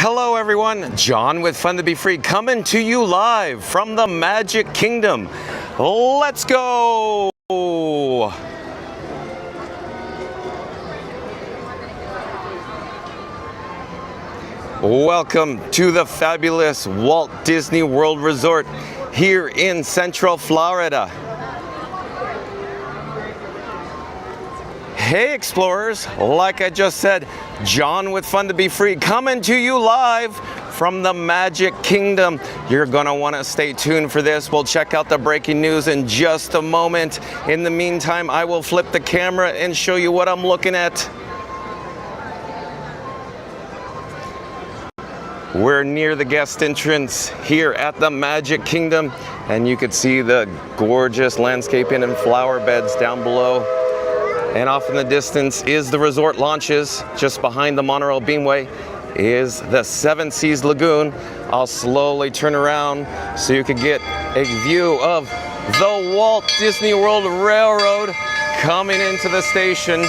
Hello everyone, John with Fun to Be Free coming to you live from the Magic Kingdom. Let's go! Welcome to the fabulous Walt Disney World Resort here in Central Florida. Hey explorers, like I just said, John with Fun to Be Free coming to you live from the Magic Kingdom. You're gonna wanna stay tuned for this. We'll check out the breaking news in just a moment. In the meantime, I will flip the camera and show you what I'm looking at. We're near the guest entrance here at the Magic Kingdom, and you can see the gorgeous landscaping and flower beds down below. And off in the distance is the resort launches. Just behind the monorail beamway is the Seven Seas Lagoon. I'll slowly turn around so you can get a view of the Walt Disney World Railroad coming into the station.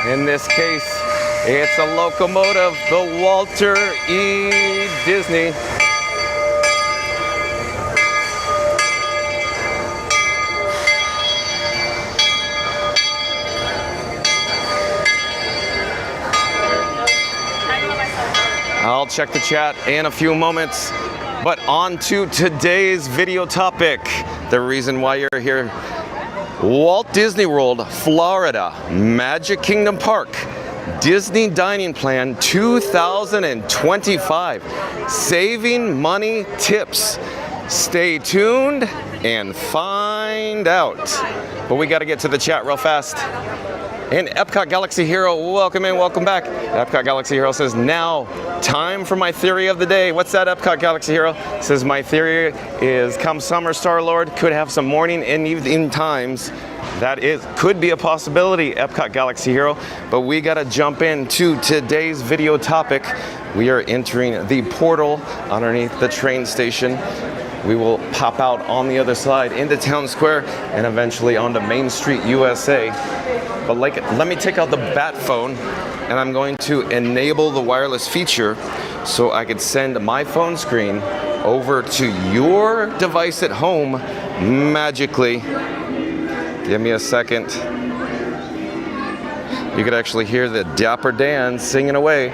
In this case, it's a locomotive, the Walter E. Disney. I'll check the chat in a few moments, but on to today's video topic. The reason why you're here. Walt Disney World, Florida, Magic Kingdom Park, Disney Dining Plan 2025. Saving money tips. Stay tuned and find out. But we gotta get to the chat real fast. And Epcot Galaxy Hero, welcome in, welcome back. Epcot Galaxy Hero says, now, time for my theory of the day. What's that, Epcot Galaxy Hero? Says, my theory is come summer, Star-Lord could have some morning and evening times. That could be a possibility, Epcot Galaxy Hero. But we gotta jump into today's video topic. We are entering the portal underneath the train station. We will pop out on the other side into Town Square and eventually onto Main Street, USA. But let me take out the bat phone and I'm going to enable the wireless feature so I could send my phone screen over to your device at home magically. Give me a second. You could actually hear the Dapper Dan singing away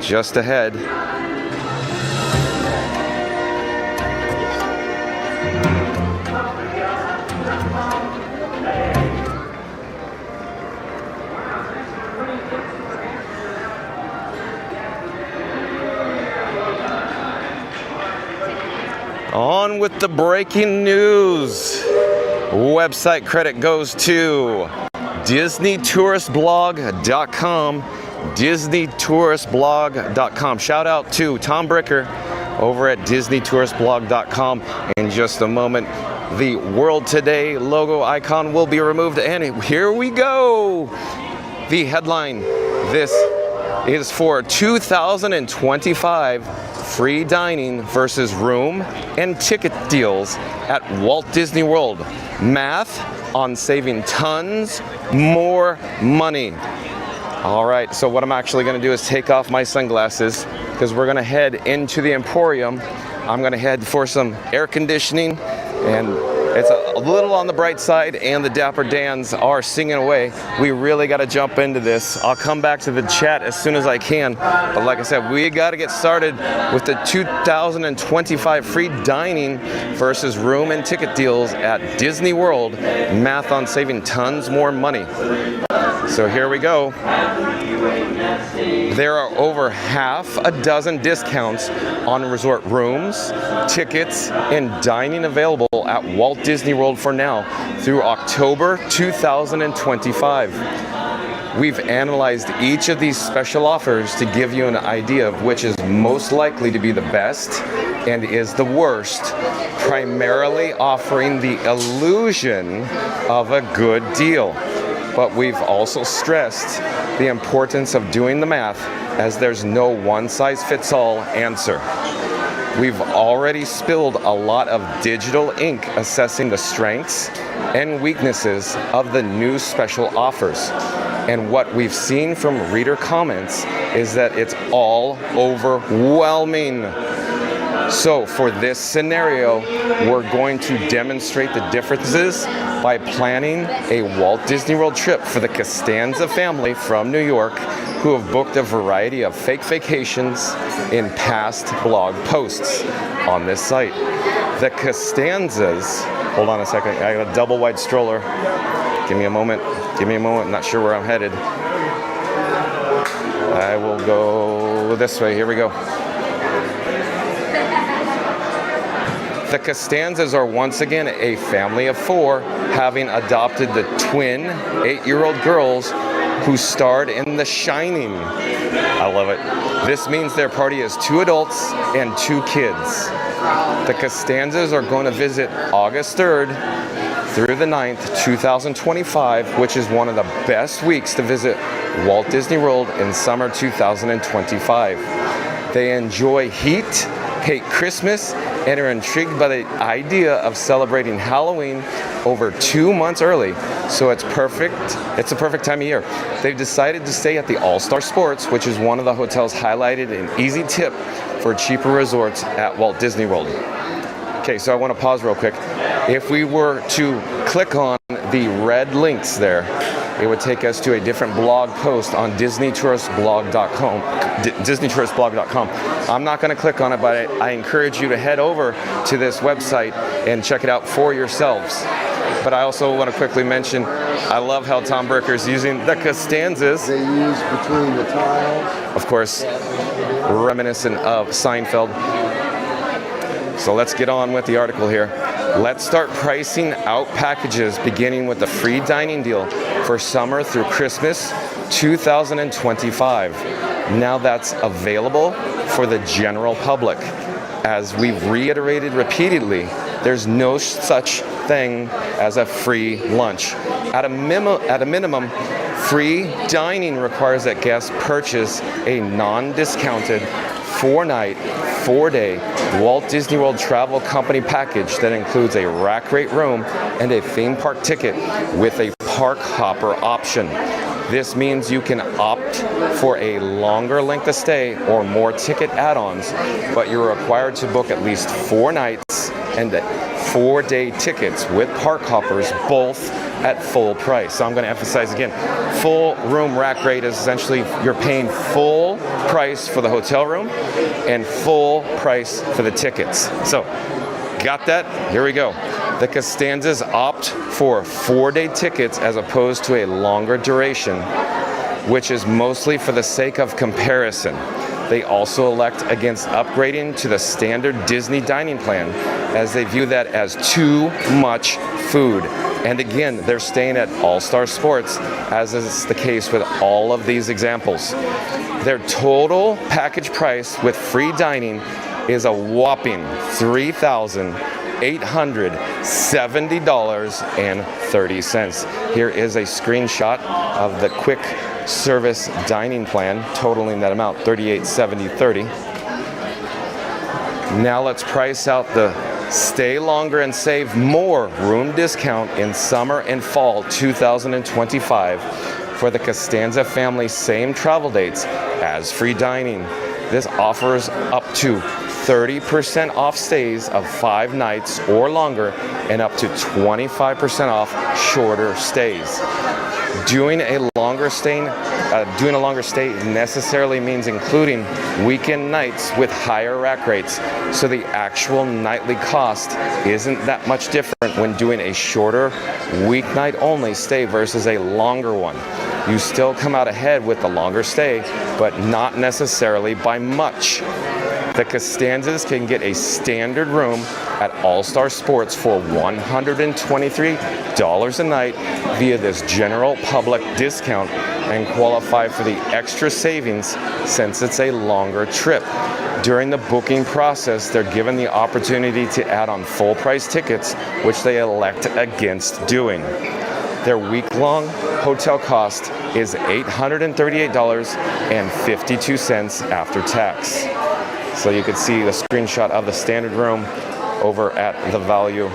just ahead. On with the breaking news. Website credit goes to DisneyTouristBlog.com. DisneyTouristBlog.com. Shout out to Tom Bricker over at DisneyTouristBlog.com. In just a moment, the World Today logo icon will be removed, and here we go. The headline: this is for 2025 free dining versus room and ticket deals at Walt Disney World. Math on saving tons more money. All right, so what I'm actually gonna do is take off my sunglasses because we're gonna head into the Emporium. I'm gonna head for some air conditioning, and it's a little on the bright side, and the Dapper Dans are singing away. We really got to jump into this. I'll come back to the chat as soon as I can. But like I said, we got to get started with the 2025 free dining versus room and ticket deals at Disney World. Math on saving tons more money. So here we go. There are over half a dozen discounts on resort rooms, tickets, and dining available at Walt Disney World for now through October 2025. We've analyzed each of these special offers to give you an idea of which is most likely to be the best and is the worst, primarily offering the illusion of a good deal. But we've also stressed the importance of doing the math, as there's no one-size-fits-all answer. We've already spilled a lot of digital ink assessing the strengths and weaknesses of the new special offers. And what we've seen from reader comments is that it's all overwhelming. So for this scenario, we're going to demonstrate the differences by planning a Walt Disney World trip for the Costanza family from New York, who have booked a variety of fake vacations in past blog posts on this site. The Costanzas, hold on a second, I got a double wide stroller. Give me a moment, I'm not sure where I'm headed. I will go this way, here we go. The Costanzas are once again a family of 4, having adopted the twin 8-year-old girls who starred in The Shining. I love it. This means their party is 2 adults and 2 kids. The Costanzas are going to visit August 3rd through the 9th, 2025, which is one of the best weeks to visit Walt Disney World in summer 2025. They enjoy heat, hate Christmas, and are intrigued by the idea of celebrating Halloween over 2 months early. So it's perfect. It's a perfect time of year. They've decided to stay at the All-Star Sports, which is one of the hotels highlighted in Easy Tip for cheaper resorts at Walt Disney World. Okay, so I want to pause real quick. If we were to click on the red links there, it would take us to a different blog post on DisneyTouristBlog.com. DisneyTouristBlog.com. I'm not going to click on it, but I encourage you to head over to this website and check it out for yourselves. But I also want to quickly mention, I love how Tom Bricker is using the Costanzas. They use between the tiles. Of course, reminiscent of Seinfeld. So let's get on with the article here. Let's start pricing out packages beginning with the free dining deal for summer through Christmas 2025. Now that's available for the general public. As we've reiterated repeatedly, there's no such thing as a free lunch. At a minimum, free dining requires that guests purchase a non-discounted 4-night, 4-day Walt Disney World Travel Company package that includes a rack rate room and a theme park ticket with a park hopper option. This means you can opt for a longer length of stay or more ticket add-ons, but you're required to book at least 4 nights and 4-day tickets with park hoppers, both at full price. So I'm going to emphasize again, full room rack rate is essentially you're paying full price for the hotel room and full price for the tickets. So, got that? Here we go. The Costanzas opt for 4-day tickets as opposed to a longer duration, which is mostly for the sake of comparison. They also elect against upgrading to the standard Disney dining plan, as they view that as too much food. And again, they're staying at All-Star Sports, as is the case with all of these examples. Their total package price with free dining is a whopping $3,870.30. Here is a screenshot of the quick service dining plan, totaling that amount, $38.70.30. Now let's price out the stay longer and save more room discount in summer and fall 2025 for the Costanza family, same travel dates as free dining. This offers up to 30% off stays of 5 nights or longer and up to 25% off shorter stays. Doing a longer stay necessarily means including weekend nights with higher rack rates, so the actual nightly cost isn't that much different when doing a shorter weeknight only stay versus a longer one. You still come out ahead with the longer stay, but not necessarily by much. The Costanzas can get a standard room at All-Star Sports for $123 a night via this general public discount and qualify for the extra savings since it's a longer trip. During the booking process, they're given the opportunity to add on full price tickets, which they elect against doing. Their week-long hotel cost is $838.52 after tax. So you can see the screenshot of the standard room over at the Value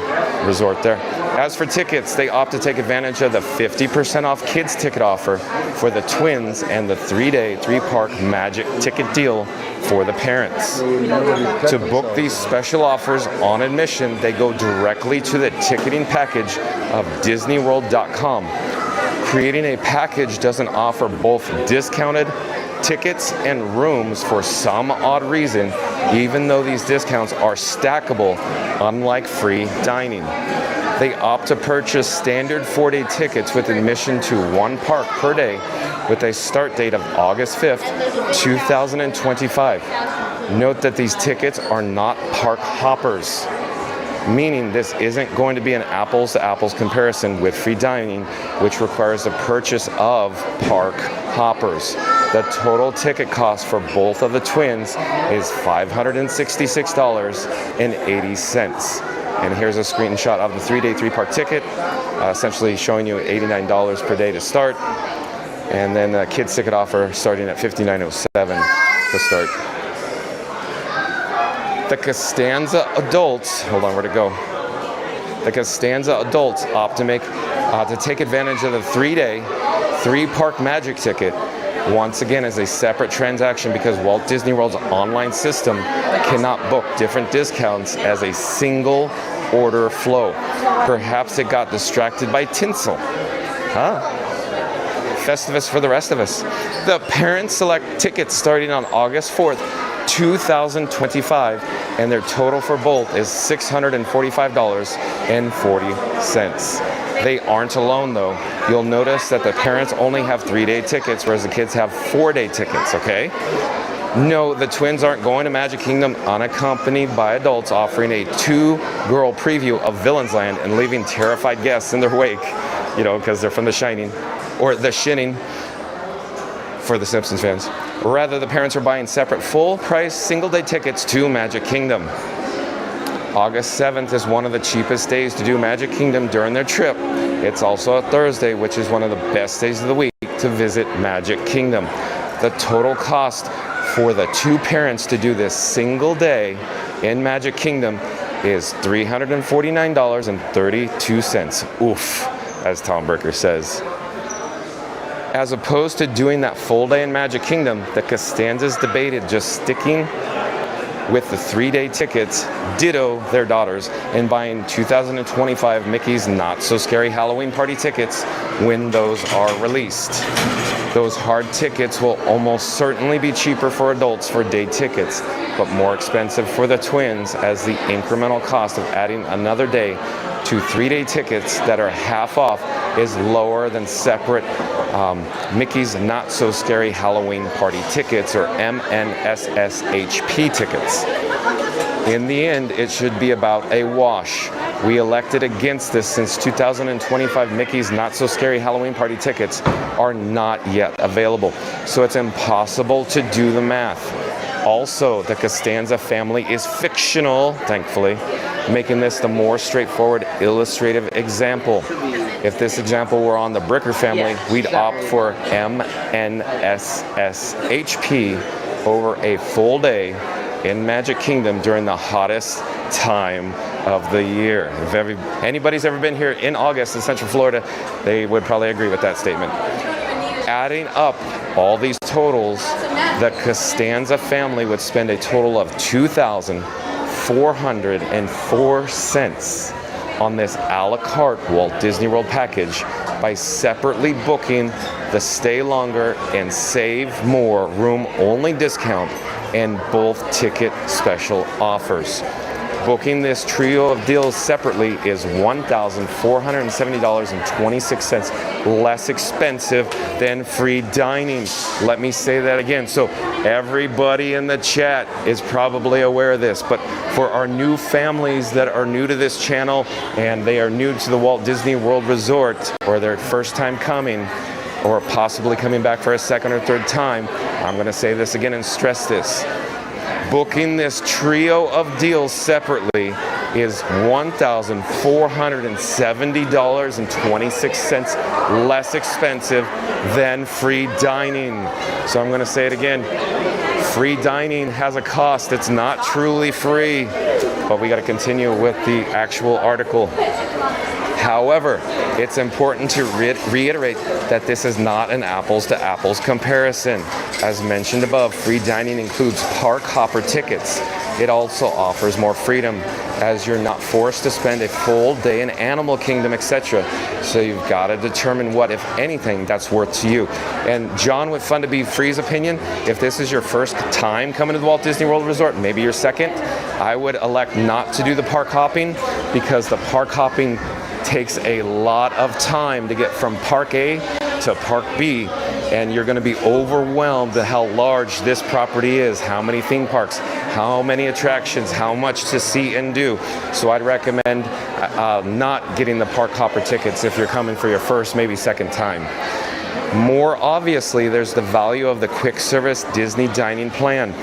Resort there. As for tickets, they opt to take advantage of the 50% off kids ticket offer for the twins and the 3-day, 3-park magic ticket deal for the parents. To book these special offers on admission, they go directly to the ticketing package of DisneyWorld.com. Creating a package doesn't offer both discounted tickets and rooms for some odd reason, even though these discounts are stackable, unlike free dining. They opt to purchase standard 4-day tickets with admission to 1 park per day with a start date of August 5th, 2025. Note that these tickets are not park hoppers, meaning this isn't going to be an apples-to-apples comparison with free dining, which requires the purchase of park hoppers. The total ticket cost for both of the twins is $566.80. And here's a screenshot of the 3-day, 3-park ticket, essentially showing you $89 per day to start. And then a kids ticket offer starting at $59.07 to start. The Costanza adults, hold on, where'd it go? The Costanza adults opt to take advantage of the 3-day, 3-park magic ticket. Once again, as a separate transaction because Walt Disney World's online system cannot book different discounts as a single order flow. Perhaps it got distracted by tinsel. Festivus for the rest of us. The parents select tickets starting on August 4th, 2025, and their total for both is $645.40. They aren't alone though. You'll notice that the parents only have 3-day tickets, whereas the kids have 4-day tickets, okay? No, the twins aren't going to Magic Kingdom unaccompanied by adults offering a 2-girl preview of Villain's Land and leaving terrified guests in their wake, because they're from The Shining, or The Shinning, for the Simpsons fans. Rather, the parents are buying separate full-price single-day tickets to Magic Kingdom. August 7th is one of the cheapest days to do Magic Kingdom during their trip. It's also a Thursday, which is one of the best days of the week to visit Magic Kingdom. The total cost for the 2 parents to do this single day in Magic Kingdom is $349.32. Oof, as Tom Bricker says. As opposed to doing that full day in Magic Kingdom, the Costanzas debated just sticking with the 3-day tickets, ditto their daughters, and buying 2025 Mickey's Not So Scary Halloween Party tickets when those are released. Those hard tickets will almost certainly be cheaper for adults for day tickets, but more expensive for the twins as the incremental cost of adding another day to 3-day tickets that are half off is lower than separate Mickey's Not So Scary Halloween Party tickets, or MNSSHP tickets. In the end, it should be about a wash. We elected against this since 2025 Mickey's Not So Scary Halloween Party tickets are not yet available, so it's impossible to do the math. Also, the Costanza family is fictional, thankfully, making this the more straightforward illustrative example. If this example were on the Bricker family, we'd opt for MNSSHP over a full day in Magic Kingdom during the hottest time of the year. If anybody's ever been here in August in Central Florida, they would probably agree with that statement. Adding up all these totals, the Costanza family would spend a total of $2,404 on this a la carte Walt Disney World package by separately booking the stay longer and save more room only discount and both ticket special offers. Booking this trio of deals separately is $1,470.26 less expensive than free dining. Let me say that again. So everybody in the chat is probably aware of this, but for our new families that are new to this channel and they are new to the Walt Disney World Resort, or their first time coming, or possibly coming back for a second or third time, I'm going to say this again and stress this. Booking this trio of deals separately is $1,470.26 less expensive than free dining. So I'm going to say it again. Free dining has a cost. It's not truly free. But we got to continue with the actual article. However, it's important to reiterate that this is not an apples to apples comparison. As mentioned above, free dining includes park hopper tickets. It also offers more freedom, as you're not forced to spend a full day in Animal Kingdom, etc. So you've got to determine what, if anything, that's worth to you. And John, with Fun to Be Free's opinion, if this is your first time coming to the Walt Disney World Resort, maybe your second, I would elect not to do the park hopping, because the park hopping takes a lot of time to get from Park A to Park B, and you're going to be overwhelmed at how large this property is, how many theme parks, how many attractions, how much to see and do. So I'd recommend not getting the park hopper tickets if you're coming for your first, maybe second time. More obviously, there's the value of the quick service Disney dining plan.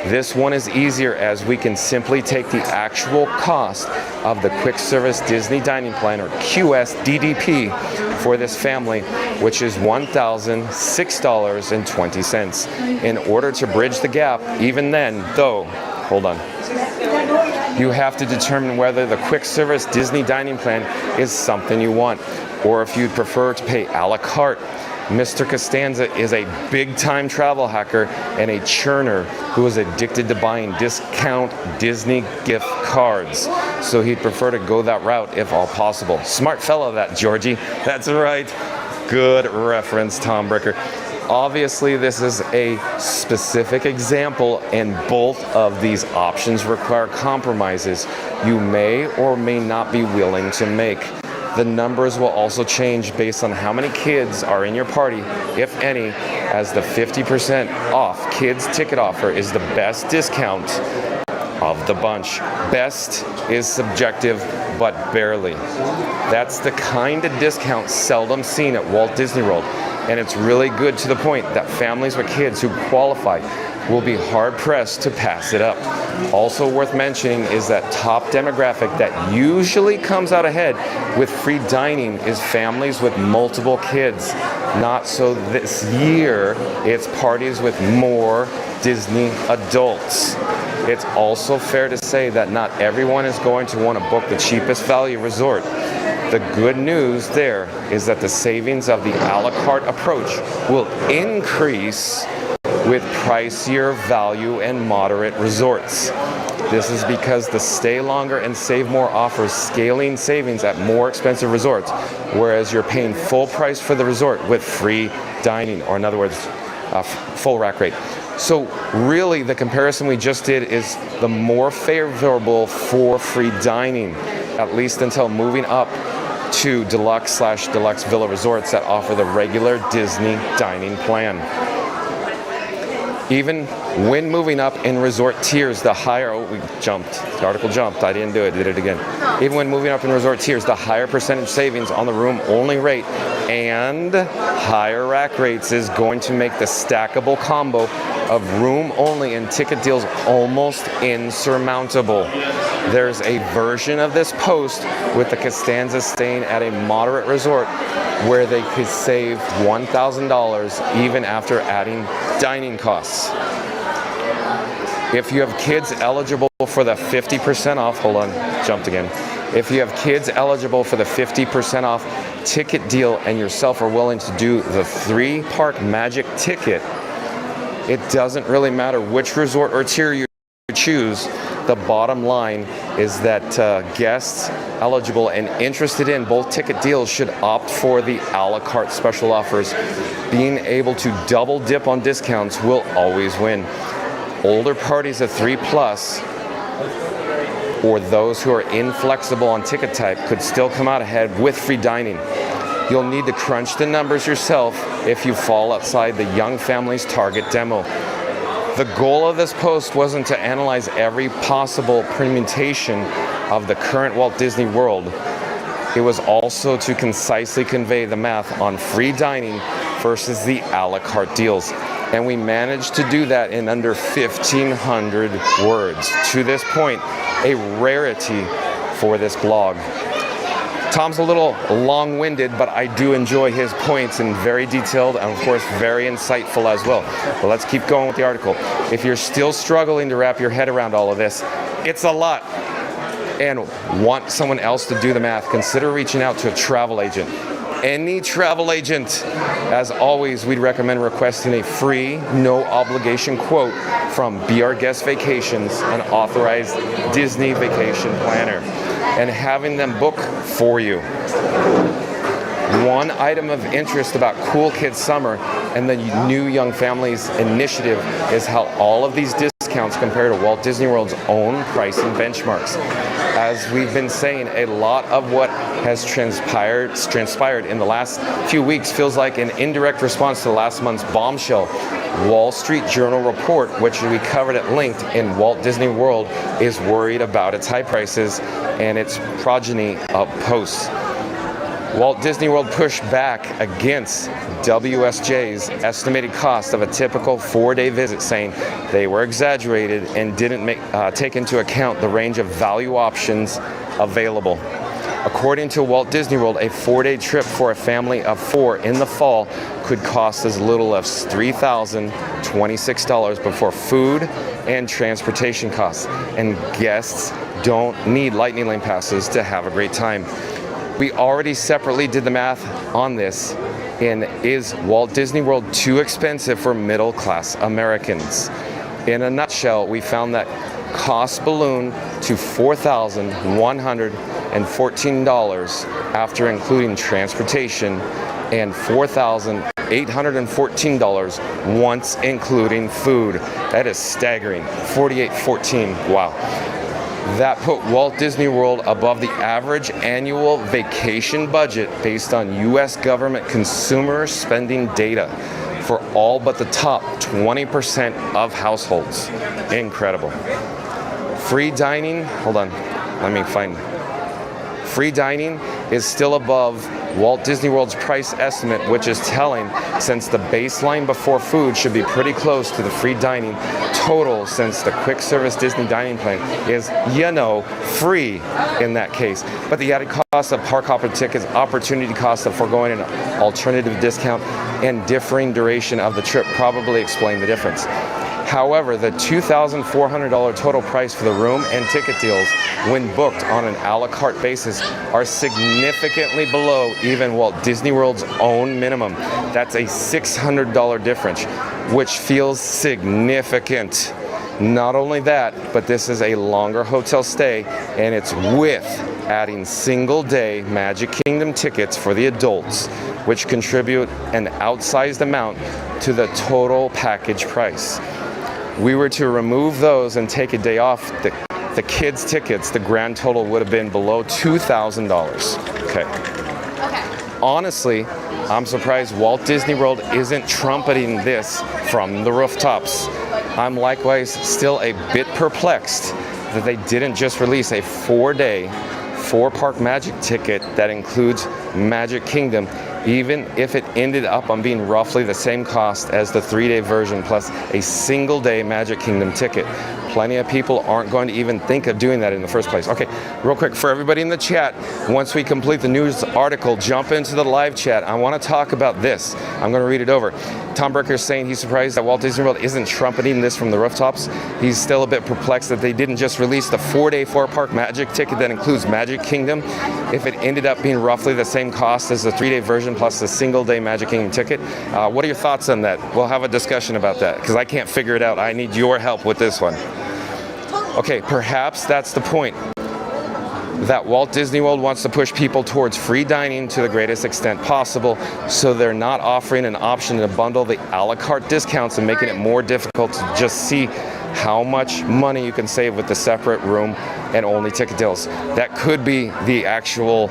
This one is easier, as we can simply take the actual cost of the quick service Disney dining plan, or QSDDP, for this family, which is $1,006.20. In order to bridge the gap, even then, though, hold on, you have to determine whether the quick service Disney dining plan is something you want, or if you'd prefer to pay a la carte. Mr. Costanza is a big-time travel hacker and a churner who is addicted to buying discount Disney gift cards. So he'd prefer to go that route if all possible. Smart fellow that, Georgie. That's right. Good reference, Tom Bricker. Obviously, this is a specific example, and both of these options require compromises you may or may not be willing to make. The numbers will also change based on how many kids are in your party, if any, as the 50% off kids ticket offer is the best discount of the bunch. Best is subjective, but barely. That's the kind of discount seldom seen at Walt Disney World, and it's really good to the point that families with kids who qualify will be hard-pressed to pass it up. Also worth mentioning is that top demographic that usually comes out ahead with free dining is families with multiple kids. Not so this year, it's parties with more Disney adults. It's also fair to say that not everyone is going to want to book the cheapest value resort. The good news there is that the savings of the a la carte approach will increase with pricier value and moderate resorts. This is because the stay longer and save more offers scaling savings at more expensive resorts, whereas you're paying full price for the resort with free dining, or in other words, full rack rate. So really, the comparison we just did is the more favorable for free dining, at least until moving up to deluxe/deluxe villa resorts that offer the regular Disney dining plan. Even when moving up in resort tiers, the higher, we jumped, the article jumped, I didn't do it, did it again. Even when moving up in resort tiers, the higher percentage savings on the room only rate and higher rack rates is going to make the stackable combo of room only and ticket deals almost insurmountable. There's a version of this post with the Costanza staying at a moderate resort where they could save $1,000 even after adding dining costs. If you have kids eligible for the 50% off, hold on, jumped again. If you have kids eligible for the 50% off ticket deal and yourself are willing to do the 3-park magic ticket, it doesn't really matter which resort or tier you choose. The bottom line is that guests eligible and interested in both ticket deals should opt for the a la carte special offers. Being able to double dip on discounts will always win. Older parties of 3+, or those who are inflexible on ticket type, could still come out ahead with free dining. You'll need to crunch the numbers yourself if you fall outside the young family's target demo. The goal of this post wasn't to analyze every possible permutation of the current Walt Disney World. It was also to concisely convey the math on free dining versus the a la carte deals. And we managed to do that in under 1,500 words. To this point, a rarity for this blog. Tom's a little long-winded, but I do enjoy his points, and very detailed and of course very insightful as well. But let's keep going with the article. If you're still struggling to wrap your head around all of this, it's a lot. and want someone else to do the math, consider reaching out to a travel agent. Any travel agent. As always, we'd recommend requesting a free, no obligation quote from Be Our Guest Vacations, an authorized Disney vacation planner, and having them book for you. One item of interest about Cool Kids Summer and the New Young Families initiative is how all of these discounts compare to Walt Disney World's own pricing benchmarks. As we've been saying, a lot of what has transpired in the last few weeks feels like an indirect response to last month's bombshell. Wall Street Journal report, which we covered at length in Walt Disney World, is worried about its high prices and its progeny of posts. Walt Disney World pushed back against WSJ's estimated cost of a typical 4-day visit, saying they were exaggerated and didn't take into account the range of value options available. According to Walt Disney World, a 4-day trip for a family of 4 in the fall could cost as little as $3,026 before food and transportation costs, and guests don't need Lightning Lane passes to have a great time. We already separately did the math on this, and is Walt Disney World too expensive for middle-class Americans? In a nutshell, we found that costs balloon to $4,114 after including transportation, and $4,814 once including food. That is staggering. $4,814. Wow. That put Walt Disney World above the average annual vacation budget based on U.S. government consumer spending data for all but the top 20% of households. Incredible. Free dining, hold on, let me find. Free dining is still above Walt Disney World's price estimate, which is telling, since the baseline before food should be pretty close to the free dining total, since the quick service Disney dining plan is, free in that case. But the added cost of park hopper tickets, opportunity cost of foregoing an alternative discount, and differing duration of the trip probably explain the difference. However, the $2,400 total price for the room and ticket deals when booked on an a la carte basis are significantly below even Walt Disney World's own minimum. That's a $600 difference, which feels significant. Not only that, but this is a longer hotel stay, and it's with adding single-day Magic Kingdom tickets for the adults, which contribute an outsized amount to the total package price. We were to remove those and take a day off the kids' tickets, the grand total would have been below $2,000. Okay. Honestly, I'm surprised Walt Disney World isn't trumpeting this from the rooftops. I'm likewise still a bit perplexed that they didn't just release a 4-day, 4-park Magic ticket that includes Magic Kingdom, even if it ended up on being roughly the same cost as the 3-day version plus a single-day Magic Kingdom ticket. Plenty of people aren't going to even think of doing that in the first place. Okay, real quick, for everybody in the chat, once we complete the news article, jump into the live chat. I want to talk about this. I'm going to read it over. Tom Bricker is saying he's surprised that Walt Disney World isn't trumpeting this from the rooftops. He's still a bit perplexed that they didn't just release the 4-day, 4-park Magic ticket that includes Magic Kingdom, if it ended up being roughly the same cost as the 3-day version plus the single-day Magic Kingdom ticket. What are your thoughts on that? We'll have a discussion about that, because I can't figure it out. I need your help with this one. Okay, perhaps that's the point, that Walt Disney World wants to push people towards free dining to the greatest extent possible, so they're not offering an option to bundle the a la carte discounts and making it more difficult to just see how much money you can save with the separate room and only ticket deals. That could be the actual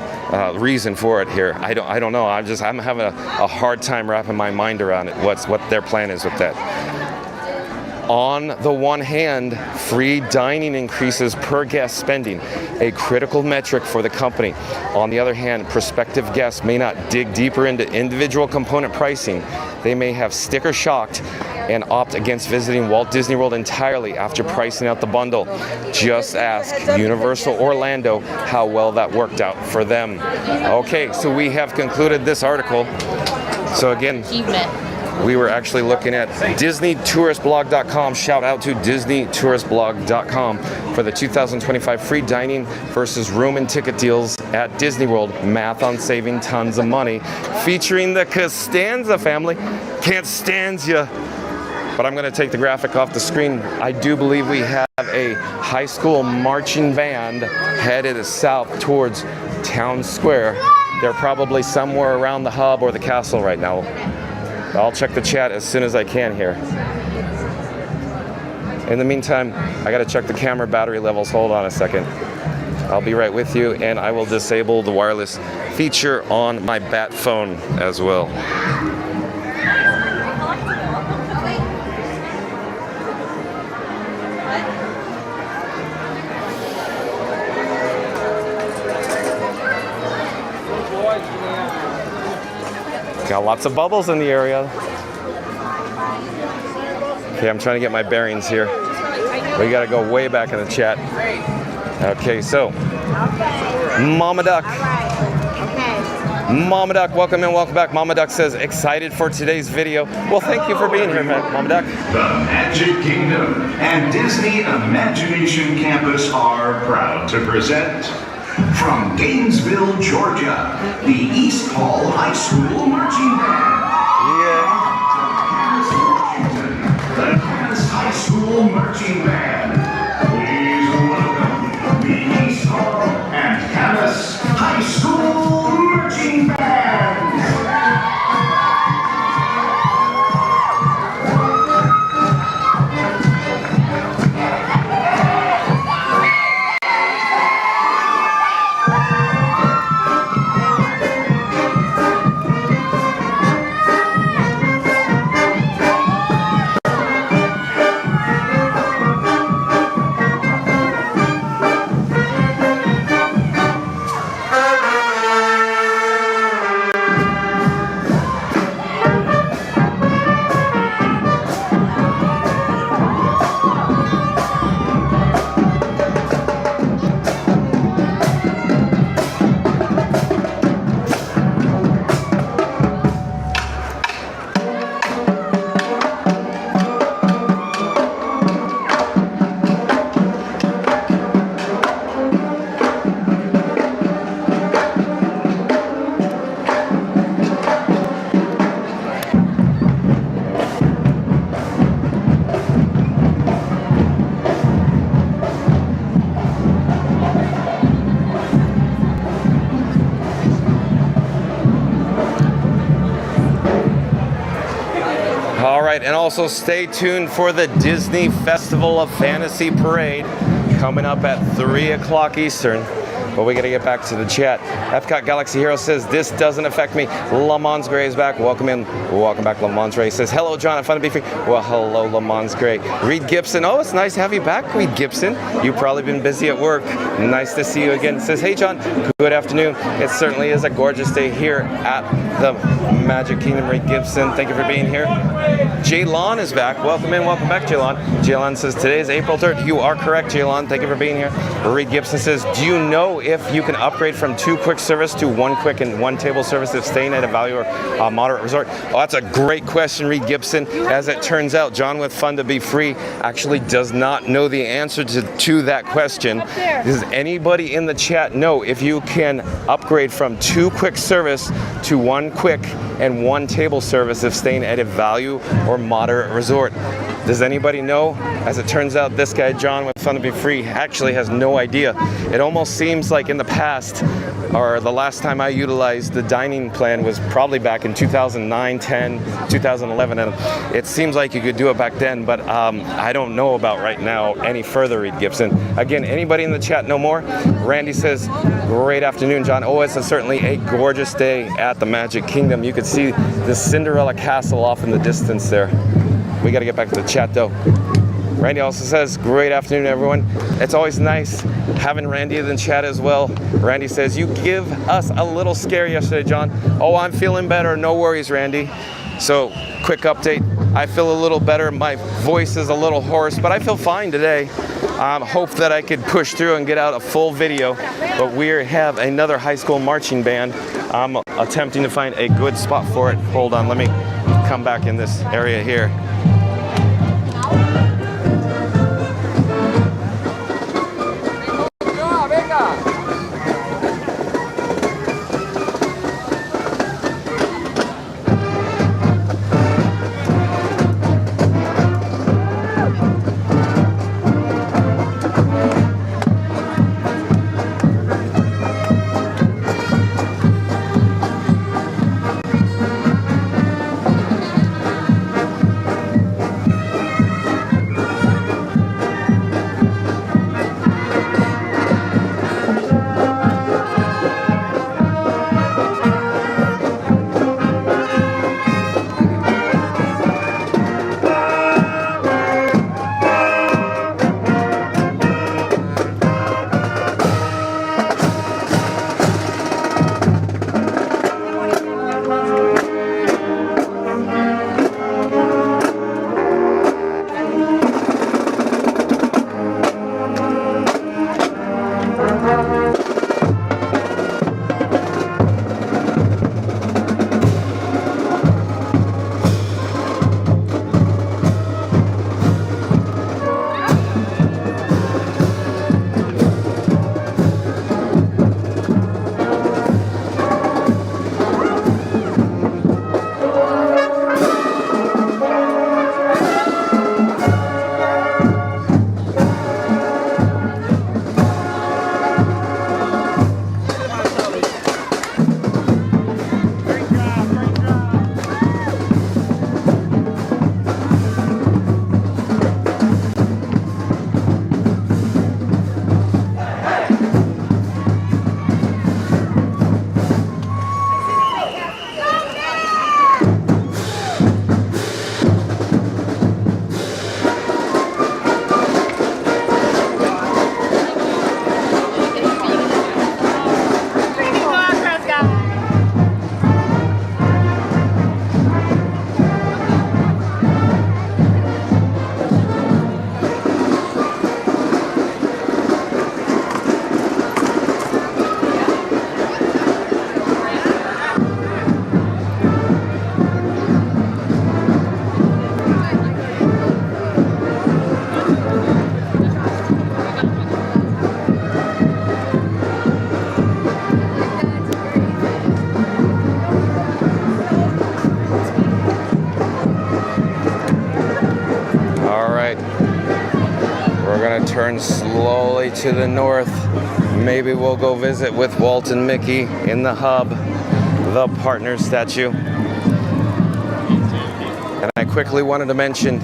reason for it here. I don't know. I'm having a hard time wrapping my mind around it. What their plan is with that. On the one hand, free dining increases per guest spending, a critical metric for the company. On the other hand, prospective guests may not dig deeper into individual component pricing. They may have sticker shocked and opt against visiting Walt Disney World entirely after pricing out the bundle. Just ask Universal Orlando how well that worked out for them. Okay, so we have concluded this article. So again, we were actually looking at DisneyTouristBlog.com. Shout out to DisneyTouristBlog.com for the 2025 free dining versus room and ticket deals at Disney World. Math on saving tons of money. Featuring the Costanza family. Can't stand ya. But I'm going to take the graphic off the screen. I do believe we have a high school marching band headed south towards Town Square. They're probably somewhere around the hub or the castle right now. I'll check the chat as soon as I can here. In the meantime, I got to check the camera battery levels. Hold on a second. I'll be right with you, and I will disable the wireless feature on my Bat phone as well. Got lots of bubbles in the area. Okay, I'm trying to get my bearings here. We gotta go way back in the chat. Okay, so Mama Duck. Mama Duck, welcome in, welcome back. Mama Duck says, excited for today's video. Well, thank you for being here, Mama Duck. The Magic Kingdom and Disney Imagination Campus are proud to present from Gainesville, Georgia, the East Hall High School Marching Band. Yeah. The Camas High School Marching Band. Please welcome the East Hall and Camas High School Marching Band. And also stay tuned for the Disney Festival of Fantasy Parade coming up at 3 o'clock Eastern. But we got to get back to the chat. Epcot Galaxy Hero says, this doesn't affect me. Lamont Gray is back. Welcome in. Welcome back, Lamont Gray. Says, hello, John. Fun to be free. Well, hello, Lamont Gray. Reed Gibson. Oh, it's nice to have you back, Reed Gibson. You've probably been busy at work. Nice to see you again. Says, hey, John. Good afternoon. It certainly is a gorgeous day here at the Magic Kingdom. Reed Gibson, thank you for being here. Jaylon is back. Welcome in. Welcome back, Jaylon. Jaylon says, today is April 3rd. You are correct, Jaylon. Thank you for being here. Reed Gibson says, do you know if you can upgrade from 2 quick service to 1 quick and 1 table service if staying at a value or moderate resort? Oh, that's a great question, Reed Gibson. As it turns out, John with Fun to Be Free actually does not know the answer to that question. Does anybody in the chat know if you can upgrade from 2 quick service to 1 quick and 1 table service if staying at a value or moderate resort? Does anybody know? As it turns out, this guy, John with Fun to Be Free, actually has no idea. It almost seems like in the past, or the last time I utilized the dining plan was probably back in 2009, 10, 2011, and it seems like you could do it back then, but I don't know about right now any further, Reed Gibson. Again, anybody in the chat know more? Randy says, great afternoon, John. Oh, it's certainly a gorgeous day at the Magic Kingdom. You could see the Cinderella Castle off in the distance there. We got to get back to the chat, though. Randy also says, great afternoon, everyone. It's always nice having Randy in the chat as well. Randy says, you give us a little scare yesterday, John. Oh, I'm feeling better. No worries, Randy. So, quick update. I feel a little better. My voice is a little hoarse, but I feel fine today. Hope that I could push through and get out a full video. But we have another high school marching band. I'm attempting to find a good spot for it. Hold on, let me come back in this area here. Turn slowly to the north. Maybe we'll go visit with Walt and Mickey in the hub, the partner statue. And I quickly wanted to mention,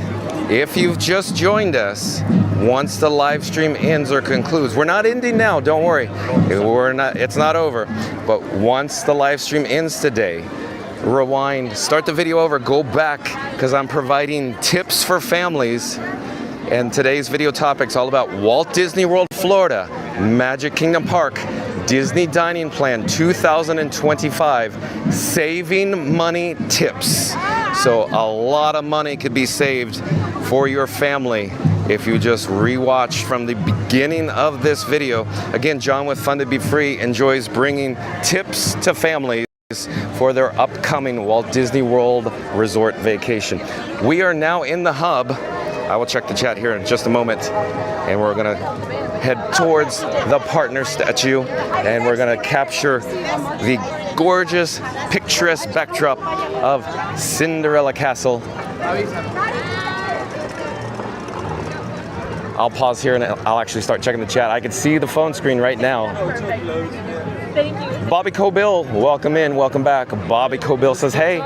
if you've just joined us, once the live stream ends or concludes, we're not ending now, don't worry. It's not over. But once the live stream ends today, rewind, start the video over, go back, because I'm providing tips for families. And today's video topic's all about Walt Disney World, Florida, Magic Kingdom Park, Disney Dining Plan 2025, saving money tips. So a lot of money could be saved for your family if you just rewatch from the beginning of this video. Again, John with Fun to Be Free enjoys bringing tips to families for their upcoming Walt Disney World Resort vacation. We are now in the hub. I will check the chat here in just a moment, and we're gonna head towards the partner statue, and we're gonna capture the gorgeous, picturesque backdrop of Cinderella Castle. I'll pause here and I'll actually start checking the chat. I can see the phone screen right now. Thank you. Bobby Cobill, welcome in, welcome back. Bobby Cobill says, hey.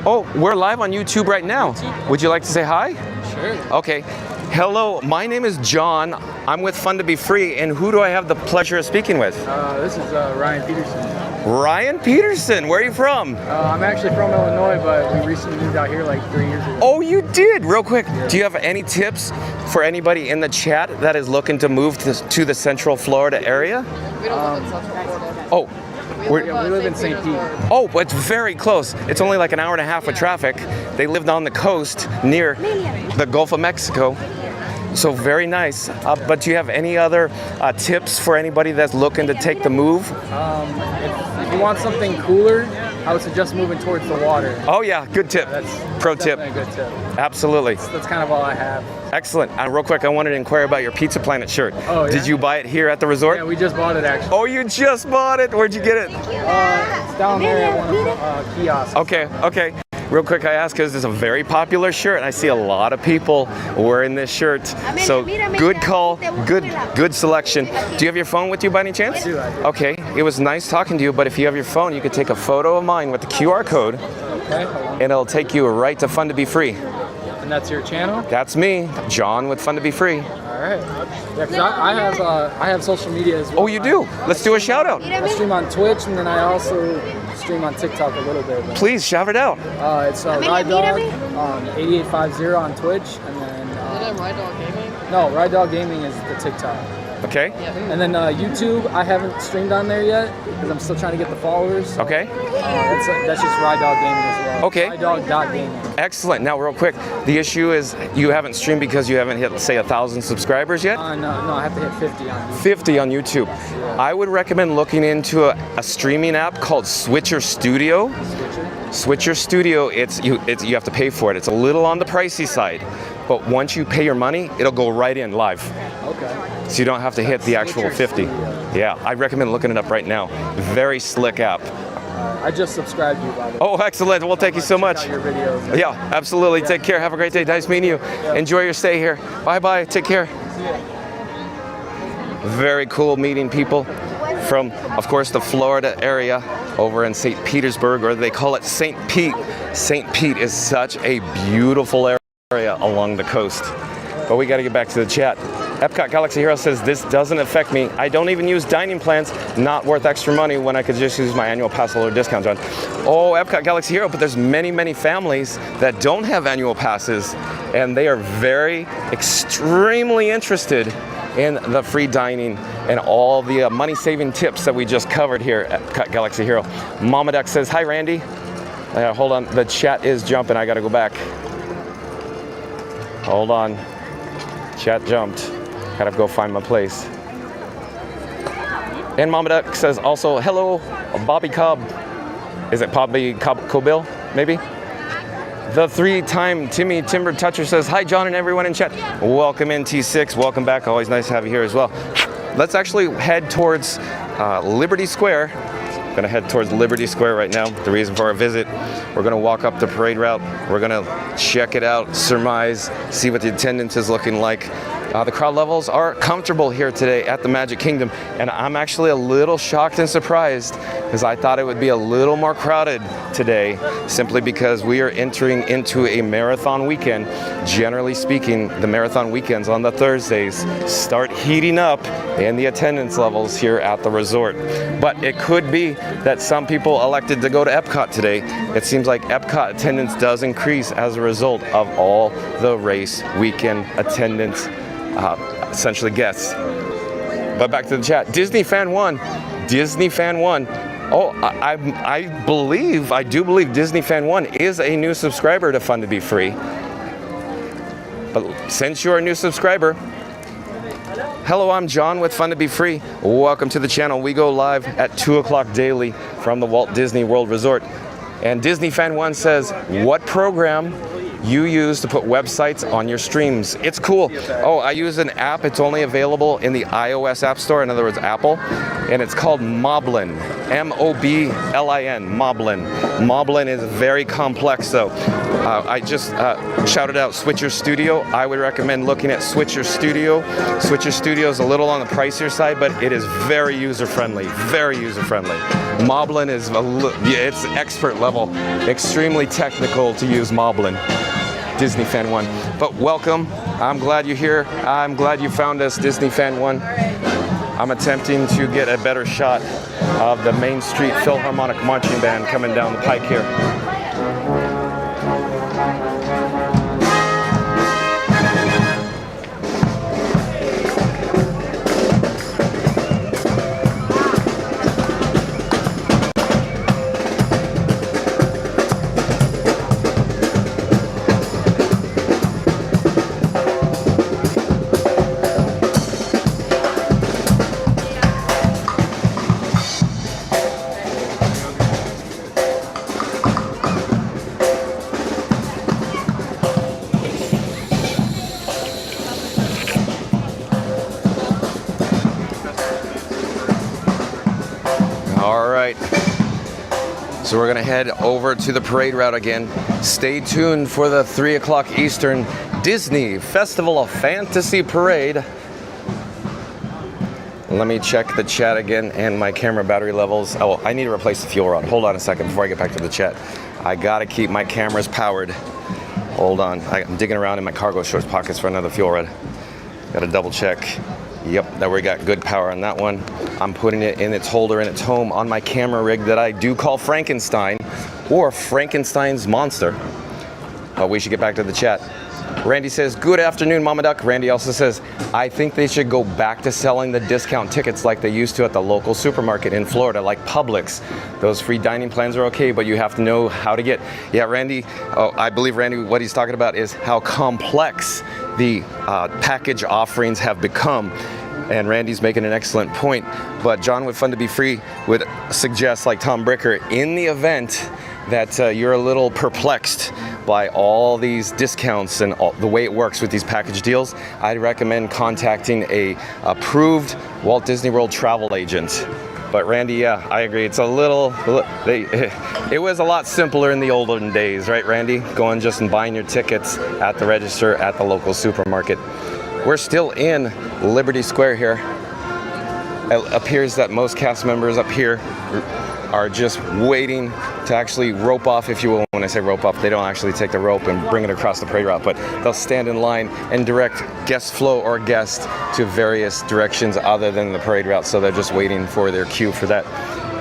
Oh, we're live on YouTube right now. Would you like to say hi? Sure. Okay. Hello, my name is John. I'm with Fun to Be Free, and who do I have the pleasure of speaking with? This is Ryan Peterson. Ryan Peterson, where are you from? I'm actually from Illinois, but we recently moved out here like 3 years ago. Oh, you did? Real quick, do you have any tips for anybody in the chat that is looking to move to the Central Florida area? We don't live in Central Florida. Oh. We live in St. Pete. Oh, but it's very close. It's only like an hour and a half with traffic. They lived on the coast near the Gulf of Mexico. So very nice. But do you have any other tips for anybody that's looking to take the move? If you want something cooler, I would suggest moving towards the water. Oh yeah, good tip. That's Pro tip. definitely a good tip. Absolutely. That's kind of all I have. Excellent. And real quick, I wanted to inquire about your Pizza Planet shirt. Oh, yeah? Did you buy it here at the resort? Yeah, we just bought it actually. Oh, you just bought it. Where'd you get it? It's down there at one of the kiosks. Okay. Real quick, I ask because it's a very popular shirt, and I see a lot of people wearing this shirt. So good call, good selection. Do you have your phone with you by any chance? I do. Okay. It was nice talking to you, but if you have your phone, you could take a photo of mine with the QR code, Okay, hold on. and it'll take you right to Fun to Be Free. And that's your channel? That's me, John with Fun to Be Free. All right. Yeah, because I have social media as well. Oh, you do? Let's do a shout out. I stream on Twitch, and then I also stream on TikTok a little bit. Please shout it out. It's Ride Dog 8850 on Twitch, and then Ride Dog Gaming? no, Ride Dog Gaming is the TikTok. Okay. And then YouTube, I haven't streamed on there yet because I'm still trying to get the followers. Okay. That's just Ride Dog Gaming as well. Okay. RideDog.gaming. Excellent. Now, real quick, the issue is you haven't streamed because you haven't hit, say, 1,000 subscribers yet? No, I have to hit 50 on YouTube. 50 on YouTube. I would recommend looking into a streaming app called Switcher Studio. Switcher Studio, you have to pay for it. It's a little on the pricey side, but once you pay your money, it'll go right in live. Okay. So you don't have to hit the actual 50. Yeah, I recommend looking it up right now. Very slick app. I just subscribed to you, by the way. Oh, excellent. Well, thank you so much. Check out your videos. Yeah, absolutely. Take care. Have a great day. Nice meeting you. Enjoy your stay here. Bye-bye. Take care. Very cool meeting people from, of course, the Florida area over in St. Petersburg, or they call it St. Pete. St. Pete is such a beautiful area along the coast. But we got to get back to the chat. Epcot Galaxy Hero says, this doesn't affect me. I don't even use dining plans, not worth extra money when I could just use my annual pass or discount, John. Oh, Epcot Galaxy Hero, but there's many families that don't have annual passes, and they are extremely interested in the free dining and all the money-saving tips that we just covered here at Epcot Galaxy Hero. Mama Duck says, hi, Randy. Hold on, the chat is jumping. I got to go back. Hold on. Chat jumped. Gotta go find my place. And Mama Duck says also, hello, Bobby Cobb. Is it Bobby Cobill, maybe? The 3-time Timmy Timber Toucher says, hi, John and everyone in chat. Welcome in, T6. Welcome back. Always nice to have you here as well. Let's actually head towards Liberty Square. Gonna head towards Liberty Square right now. The reason for our visit, we're gonna walk up the parade route. We're gonna check it out, surmise, see what the attendance is looking like. The crowd levels are comfortable here today at the Magic Kingdom, and I'm actually a little shocked and surprised because I thought it would be a little more crowded today, simply because we are entering into a marathon weekend. Generally speaking, the marathon weekends on the Thursdays start heating up in the attendance levels here at the resort. But it could be that some people elected to go to Epcot today. It seems like Epcot attendance does increase as a result of all the race weekend attendance. Essentially guests. But back to the chat. Disney Fan 1. Disney Fan 1. Oh, I do believe Disney Fan 1 is a new subscriber to Fun to Be Free. But since you're a new subscriber, hello, I'm John with Fun to Be Free. Welcome to the channel. We go live at 2 o'clock daily from the Walt Disney World Resort. And Disney Fan 1 says, what program you use to put websites on your streams? It's cool. Oh, I use an app. It's only available in the iOS App Store, in other words, Apple, and it's called Moblin. M-O-B-L-I-N, Moblin. Moblin is very complex, though. I just shouted out Switcher Studio. I would recommend looking at Switcher Studio. Switcher Studio is a little on the pricier side, but it is very user-friendly, very user-friendly. Moblin is, it's expert level, extremely technical to use Moblin. Disney Fan 1. But welcome. I'm glad you're here. I'm glad you found us, Disney Fan 1. I'm attempting to get a better shot of the Main Street Philharmonic Marching Band coming down the pike here. So we're gonna head over to the parade route again. Stay tuned for the 3 o'clock Eastern Disney Festival of Fantasy Parade. Let me check the chat again and my camera battery levels. Oh, I need to replace the fuel rod. Hold on a second before I get back to the chat. I gotta keep my cameras powered. Hold on, I'm digging around in my cargo shorts pockets for another fuel rod. Gotta double check. Yep, that we got good power on that one. I'm putting it in its holder in its home on my camera rig that I do call Frankenstein, or Frankenstein's Monster. But we should get back to the chat. Randy says, good afternoon, Mama Duck. Randy also says, I think they should go back to selling the discount tickets like they used to at the local supermarket in Florida, like Publix. Those free dining plans are okay, but you have to know how to get. Yeah, Randy, I believe Randy, what he's talking about is how complex the package offerings have become. And Randy's making an excellent point. But John with Fun to Be Free would suggest, like Tom Bricker, in the event that you're a little perplexed by all these discounts and the way it works with these package deals, I'd recommend contacting a approved Walt Disney World travel agent. But Randy, yeah, I agree. It's a little, it was a lot simpler in the olden days, right, Randy? Going just and buying your tickets at the register at the local supermarket. We're still in Liberty Square here. It appears that most cast members up here are just waiting to actually rope off, if you will. When I say rope off, they don't actually take the rope and bring it across the parade route, but they'll stand in line and direct guest flow or guest to various directions other than the parade route, so they're just waiting for their cue for that.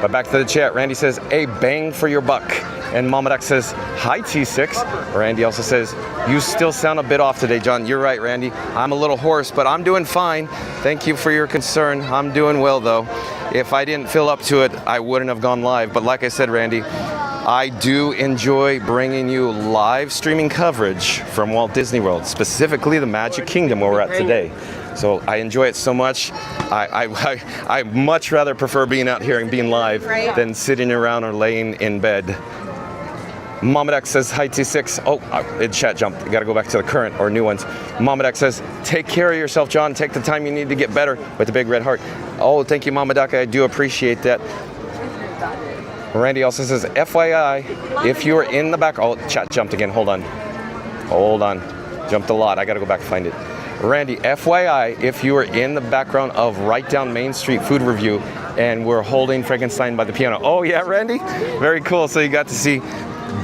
But back to the chat, Randy says, a bang for your buck. And Mama Duck says, hi T6. Randy also says, you still sound a bit off today, John. You're right, Randy. I'm a little hoarse, but I'm doing fine. Thank you for your concern. I'm doing well, though. If I didn't feel up to it, I wouldn't have gone live. But like I said, Randy, I do enjoy bringing you live streaming coverage from Walt Disney World, specifically the Magic Kingdom where we're at today. So I enjoy it so much. I much rather prefer being out here and being live than sitting around or laying in bed. Mama Duck says, hi T6. Oh, it chat jumped. You gotta go back to the current or new ones. Mama Duck says, take care of yourself, John. Take the time you need to get better, with the big red heart. Oh, thank you, Mama Duck. I do appreciate that. Randy also says, FYI, if you're in the back, oh, chat jumped again. Hold on. Jumped a lot. I gotta go back and find it. Randy, FYI, if you are in the background of Right Down Main Street Food Review and we're holding Frankenstein by the piano. Oh yeah, Randy? Very cool. So you got to see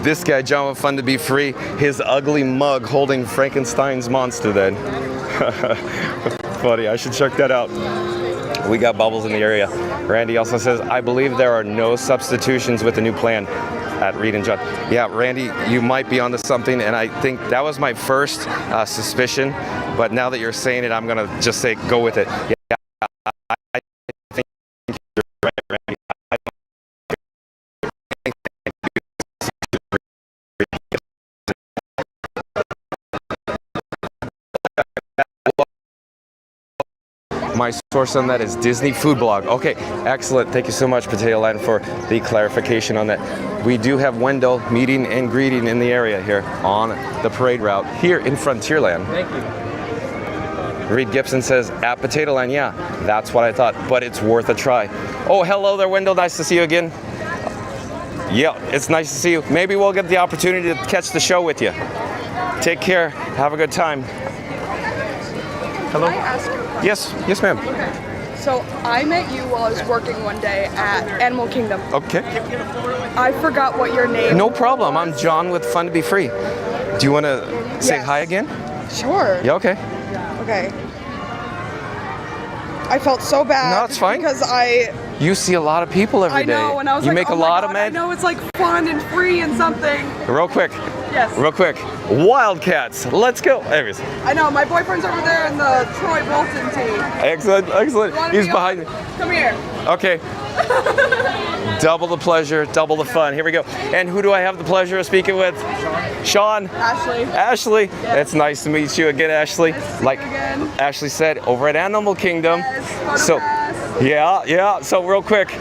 this guy, John with Fun to Be Free, his ugly mug holding Frankenstein's Monster then. Funny, I should check that out. We got bubbles in the area. Randy also says, I believe there are no substitutions with the new plan at Reed and John. Yeah, Randy, you might be onto something, and I think that was my first suspicion, but now that you're saying it, I'm gonna just say, go with it. Yeah, I think you're right, Randy. My source on that is Disney Food Blog. Okay, excellent. Thank you so much, Potato Land, for the clarification on that. We do have Wendell meeting and greeting in the area here on the parade route here in Frontierland. Thank you. Reed Gibson says, at Potato Land, yeah, that's what I thought, but it's worth a try. Oh, hello there, Wendell. Nice to see you again. Yeah, it's nice to see you. Maybe we'll get the opportunity to catch the show with you. Take care. Have a good time. Hello? Can I ask you a question? Yes, ma'am. Okay. So I met you while I was working one day at Animal Kingdom. Okay. I forgot what your name No problem. I'm John with Fun to Be Free. Do you want to say Yes. hi again? Sure. Yeah, okay. Okay. I felt so bad. No, it's fine. Because You see a lot of people every day. I know, and I was you like, make oh a my lot God, of I men. know it's like fun and free and something. Real quick. Yes. Real quick. Wildcats. Let's go. Anyways. I know, my boyfriend's over there in the Troy Bolton team. Excellent. You wanna He's be behind on? me. Come here. Okay. Double the pleasure, double the fun. Here we go. And who do I have the pleasure of speaking with? Sean. Ashley. Ashley. It's nice to meet you again, Ashley. Nice to see Like you again. Ashley said, over at Animal Kingdom. Yes, So, photograph. yeah. So real quick,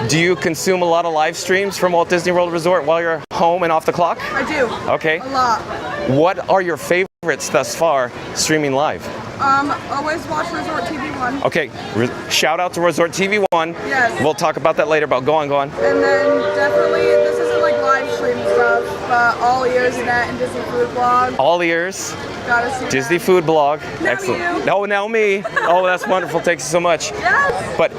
do you consume a lot of live streams from Walt Disney World Resort while you're home and off the clock? I do. Okay. A lot. What are your favorites thus far streaming live? Always watch Resort TV 1. Okay, shout out to Resort TV 1. Yes. We'll talk about that later, but go on. And then definitely, this isn't but all ears net and Disney Food Blog. All ears. Gotta see Disney that. Food Blog. Now Excellent. you. No, now me. Oh, that's wonderful. Thanks so much. Yes. But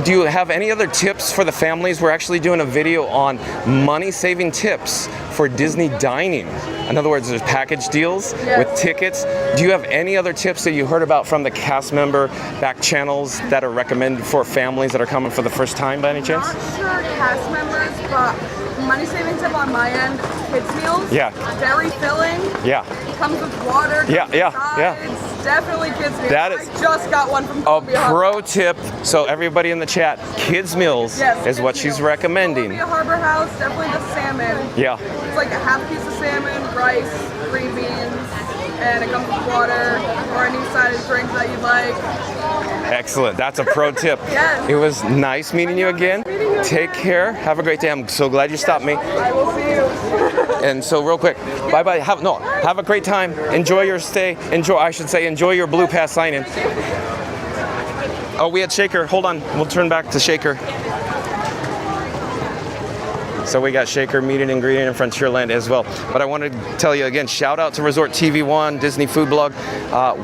do you have any other tips for the families? We're actually doing a video on money-saving tips for Disney dining. In other words, there's package deals with tickets. Do you have any other tips that you heard about from the cast member back channels that are recommended for families that are coming for the first time by any chance? Not sure cast members, but money saving tip on my end, kids meals. Yeah. Very filling. Yeah. Comes with water. Yeah, yeah, yeah. It's definitely kids meals. That is I just got one from a Columbia Harbor. pro tip. So everybody in the chat, kids meals Yes, is kids what she's meals. recommending. Columbia Harbor House, definitely the salmon. Yeah. It's like a half piece of salmon, rice, green beans, and it comes with water or any side of drink that you'd like. Excellent. That's a pro tip. Yes. It was nice meeting you again. Nice meeting you Take again. care. Have a great day. I'm so glad you stopped me. I will see you. And so real quick, bye-bye. Have a great time. Enjoy your stay. Enjoy your Blue Pass sign-in. Oh, we had Shaker. Hold on. We'll turn back to Shaker. So we got Shaker meeting and greeting in Frontierland as well. But I wanted to tell you again, shout out to Resort TV1, Disney Food Blog.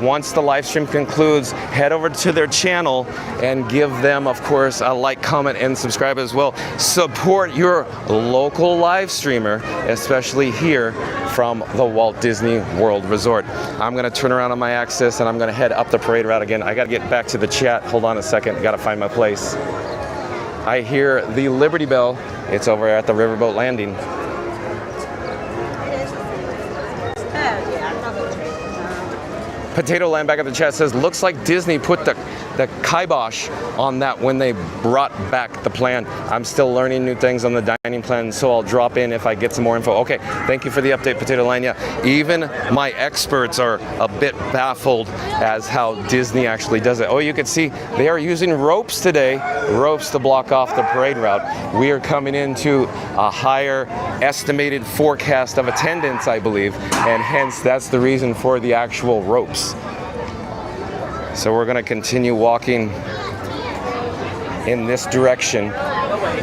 Once the live stream concludes, head over to their channel and give them, of course, a like, comment, and subscribe as well. Support your local live streamer, especially here from the Walt Disney World Resort. I'm gonna turn around on my axis and I'm gonna head up the parade route again. I gotta get back to the chat. Hold on a second, gotta find my place. I hear the Liberty Bell. It's over at the Riverboat Landing. Potato Land back at the chat says, looks like Disney put the kibosh on that when they brought back the plan. I'm still learning new things on the dining plan, so I'll drop in if I get some more info. Okay, thank you for the update, Potato Land. Yeah, even my experts are a bit baffled as how Disney actually does it. Oh, you can see they are using ropes today, ropes to block off the parade route. We are coming into a higher estimated forecast of attendance, I believe, and hence that's the reason for the actual ropes. So we're going to continue walking in this direction.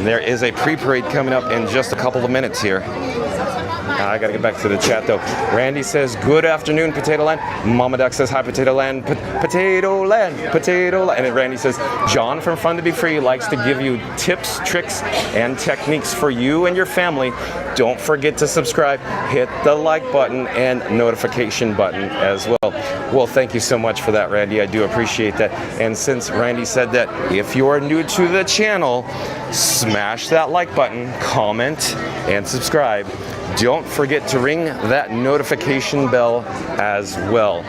There is a pre-parade coming up in just a couple of minutes here. I got to get back to the chat though. Randy says, good afternoon, Potato Land. Mama Duck says, hi, Potato Land. Potato Land, Potato Land. And then Randy says, John from Fun to Be Free likes to give you tips, tricks, and techniques for you and your family. Don't forget to subscribe, hit the like button and notification button as well. Well, thank you so much for that, Randy. I do appreciate that. And since Randy said that, if you are new to the channel, smash that like button, comment, and subscribe. Don't forget to ring that notification bell as well.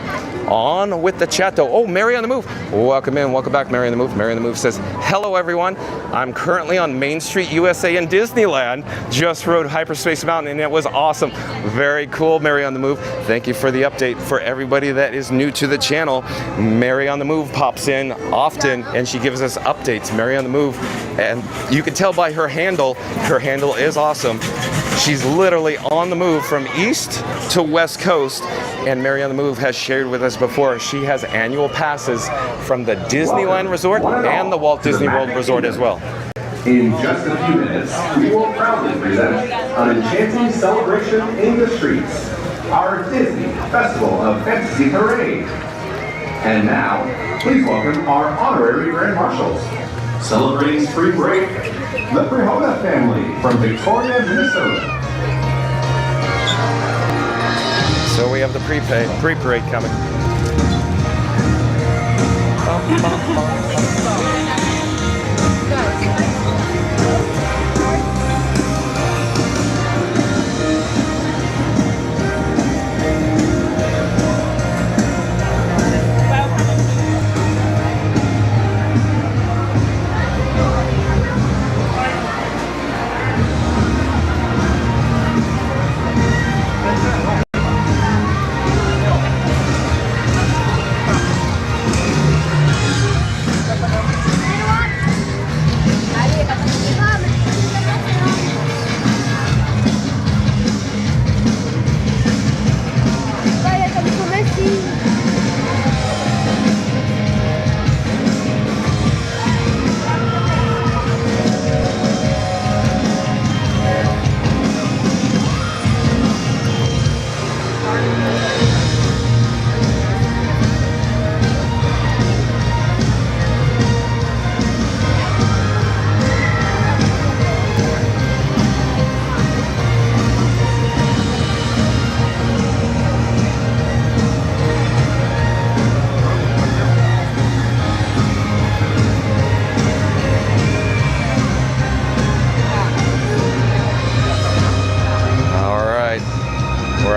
On with the chat though. Oh, Mary on the Move. Welcome in, welcome back, Mary on the Move. Mary on the Move says, hello everyone. I'm currently on Main Street, USA in Disneyland. Just rode Hyperspace Mountain and it was awesome. Very cool, Mary on the Move. Thank you for the update. For everybody that is new to the channel, Mary on the Move pops in often and she gives us updates. Mary on the Move. And you can tell by her handle is awesome. She's literally on the move from east to west coast, and Mary on the Move has shared with us before she has annual passes from the Disneyland Resort and the Walt Disney World Resort as well. In just a few minutes, we will proudly present an enchanting celebration in the streets, our Disney Festival of Fantasy Parade. And now, please welcome our honorary Grand Marshals. Celebrating spring break, the Prihona family from Victoria, Minnesota. So we have the pre-parade coming.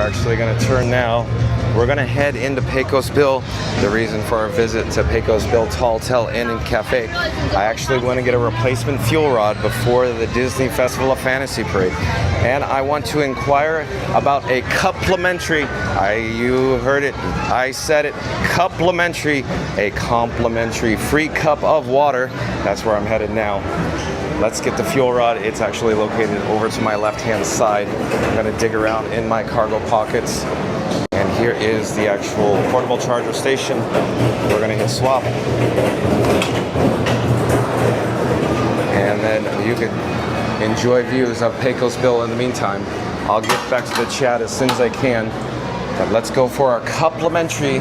actually going to turn now. We're going to head into Pecos Bill. The reason for our visit to Pecos Bill Tall Tale Inn and Cafe, I actually want to get a replacement fuel rod before the Disney Festival of Fantasy Parade. And I want to inquire about a complimentary, you heard it, I said it, a complimentary free cup of water. That's where I'm headed now. Let's get the fuel rod. It's actually located over to my left-hand side. I'm going to dig around in my cargo pockets. And here is the actual portable charger station. We're going to hit swap. And then you can enjoy views of Pecos Bill in the meantime. I'll get back to the chat as soon as I can. But let's go for our complimentary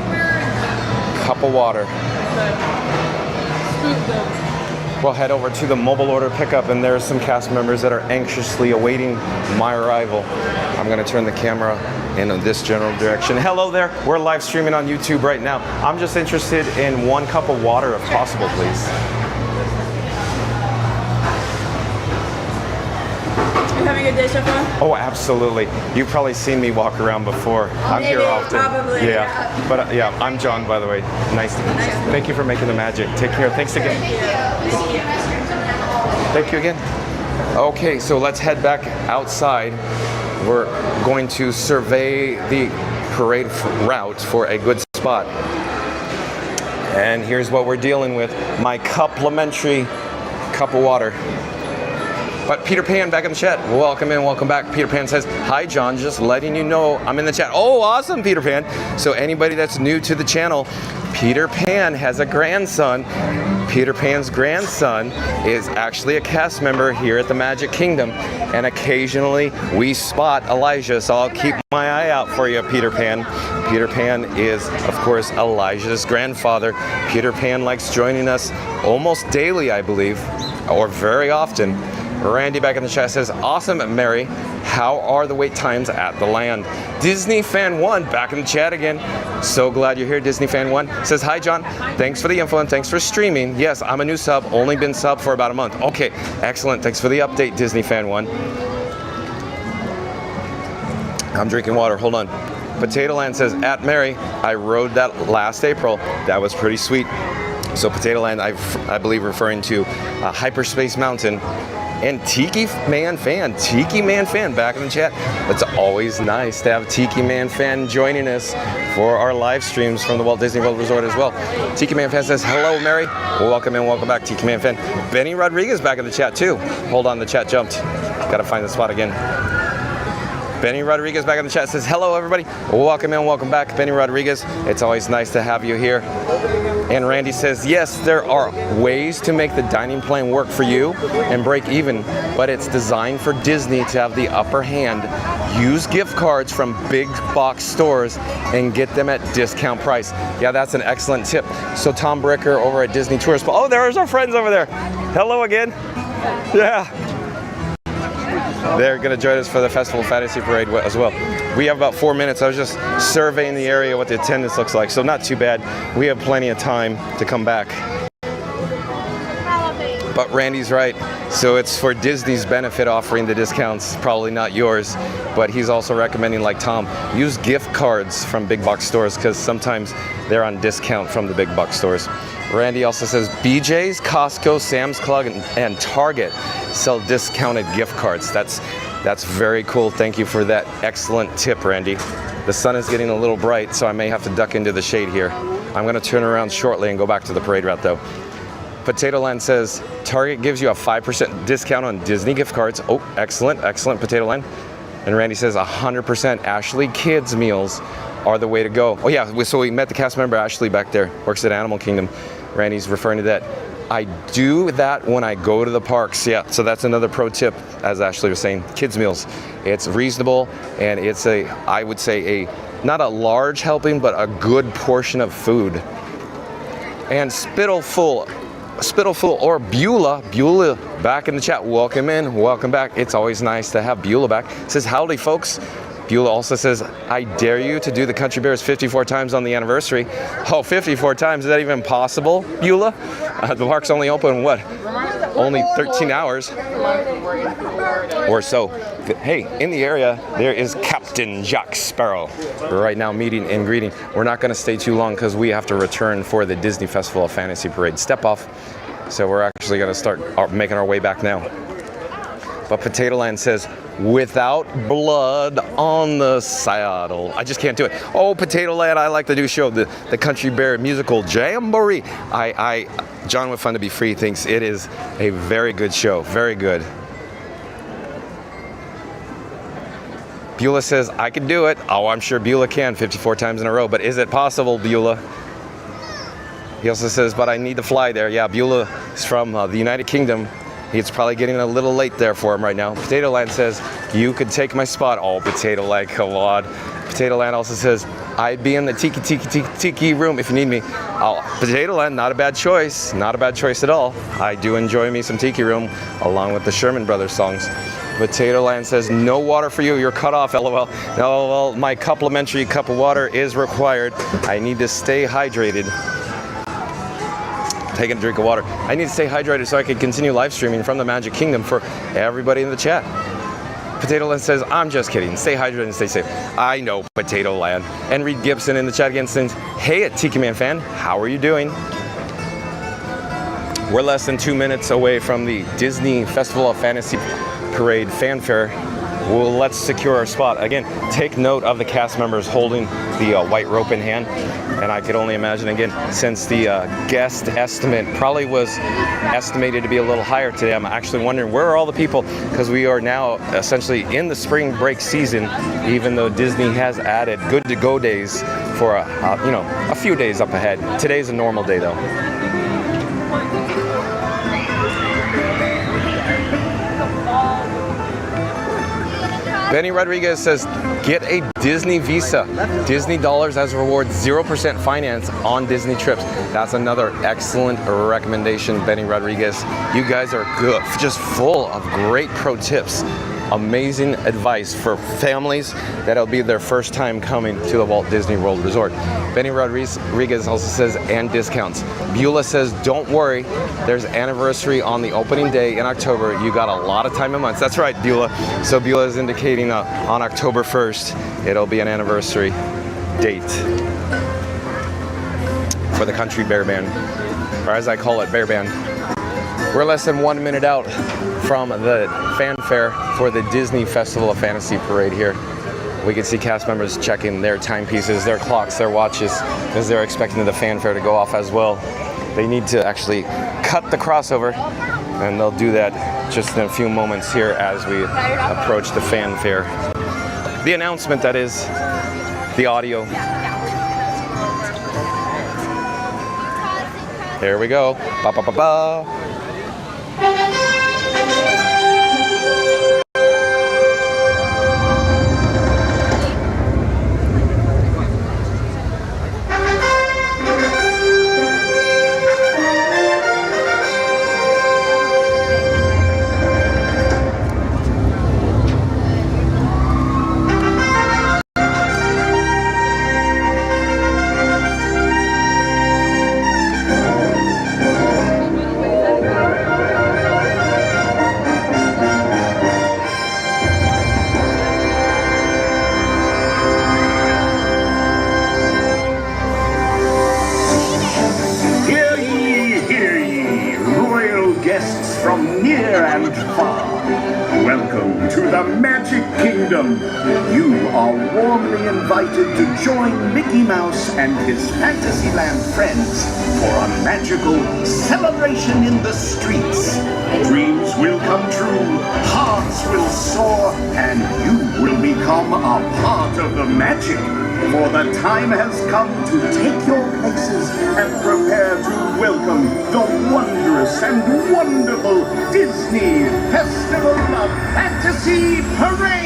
cup of water. We'll head over to the mobile order pickup, and there's some cast members that are anxiously awaiting my arrival. I'm going to turn the camera in this general direction. Hello there. We're live streaming on YouTube right now. I'm just interested in 1 cup of water if possible, please. You having a day, Chef? Oh, absolutely. You've probably seen me walk around before. I'm here often. Probably. Yeah. But yeah, I'm John, by the way. Nice to meet you. Thank you for making the magic. Take care. Thanks again. Thank you again. Okay, so let's head back outside. We're going to survey the parade route for a good spot. And here's what we're dealing with. My complimentary cup of water. But Peter Pan back in the chat. Welcome in, welcome back. Peter Pan says, hi John, just letting you know I'm in the chat. Oh, awesome, Peter Pan. So anybody that's new to the channel, Peter Pan has a grandson. Peter Pan's grandson is actually a cast member here at the Magic Kingdom. And occasionally we spot Elijah, so I'll keep my eye out for you, Peter Pan. Peter Pan is, of course, Elijah's grandfather. Peter Pan likes joining us almost daily, I believe, or very often. Randy back in the chat says, awesome, Mary. How are the wait times at the land? Disney Fan 1 back in the chat again. So glad you're here, Disney Fan 1. Says, hi, John. Thanks for the info and thanks for streaming. Yes, I'm a new sub. Only been sub for about a month. Okay, excellent. Thanks for the update, Disney Fan 1. I'm drinking water. Hold on. Potato Land says, at Mary, I rode that last April. That was pretty sweet. So Potato Land, I believe referring to Hyperspace Mountain. And Tiki Man Fan back in the chat. It's always nice to have Tiki Man Fan joining us for our live streams from the Walt Disney World Resort as well. Tiki Man Fan says, hello, Mary. Welcome in, welcome back, Tiki Man Fan. Benny Rodriguez back in the chat too. Hold on, the chat jumped. Gotta find the spot again. Benny Rodriguez back in the chat says, hello, everybody. Welcome in, welcome back, Benny Rodriguez. It's always nice to have you here. And Randy says, yes, there are ways to make the dining plan work for you and break even, but it's designed for Disney to have the upper hand. Use gift cards from big box stores and get them at discount price. Yeah, that's an excellent tip. So Tom Bricker over at Disney Tourist. Oh, there's our friends over there. Hello again. Yeah. They're going to join us for the Festival Fantasy Parade as well. We have about 4 minutes. I was just surveying the area, what the attendance looks like, so not too bad. We have plenty of time to come back. But Randy's right. So it's for Disney's benefit offering the discounts, probably not yours. But he's also recommending, like Tom, use gift cards from big box stores because sometimes they're on discount from the big box stores. Randy also says BJ's, Costco, Sam's Club, and Target sell discounted gift cards. That's very cool. Thank you for that excellent tip, Randy. The sun is getting a little bright, so I may have to duck into the shade here. I'm going to turn around shortly and go back to the parade route, though. Potato Land says Target gives you a 5% discount on Disney gift cards. Oh, excellent, excellent, Potato Land. And Randy says 100% Ashley Kids meals are the way to go. Oh yeah, so we met the cast member Ashley back there, works at Animal Kingdom. Randy's referring to that. I do that when I go to the parks, yeah. So that's another pro tip, as Ashley was saying, kids meals. It's reasonable and it's I would say not a large helping, but a good portion of food. And Spittleful or Beulah back in the chat. Welcome in, welcome back. It's always nice to have Beulah back. Says, howdy folks. Beulah also says, I dare you to do the Country Bears 54 times on the anniversary. Oh, 54 times, is that even possible, Beulah? The park's only open, what? Only 13 hours. or so. Hey, in the area, there is Captain Jack Sparrow. We're right now meeting and greeting. We're not going to stay too long because we have to return for the Disney Festival of Fantasy Parade step off. So we're actually going to start making our way back now. But Potato Land says, without blood on the saddle. I just can't do it. Oh, Potato Land, I like the new show, the Country Bear musical Jamboree. John with Fun to Be Free thinks it is a very good show. Very good. Beulah says, I can do it. Oh, I'm sure Beulah can 54 times in a row. But is it possible, Beulah? He also says, but I need to fly there. Yeah, Beulah is from the United Kingdom. It's probably getting a little late there for him right now. Potato Land says, you could take my spot. Oh, Potato Land, come on. Potato Land also says, I'd be in the tiki room if you need me. Oh, Potato Land, not a bad choice. Not a bad choice at all. I do enjoy me some tiki room along with the Sherman Brothers songs. Potato Land says, no water for you. You're cut off, LOL. No, well, my complimentary cup of water is required. I need to stay hydrated. Taking a drink of water. I need to stay hydrated so I can continue live streaming from the Magic Kingdom for everybody in the chat. Potato Land says, I'm just kidding. Stay hydrated and stay safe. I know, Potato Land. And Reed Gibson in the chat again says, hey, Tiki Man fan, how are you doing? We're less than 2 minutes away from the Disney Festival of Fantasy Parade fanfare. Well, let's secure our spot. Again, take note of the cast members holding the white rope in hand. And I could only imagine, again, since the guest estimate probably was estimated to be a little higher today, I'm actually wondering where are all the people, because we are now essentially in the spring break season, even though Disney has added good to go days for a few days up ahead. Today's a normal day though. Benny Rodriguez says, get a Disney Visa. Disney dollars as a reward, 0% finance on Disney trips. That's another excellent recommendation, Benny Rodriguez. You guys are good, just full of great pro tips. Amazing advice for families that'll be their first time coming to the Walt Disney World Resort. Benny Rodriguez also says, and discounts. Beulah says, don't worry, there's anniversary on the opening day in October. You got a lot of time and months. That's right, Beulah. So Beulah is indicating on October 1st, it'll be an anniversary date for the Country Bear Band, or as I call it, Bear Band. We're less than 1 minute out from the fanfare for the Disney Festival of Fantasy Parade here. We can see cast members checking their timepieces, their clocks, their watches, as they're expecting the fanfare to go off as well. They need to actually cut the crossover, and they'll do that just in a few moments here as we approach the fanfare. The announcement, that is, the audio. There we go. Ba ba ba ba. You are warmly invited to join Mickey Mouse and his Fantasyland friends for a magical celebration in the streets. Dreams will come true, hearts will soar, and you will become a part of the magic. For the time has come to take your places and prepare to welcome the wondrous and wonderful Disney Festival of Fantasy Parade!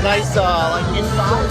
nice, like inside.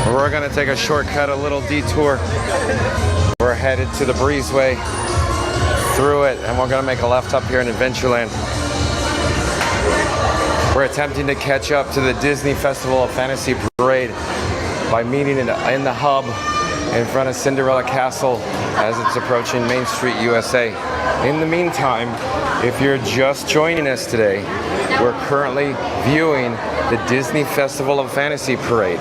We're gonna take a shortcut, a little detour. We're headed to the breezeway through it, and we're gonna make a left up here in Adventureland. We're attempting to catch up to the Disney Festival of Fantasy Parade by meeting in the hub in front of Cinderella Castle as it's approaching Main Street, USA. In the meantime, if you're just joining us today, we're currently viewing the Disney Festival of Fantasy Parade.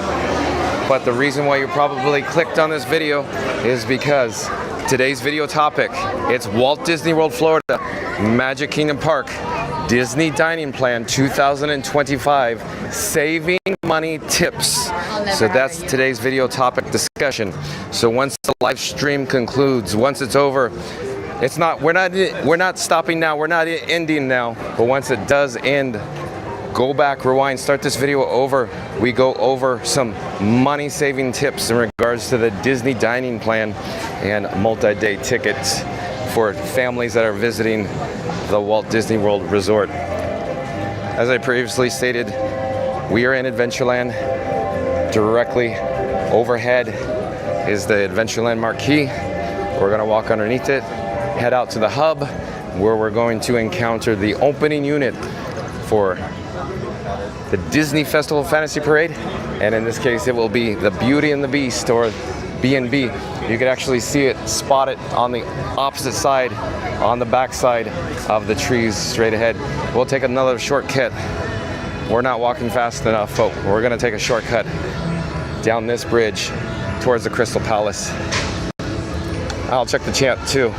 But the reason why you probably clicked on this video is because today's video topic, it's Walt Disney World, Florida, Magic Kingdom Park, Disney Dining Plan 2025, Saving Money Tips. So that's today's video topic discussion. So once the live stream concludes, once it's over, we're not stopping now, we're not ending now, but once it does end, go back, rewind, start this video over. We go over some money-saving tips in regards to the Disney dining plan and multi-day tickets for families that are visiting the Walt Disney World Resort. As I previously stated, we are in Adventureland. Directly overhead is the Adventureland marquee. We're gonna walk underneath it, head out to the hub, where we're going to encounter the opening unit for the Disney Festival Fantasy Parade. And in this case, it will be the Beauty and the Beast, or B&B. You can actually see it, spot it on the opposite side, on the back side of the trees straight ahead. We'll take another shortcut. We're not walking fast enough, but we're gonna take a shortcut down this bridge towards the Crystal Palace. I'll check the chat too.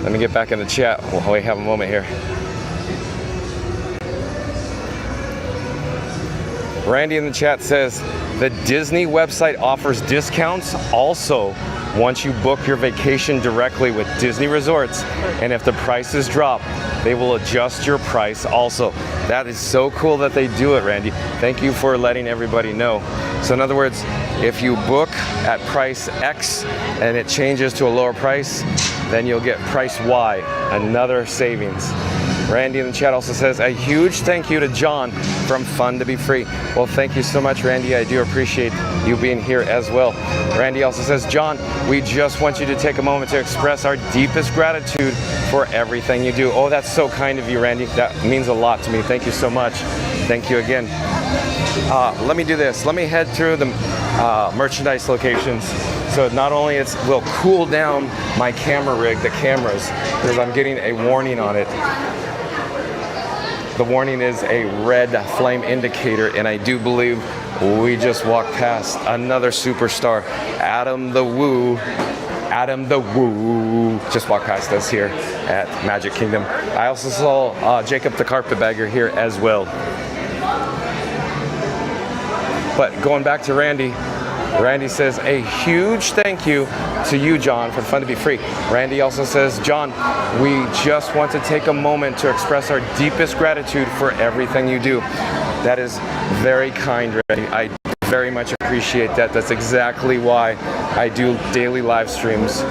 Let me get back in the chat while we have a moment here. Randy in the chat says, the Disney website offers discounts also once you book your vacation directly with Disney Resorts, and if the prices drop, they will adjust your price also. That is so cool that they do it, Randy. Thank you for letting everybody know. So in other words, if you book at price X and it changes to a lower price, then you'll get price Y, another savings. Randy in the chat also says, a huge thank you to John from Fun to Be Free. Well, thank you so much, Randy. I do appreciate you being here as well. Randy also says, John, we just want you to take a moment to express our deepest gratitude for everything you do. Oh, that's so kind of you, Randy. That means a lot to me. Thank you so much. Thank you again. Let me do this. Let me head through the merchandise locations. So not only will cool down my camera rig, the cameras, because I'm getting a warning on it. The warning is a red flame indicator, and I do believe we just walked past another superstar, Adam the Woo. Adam the Woo just walked past us here at Magic Kingdom. I also saw Jacob the Carpetbagger here as well. But going back to Randy, Randy says, a huge thank you to you, John, for Fun to Be Free. Randy also says, John, we just want to take a moment to express our deepest gratitude for everything you do. That is very kind, Randy. I very much appreciate that. That's exactly why I do daily live streams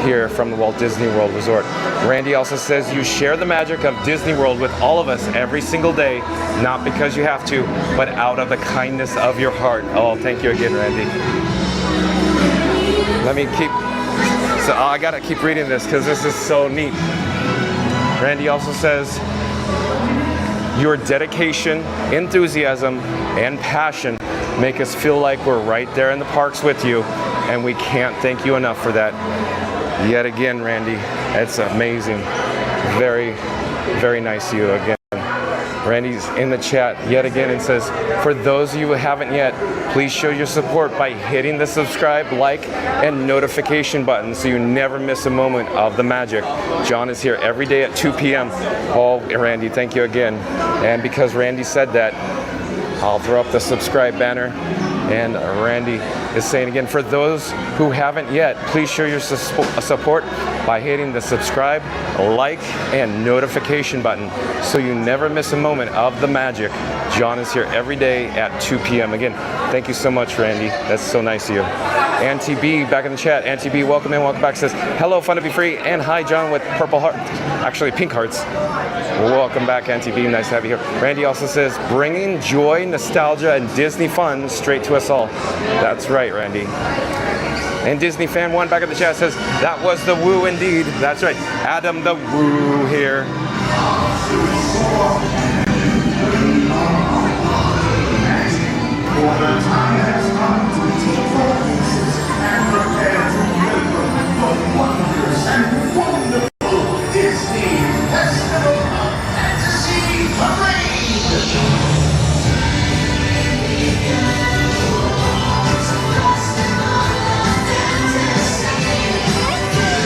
here from the Walt Disney World Resort. Randy also says, you share the magic of Disney World with all of us every single day, not because you have to, but out of the kindness of your heart. Oh, thank you again, Randy. Let me I gotta keep reading this because this is so neat. Randy also says, your dedication, enthusiasm, and passion make us feel like we're right there in the parks with you, and we can't thank you enough for that. Yet again, Randy, it's amazing. Very, very nice of you again. Randy's in the chat yet again and says, for those of you who haven't yet, please show your support by hitting the subscribe, like, and notification button so you never miss a moment of the magic. John is here every day at 2 p.m. Oh, Randy, thank you again. And because Randy said that, I'll throw up the subscribe banner. And Randy is saying again, for those who haven't yet, please show your support by hitting the subscribe, like, and notification button so you never miss a moment of the magic. John is here every day at 2 p.m. Again, thank you so much, Randy. That's so nice of you. Auntie B back in the chat. Auntie B, welcome in, welcome back. Says, hello, Fun to Be Free, and hi, John with purple heart. Actually, pink hearts. Welcome back, Auntie B. Nice to have you here. Randy also says, bringing joy, nostalgia, and Disney fun straight to us all. That's right, Randy. And Disney Fan 1 back in the chat says, that was the woo indeed. That's right. Adam the Woo here.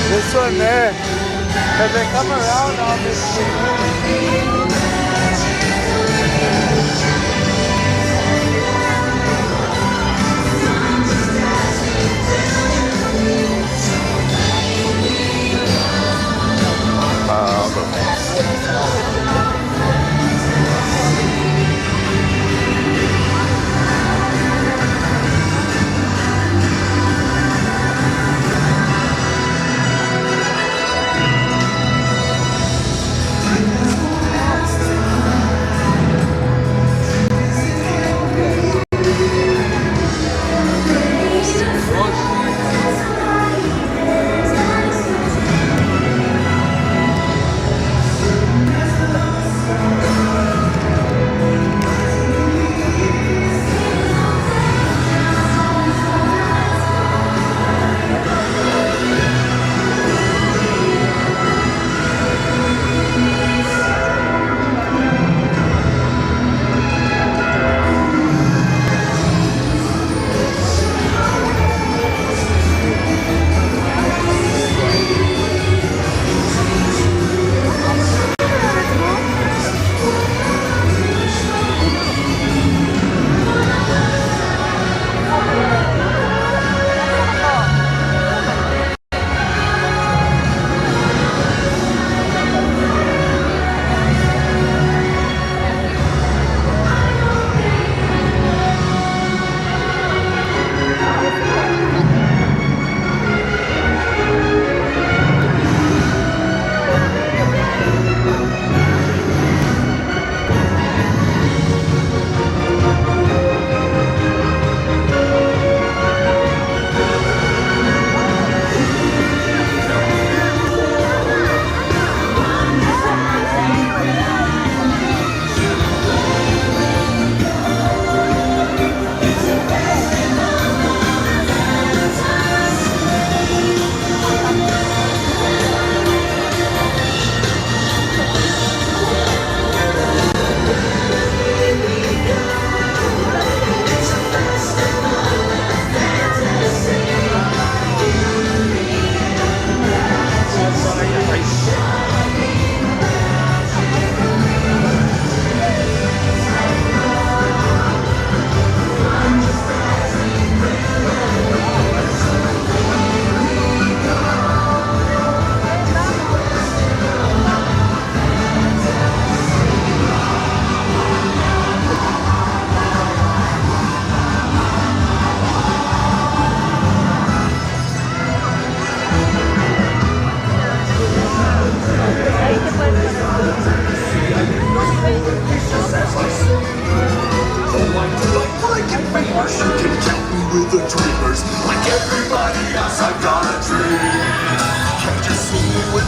This one there, because they come around on this thing.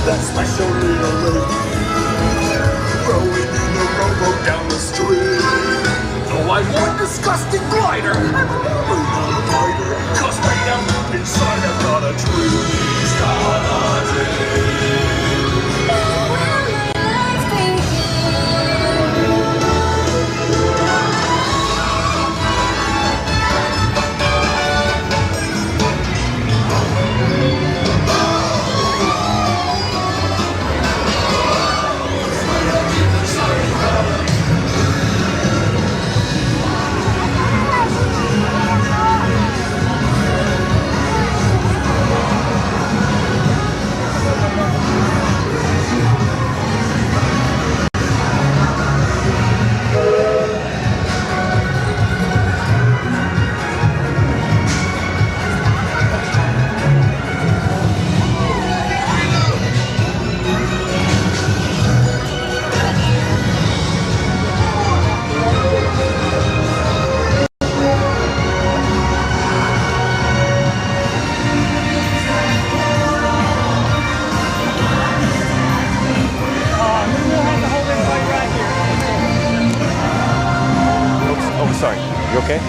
that special little lady rowing in a rowboat down the stream. Oh, I want disgusting glider. I'm a rider. 'Cause way down inside I've got a dream. He's got a dream. Sorry, you okay?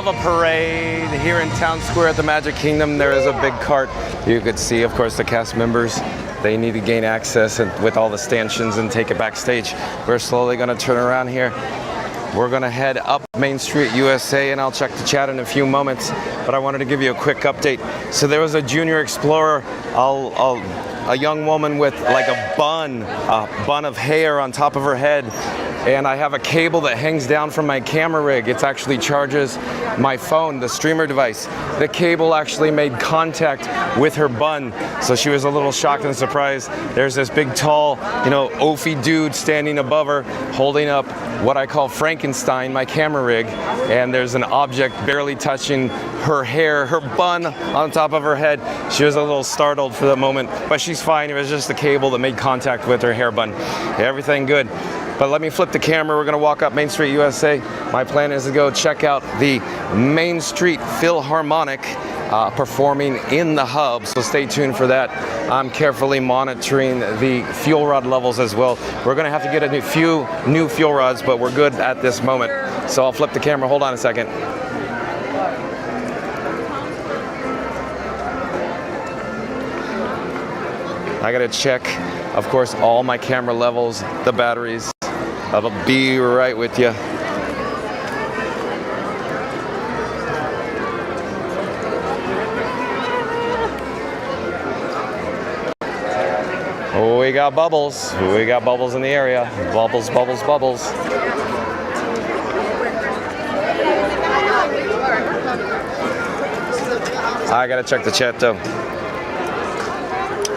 A parade here in Town Square at the Magic Kingdom. There is a big cart. You could see, of course, the cast members. They need to gain access and with all the stanchions and take it backstage. We're slowly going to turn around here. We're going to head up Main Street, USA, and I'll check the chat in a few moments. But I wanted to give you a quick update. So there was a junior explorer, a young woman with like a bun of hair on top of her head. And I have a cable that hangs down from my camera rig. It actually charges my phone, the streamer device. The cable actually made contact with her bun, so she was a little shocked and surprised. There's this big, tall, oafy dude standing above her, holding up what I call Frankenstein, my camera rig, and there's an object barely touching her hair, her bun on top of her head. She was a little startled for the moment, but she's fine. It was just the cable that made contact with her hair bun. Everything good. But let me flip the camera. We're going to walk up Main Street, USA. My plan is to go check out the Main Street Philharmonic performing in the hub, so stay tuned for that. I'm carefully monitoring the fuel rod levels as well. We're going to have to get a few new fuel rods, but we're good at this moment. So I'll flip the camera. Hold on a second. I got to check, of course, all my camera levels, the batteries. I'll be right with you. Oh, we got bubbles. We got bubbles in the area. Bubbles, bubbles, bubbles. I gotta check the chat though.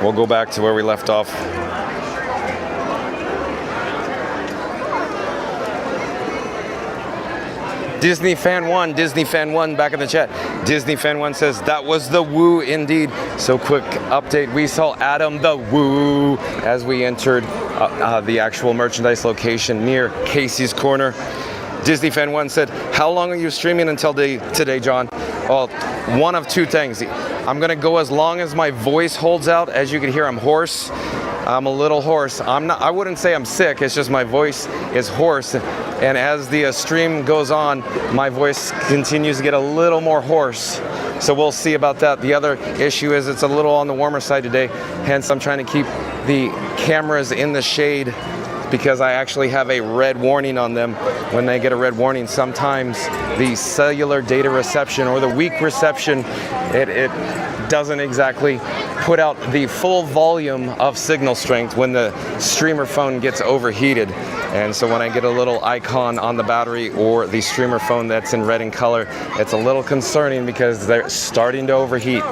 We'll go back to where we left off. Disney Fan 1 back in the chat. Disney Fan 1 says, that was the woo indeed. So quick update, we saw Adam the Woo as we entered the actual merchandise location near Casey's Corner. Disney Fan 1 said, how long are you streaming until today, John? Well, one of two things. I'm gonna go as long as my voice holds out. As you can hear, I'm hoarse. I'm a little hoarse. I wouldn't say I'm sick, it's just my voice is hoarse. And as the stream goes on, my voice continues to get a little more hoarse. So we'll see about that. The other issue is it's a little on the warmer side today. Hence, I'm trying to keep the cameras in the shade because I actually have a red warning on them. When they get a red warning, sometimes the cellular data reception or the weak reception, it doesn't exactly put out the full volume of signal strength when the streamer phone gets overheated. And so when I get a little icon on the battery or the streamer phone that's in red in color, it's a little concerning because they're starting to overheat.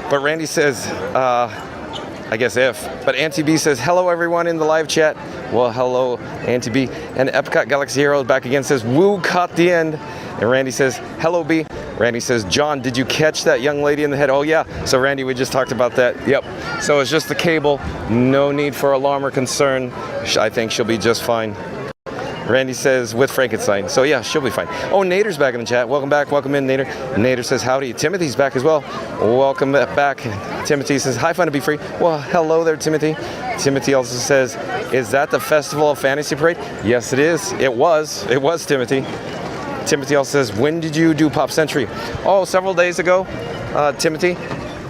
But Randy says, I guess but Auntie B says, hello everyone in the live chat. Well, hello Auntie B. And Epcot Galaxy Hero back again says, woo, caught the end. And Randy says, hello B. Randy says, John, did you catch that young lady in the head? Oh yeah, so Randy, we just talked about that. Yep, so it's just the cable, no need for alarm or concern. I think she'll be just fine. Randy says, with Frankenstein. So yeah, she'll be fine. Oh, Nader's back in the chat. Welcome back, welcome in, Nader. Nader says, howdy. Timothy's back as well. Welcome back. Timothy says, hi, fun to be free. Well, hello there, Timothy. Timothy also says, is that the Festival of Fantasy Parade? Yes, it is. It was, Timothy. Timothy also says, when did you do Pop Century? Oh, several days ago, Timothy.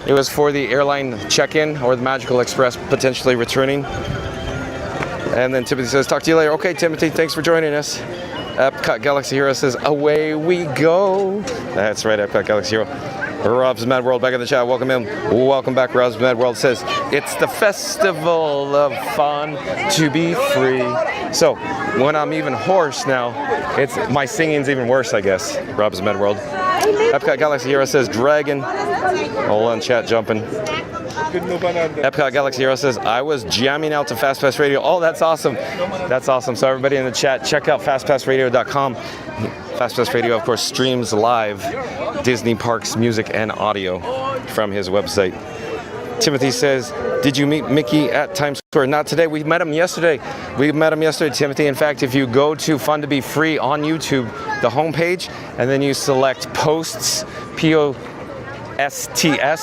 It was for the airline check-in or the Magical Express potentially returning. And then Timothy says, talk to you later. Okay, Timothy, thanks for joining us. Epcot Galaxy Hero says, away we go. That's right, Epcot Galaxy Hero. Rob's Mad World back in the chat. Welcome in. Welcome back. Rob's Mad World says, it's the festival of fun to be free. So when I'm even hoarse now, my singing's even worse, I guess. Rob's Mad World. Epcot Galaxy Hero says, dragon. Hold on, chat jumping. Epcot Galaxy Hero says, I was jamming out to Fast Pass Radio. Oh, that's awesome. That's awesome. So everybody in the chat, check out fastpassradio.com. Fast Pass Radio, of course, streams live Disney parks music and audio from his website. Timothy says, did you meet Mickey at Times Square? Not today. We met him yesterday. Timothy. In fact, if you go to Fun to Be Free on YouTube, the homepage, and then you select posts, P-O-S-T-S,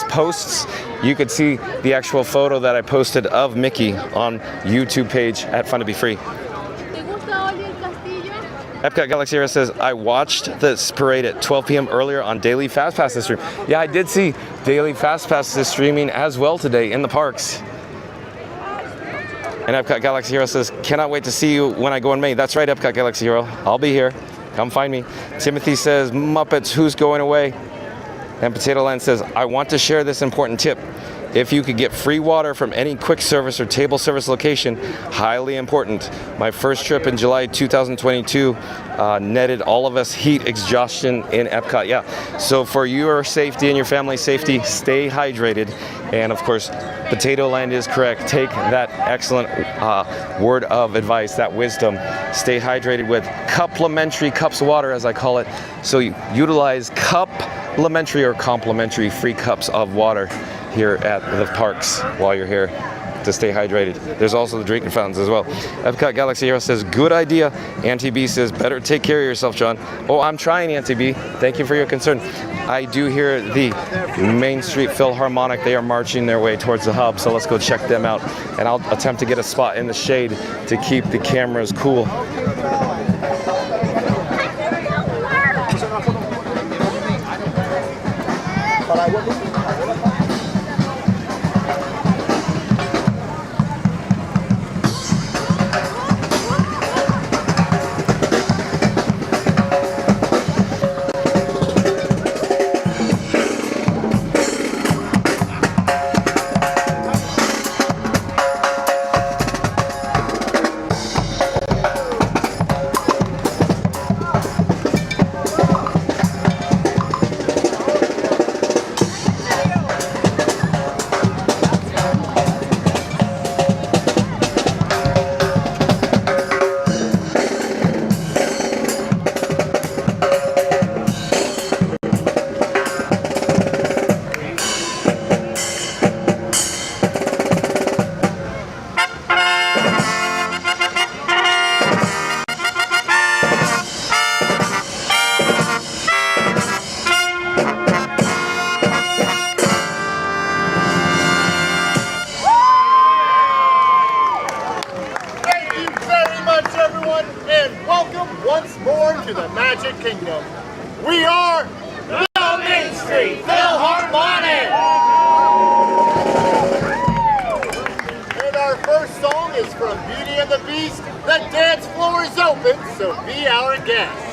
posts, you could see the actual photo that I posted of Mickey on YouTube page at Fun to Be Free. Epcot Galaxy Hero says, I watched this parade at 12 p.m. earlier on Daily Fast Pass this stream. Yeah, I did see Daily Fast Pass this streaming as well today in the parks. And Epcot Galaxy Hero says, cannot wait to see you when I go in May. That's right, Epcot Galaxy Hero. I'll be here. Come find me. Timothy says, Muppets, who's going away? And Potato Land says, I want to share this important tip. If you could get free water from any quick service or table service location, highly important. My first trip in July 2022 netted all of us heat exhaustion in Epcot. Yeah, so for your safety and your family's safety, stay hydrated. And of course, Potato Land is correct. Take that excellent word of advice, that wisdom. Stay hydrated with complimentary cups of water, as I call it. So you utilize complimentary or complimentary free cups of water here at the parks while you're here to stay hydrated. There's also the drinking fountains as well. Epcot Galaxy Hero says, good idea. Auntie B says, better take care of yourself, John. Oh, I'm trying, Auntie B. Thank you for your concern. I do hear the Main Street Philharmonic. They are marching their way towards the hub, so let's go check them out. And I'll attempt to get a spot in the shade to keep the cameras cool. We are the Main Street Philharmonic! And our first song is from Beauty and the Beast. The dance floor is open, so be our guest.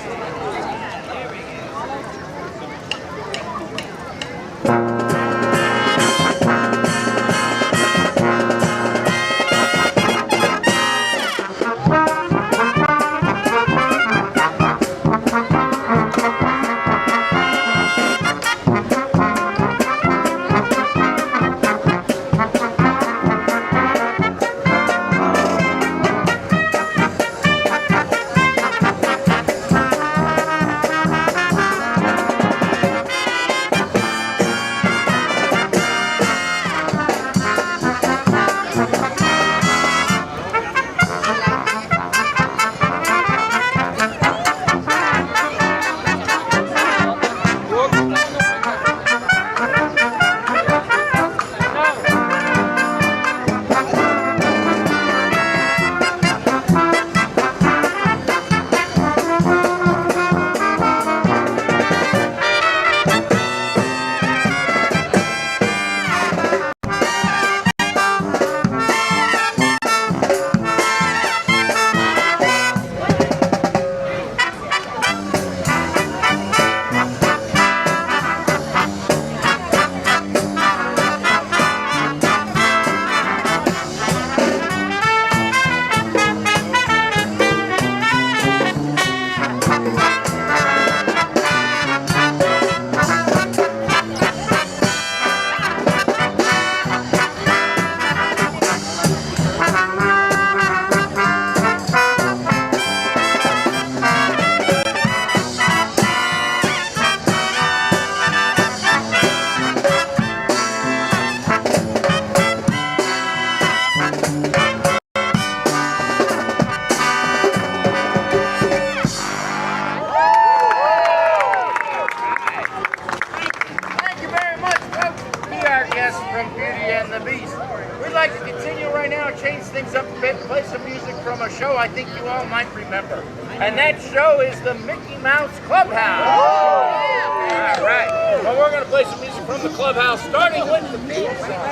to continue right now and change things up a bit, play some music from a show I think you all might remember. And that show is the Mickey Mouse Clubhouse. All right. Well, we're going to play some music from the Clubhouse, starting with the theme song.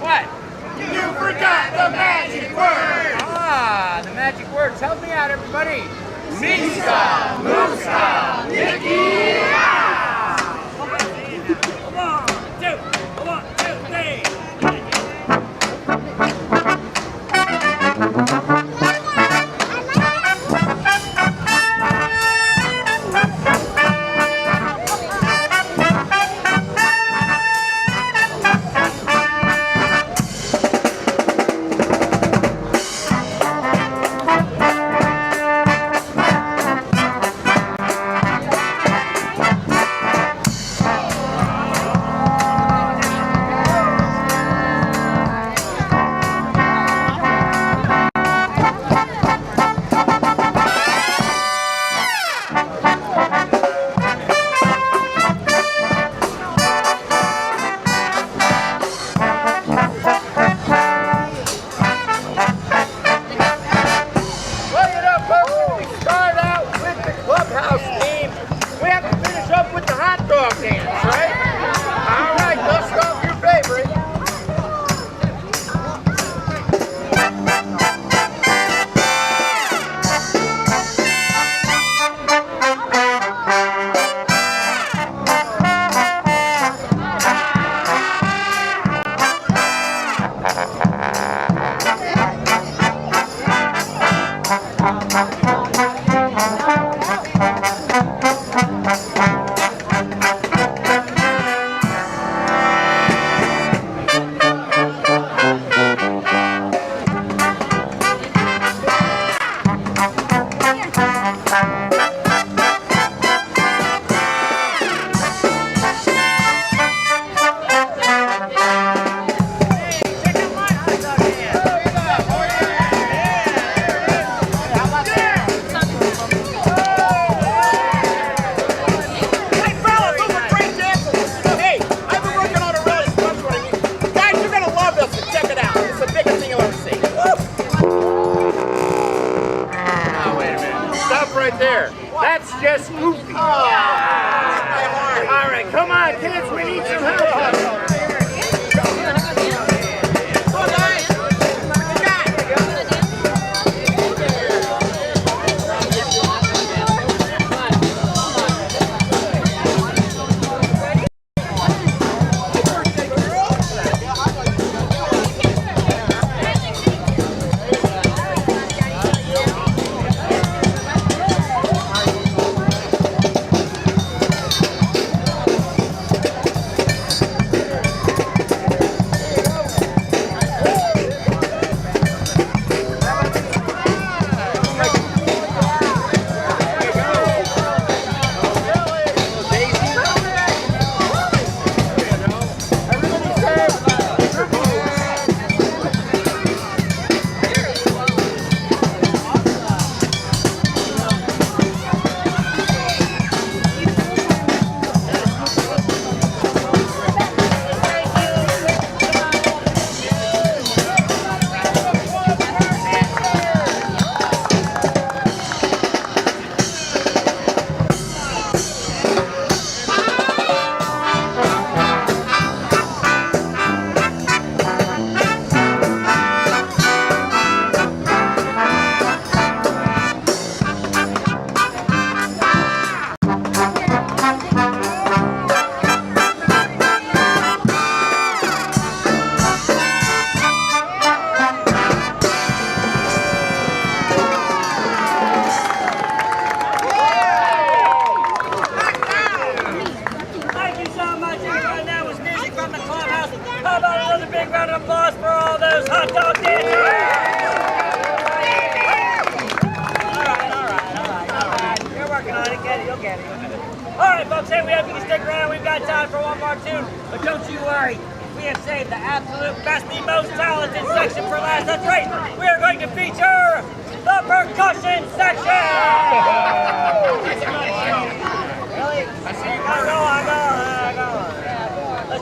What? You forgot the magic word. Ah, the magic words. Help me out, everybody. Miska, Muska, Mickey Mouse. One, two, three.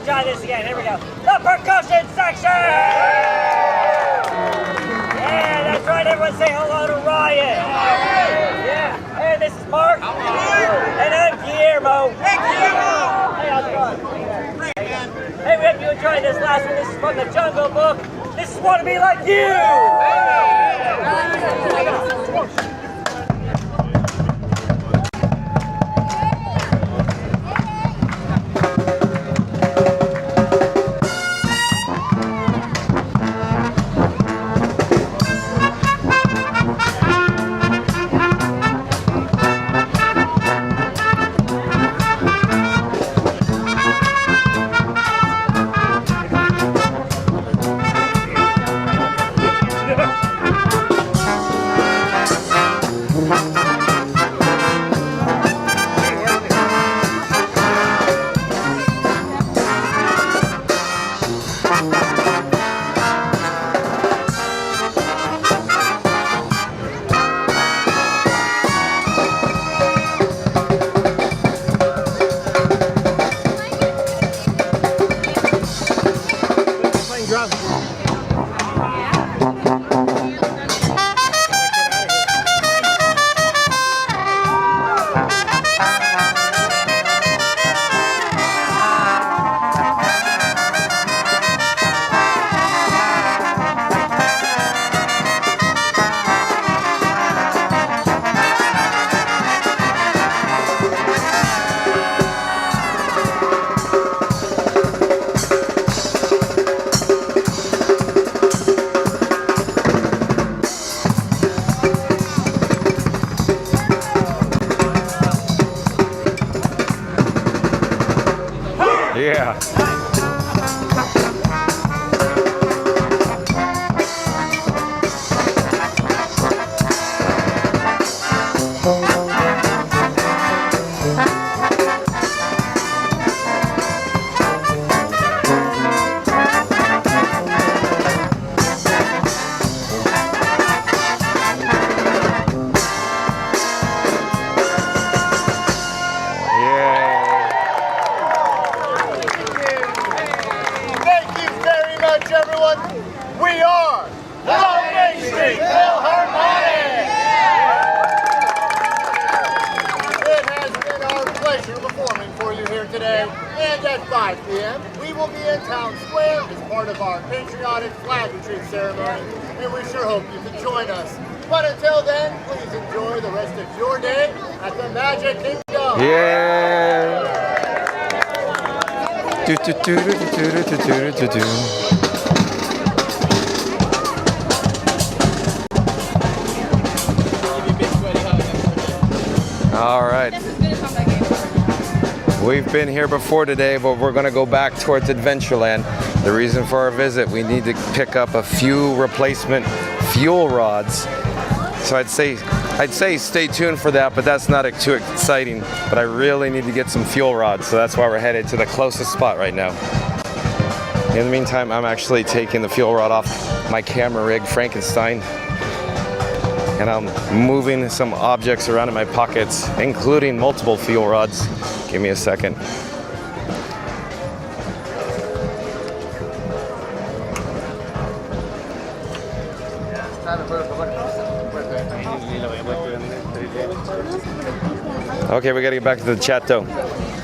try this again. Here we go. The percussion section! Yeah, that's right. Everyone say hello to Ryan. Yeah. And this is Mark. And I'm Guillermo. Hey, Guillermo! Hey, how's it going? Hey, we hope you enjoyed this last one. This is from the Jungle Book. This is Want to Be Like You! Yeah. Thank you very much, everyone. We are the Main Street Philharmonic. It has been our pleasure performing for you here today. And at 5 p.m., we will be in Town Square as part of our patriotic flag retreat ceremony. And we sure hope you can join us. But until then, please enjoy the rest of your day at the Magic Kingdom. Yeah. Do, do, do, do, do, do, do, do, do. All right. We've been here before today, but we're going to go back towards Adventureland. The reason for our visit, we need to pick up a few replacement fuel rods. So I'd say stay tuned for that, but that's not too exciting. But I really need to get some fuel rods, so that's why we're headed to the closest spot right now. In the meantime, I'm actually taking the fuel rod off my camera rig, Frankenstein, and I'm moving some objects around in my pockets, including multiple fuel rods. Give me a second. Okay, we gotta get back to the chat though.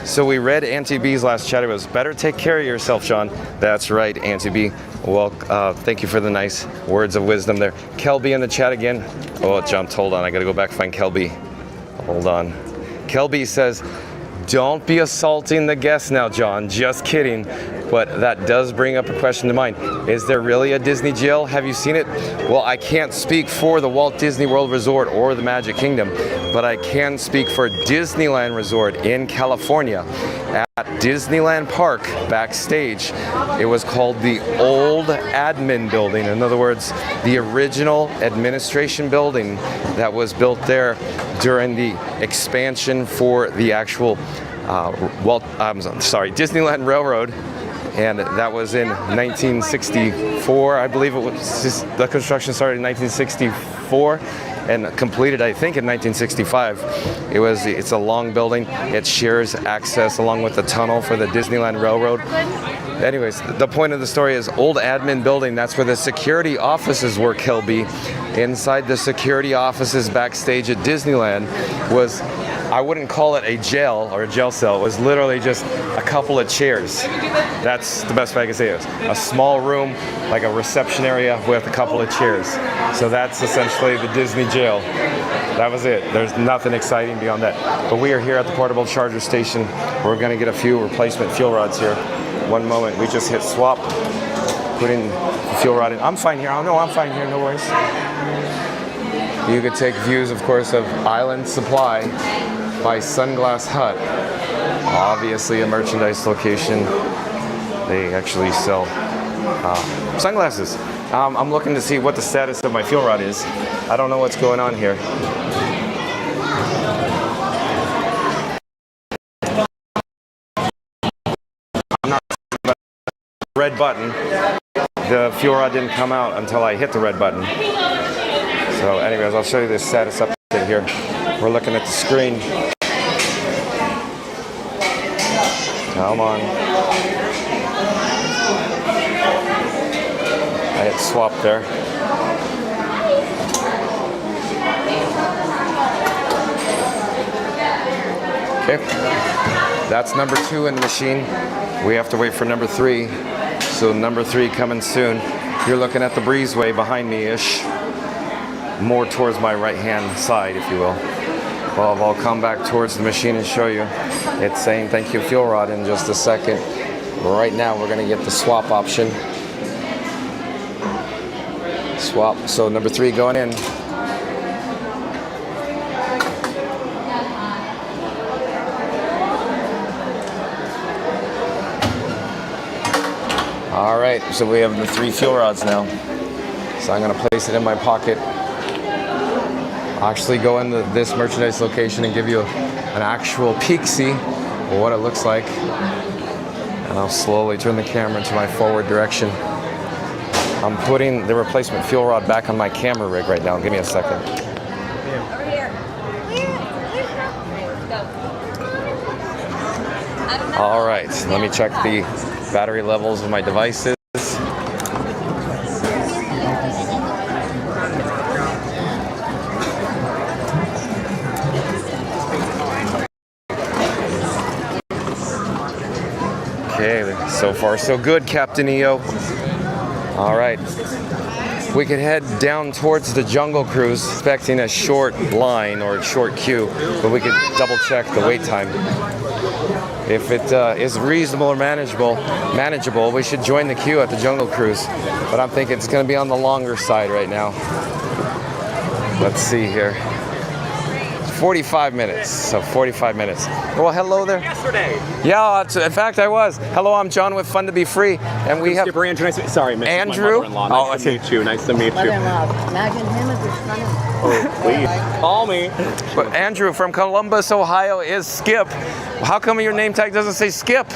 So we read Auntie B's last chat. It was better take care of yourself, Sean. That's right, Auntie B. Well, thank you for the nice words of wisdom there. Kelby in the chat again. Oh, it jumped. Hold on, I gotta go back and find Kelby. Hold on. Kelby says, don't be assaulting the guests now, John. Just kidding. But that does bring up a question to mind. Is there really a Disney jail? Have you seen it? Well, I can't speak for the Walt Disney World Resort or the Magic Kingdom, but I can speak for Disneyland Resort in California. At Disneyland Park, backstage, it was called the Old Admin Building. In other words, the original administration building that was built there during the expansion for the actual Disneyland Railroad. And that was in 1964, I believe it was. The construction started in 1964, and completed, I think, in 1965. It's a long building. It shares access along with the tunnel for the Disneyland Railroad. Anyways, the point of the story is old admin building. That's where the security offices were, Kilby. Inside the security offices backstage at Disneyland was, I wouldn't call it a jail or a jail cell. It was literally just a couple of chairs. That's the best way I can say it. A small room, like a reception area with a couple of chairs. So that's essentially the Disney jail. That was it. There's nothing exciting beyond that. But we are here at the portable charger station. We're going to get a few replacement fuel rods here. One moment, we just hit swap, putting the fuel rod in. I'm fine here. Oh no, I'm fine here. No worries. You could take views, of course, of Island Supply by Sunglass Hut. Obviously a merchandise location. They actually sell sunglasses. I'm looking to see what the status of my fuel rod is. I don't know what's going on here. I'm not about the red button. The fuel rod didn't come out until I hit the red button. So anyways, I'll show you the status update here. We're looking at the screen. Come on. I hit swap there. Okay. That's number 2 in the machine. We have to wait for number 3. So number 3 coming soon. You're looking at the breezeway behind me-ish. More towards my right-hand side, if you will. Well, I'll come back towards the machine and show you. It's saying thank you fuel rod in just a second. Right now, we're gonna get the swap option. Swap, so number 3 going in. All right, so we have the 3 fuel rods now. So I'm gonna place it in my pocket. Actually go into this merchandise location and give you an actual peek-see of what it looks like. And I'll slowly turn the camera to my forward direction. I'm putting the replacement fuel rod back on my camera rig right now. Give me a second. Over here. All right, let me check the battery levels of my devices. Okay, so far so good, Captain EO. All right, we could head down towards the Jungle Cruise, expecting a short line or a short queue, but we could double check the wait time. If it is reasonable or manageable, we should join the queue at the Jungle Cruise. But I'm thinking it's going to be on the longer side right now. Let's see here. 45 minutes, so 45 minutes. Well, hello there. Yesterday. Yeah, in fact, I was. Hello, I'm John with Fun to Be Free, and we have Skipper Andrew. Sorry, Miss. Andrew. My mother-in-law. Nice to meet you. Nice to meet you. Imagine him as your son. Oh, please call me. But Andrew from Columbus, Ohio, is Skip. How come your name tag doesn't say Skip?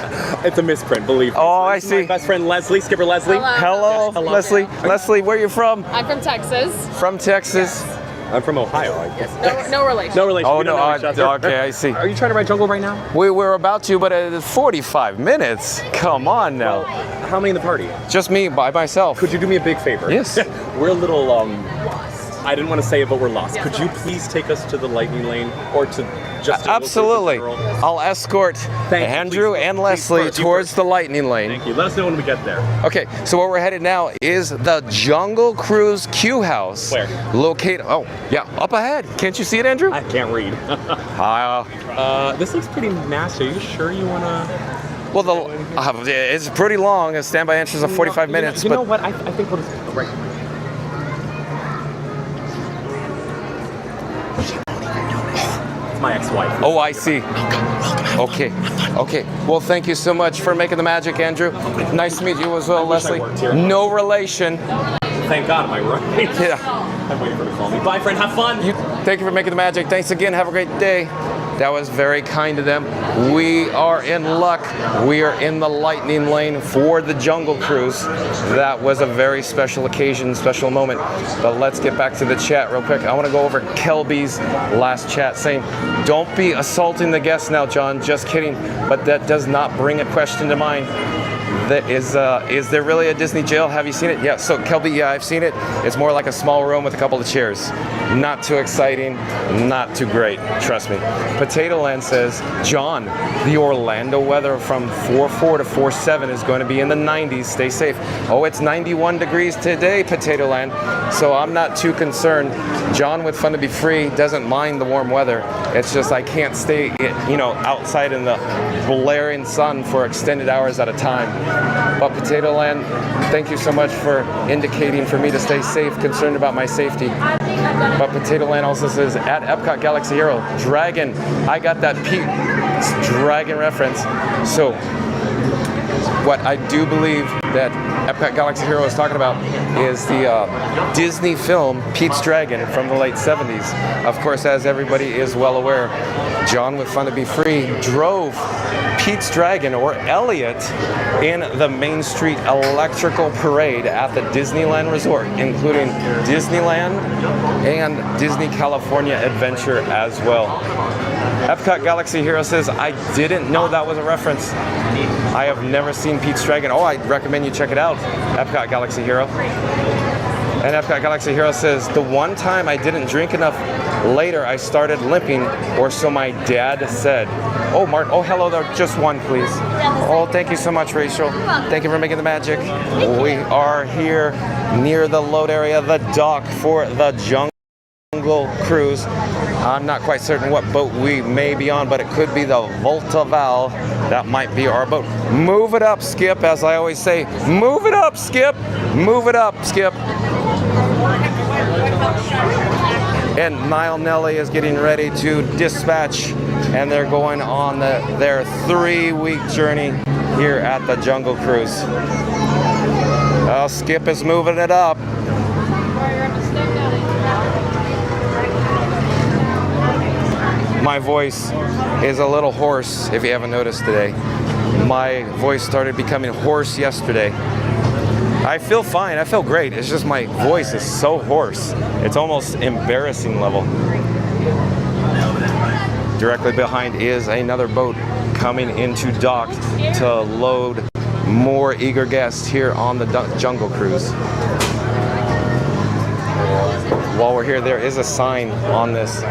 It's a misprint, believe me. Oh, I This is see. My best friend Leslie, Skipper Leslie. Hello, Hello. Leslie. Leslie, where are you from? I'm from Texas. From Texas. I'm from Ohio, I guess. No relation. No relation. Oh We don't no, know each other. okay, I see. Are you trying to ride Jungle right now? We were about to, but it's 45 minutes. Come on now. How many in the party? Just me by myself. Could you do me a big favor? Yes. We're a little I didn't want to say it, but we're lost. Could you please take us to the lightning lane or to just Absolutely. I'll escort Andrew and Leslie towards the lightning lane. Thank you. Let us know when we get there. Okay, so where we're headed now is the Jungle Cruise Q House. Where? Located, up ahead. Can't you see it, Andrew? I can't read. This looks pretty nasty. Are you sure you want to? Well, it's pretty long. A standby entrance of 45 minutes. You know what? I think we'll just right. My ex-wife. Oh, I see. Okay. Well, thank you so much for making the magic, Andrew. Nice to meet you as well, Leslie. No relation. Thank God, am I right? Yeah. I'm waiting for her to call me. Bye, friend. Have fun. Thank you for making the magic. Thanks again. Have a great day. That was very kind of them. We are in luck. We are in the lightning lane for the Jungle Cruise. That was a very special occasion, special moment. But let's get back to the chat real quick. I want to go over Kelby's last chat saying, don't be assaulting the guests now, John. Just kidding. But that does not bring a question to mind. That is there really a Disney jail? Have you seen it? Yeah, so Kelby, yeah, I've seen it. It's more like a small room with a couple of chairs. Not too exciting, not too great, trust me. Potato Land says, John, the Orlando weather from 4-4 to 4-7 is going to be in the 90s. Stay safe. Oh, it's 91 degrees today, Potato Land. So I'm not too concerned. John with Fun to Be Free doesn't mind the warm weather. It's just I can't stay, outside in the blaring sun for extended hours at a time. But Potato Land, thank you so much for indicating for me to stay safe, concerned about my safety. But Potato Land also says, at Epcot Galaxy Hero, Dragon, I got that Pete's Dragon reference. So, what I do believe that Epcot Galaxy Hero is talking about is the Disney film Pete's Dragon from the late 70s. Of course, as everybody is well aware, John with Fun to Be Free drove Pete's Dragon, or Elliot, in the Main Street Electrical Parade at the Disneyland Resort, including Disneyland and Disney California Adventure as well. Epcot Galaxy Hero says, I didn't know that was a reference. I have never seen Pete's Dragon. Oh, I'd recommend you check it out, Epcot Galaxy Hero. And Epcot Galaxy Hero says, the one time I didn't drink enough, later I started limping, or so my dad said. Oh, Mark, oh, hello there, just one, please. Oh, thank you so much, Rachel. Thank you for making the magic. We are here near the load area, the dock for the Jungle Cruise. I'm not quite certain what boat we may be on, but it could be the Volta Val. That might be our boat. Move it up, Skip, as I always say. Move it up, Skip. Move it up, Skip. And Nile Nelly is getting ready to dispatch, and they're going on their 3-week journey here at the Jungle Cruise. Skip is moving it up. My voice is a little hoarse, if you haven't noticed today. My voice started becoming hoarse yesterday. I feel fine, I feel great. It's just my voice is so hoarse. It's almost embarrassing level. Directly behind is another boat coming into dock to load more eager guests here on the Jungle Cruise. While we're here, there is a sign on this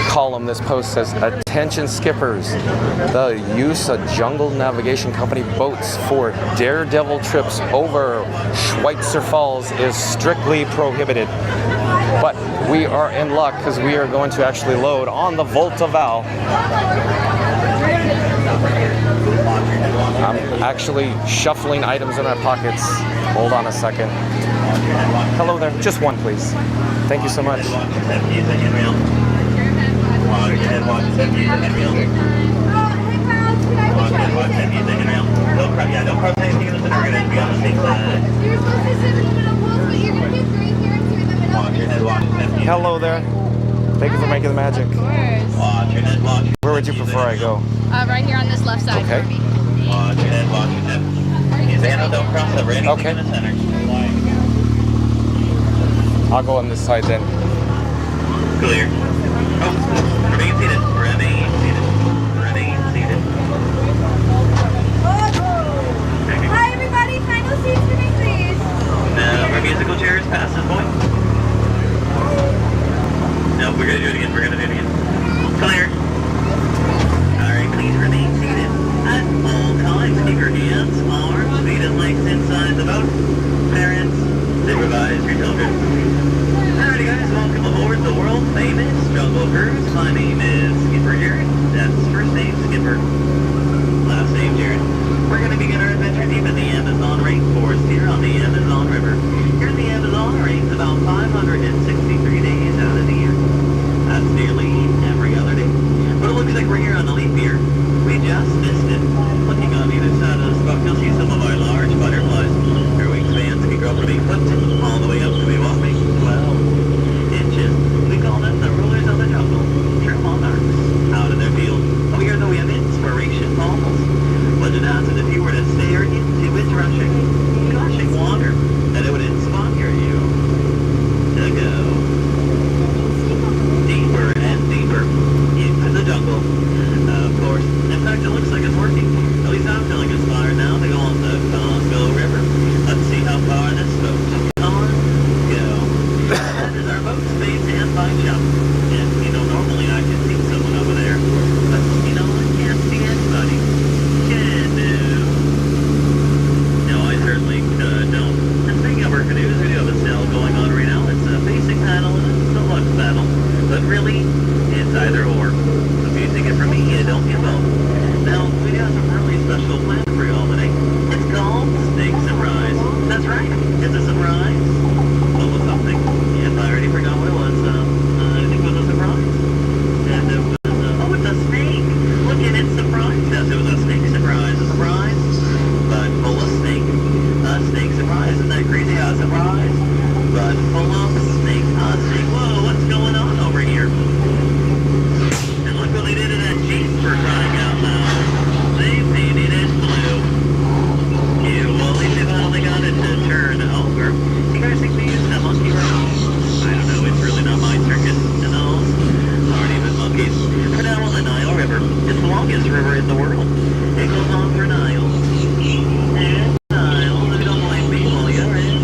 column. This post says, attention skippers, the use of Jungle Navigation Company boats for daredevil trips over Schweitzer Falls is strictly prohibited. But we are in luck because we are going to actually load on the Volta Val. I'm actually shuffling items in my pockets. Hold on a second. Hello there, just one please. Thank you so much. Hello there. Thank you for making the magic. Of course. Where would you prefer I go? Right here on this left side. Okay. Okay. I'll go on this side then. Clear. Oh, remain seated. Remain seated. Remain seated. Hi everybody, final seats for me please. No, our musical chairs past this point. No, we're gonna do it again. We're gonna do it again. Clear. Alright, please remain seated. At all times, keep your hands, arms, feet, and legs inside the boat. Parents, supervise your children. Alrighty guys, welcome aboard the world famous Jungle Cruise. My name is Skipper Jared. That's first name Skipper. Last name Jared. We're going to begin our adventure deep in the Amazon rainforest here on the Amazon River. Here in the Amazon rains about 563 days out of the year. That's nearly every other day. But it looks like we're here on the leap year. We just missed it. Looking on either side of this boat, you'll see some of our large butterflies. Their wings surprise. Run full of snake on snake. Whoa, what's going on over here? And look what they did to that Jeep for crying out loud. They painted it blue. Ew, well, they knew how they got it to turn over. You guys think they used that monkey around? I don't know, it's really not my circus. And those aren't even monkeys. For now on the Nile River, it's the longest river in the world. It goes on for Nile. And Nile, if you don't mind me while you're in.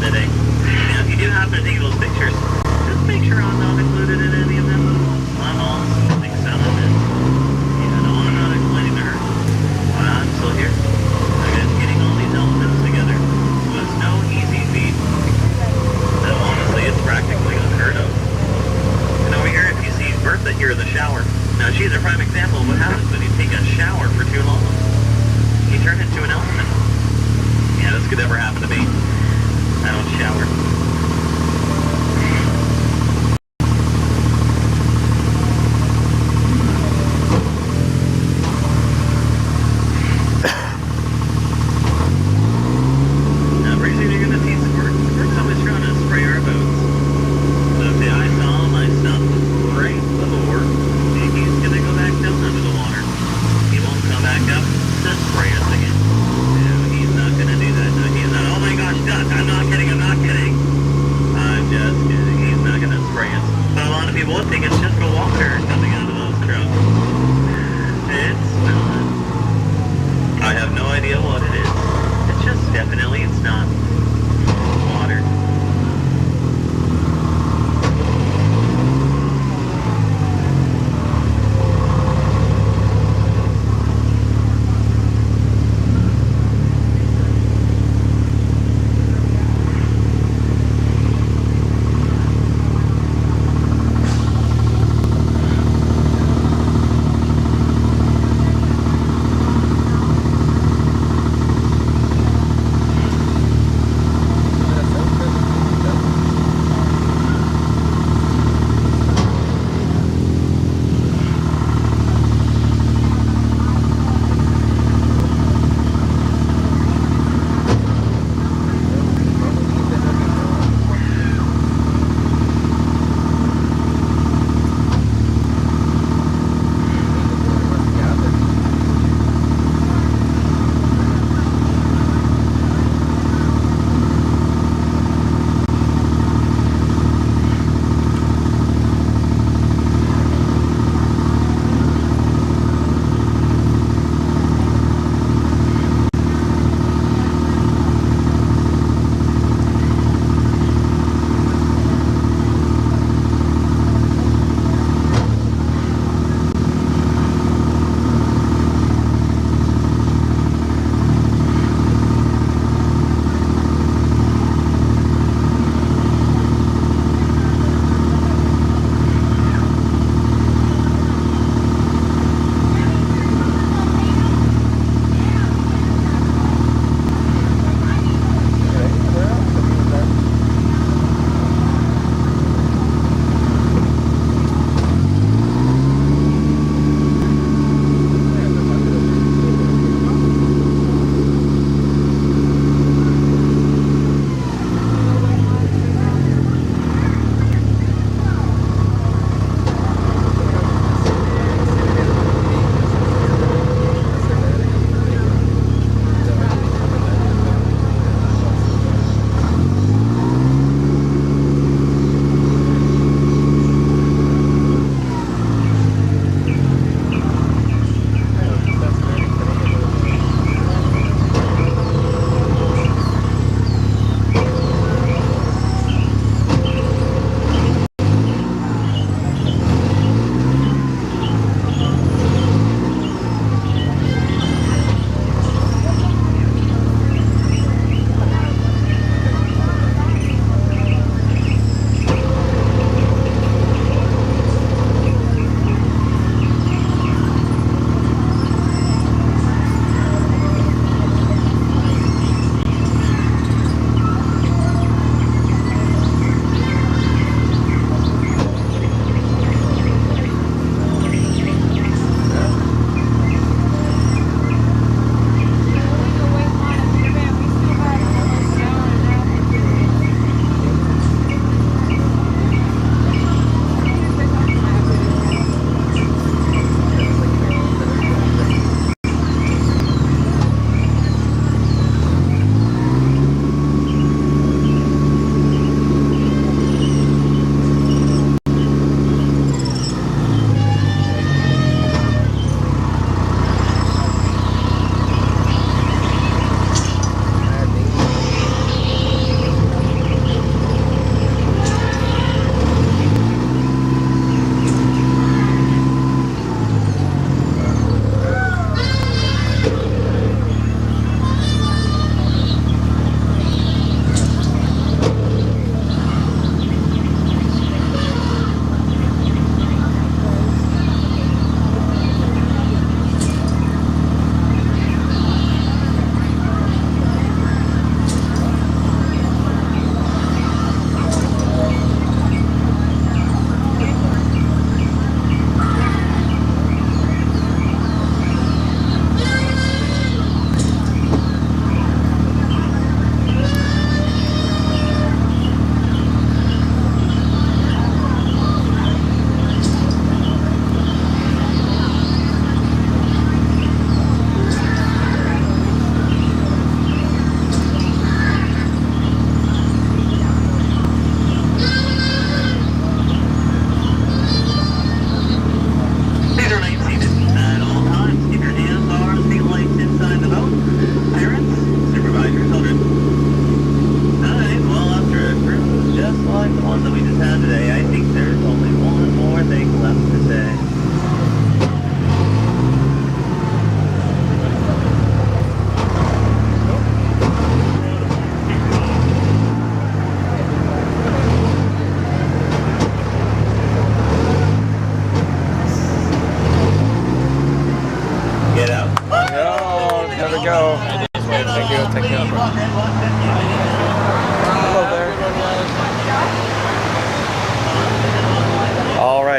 today. Now, if you do happen to take those pictures, just make sure I'm not included in any of them. I'm also think some of it. Yeah, no, I'm not explaining to her. Well, I'm still here. I guess getting all these elements together was no easy feat. No, honestly, it's practically unheard of. And over here, if you see Bertha here in the shower, now she's a prime example of what happens when you take a shower for too long. You turn into an element. Yeah, this could never happen to me. I don't shower. Now, pretty soon you're gonna see Squirt's always trying to spray our boats. So if the eye saw my stuff right before, he's gonna go back down under the water. He won't come back up to spray us again. No, he's not gonna do that. No, he's not. Oh my gosh, Doug, I'm not kidding, I'm not kidding. I'm just kidding. He's not gonna spray us. But a lot of people would think it's just the water coming out of those trucks. It's not. I have no idea what it is. It's just definitely it's not water.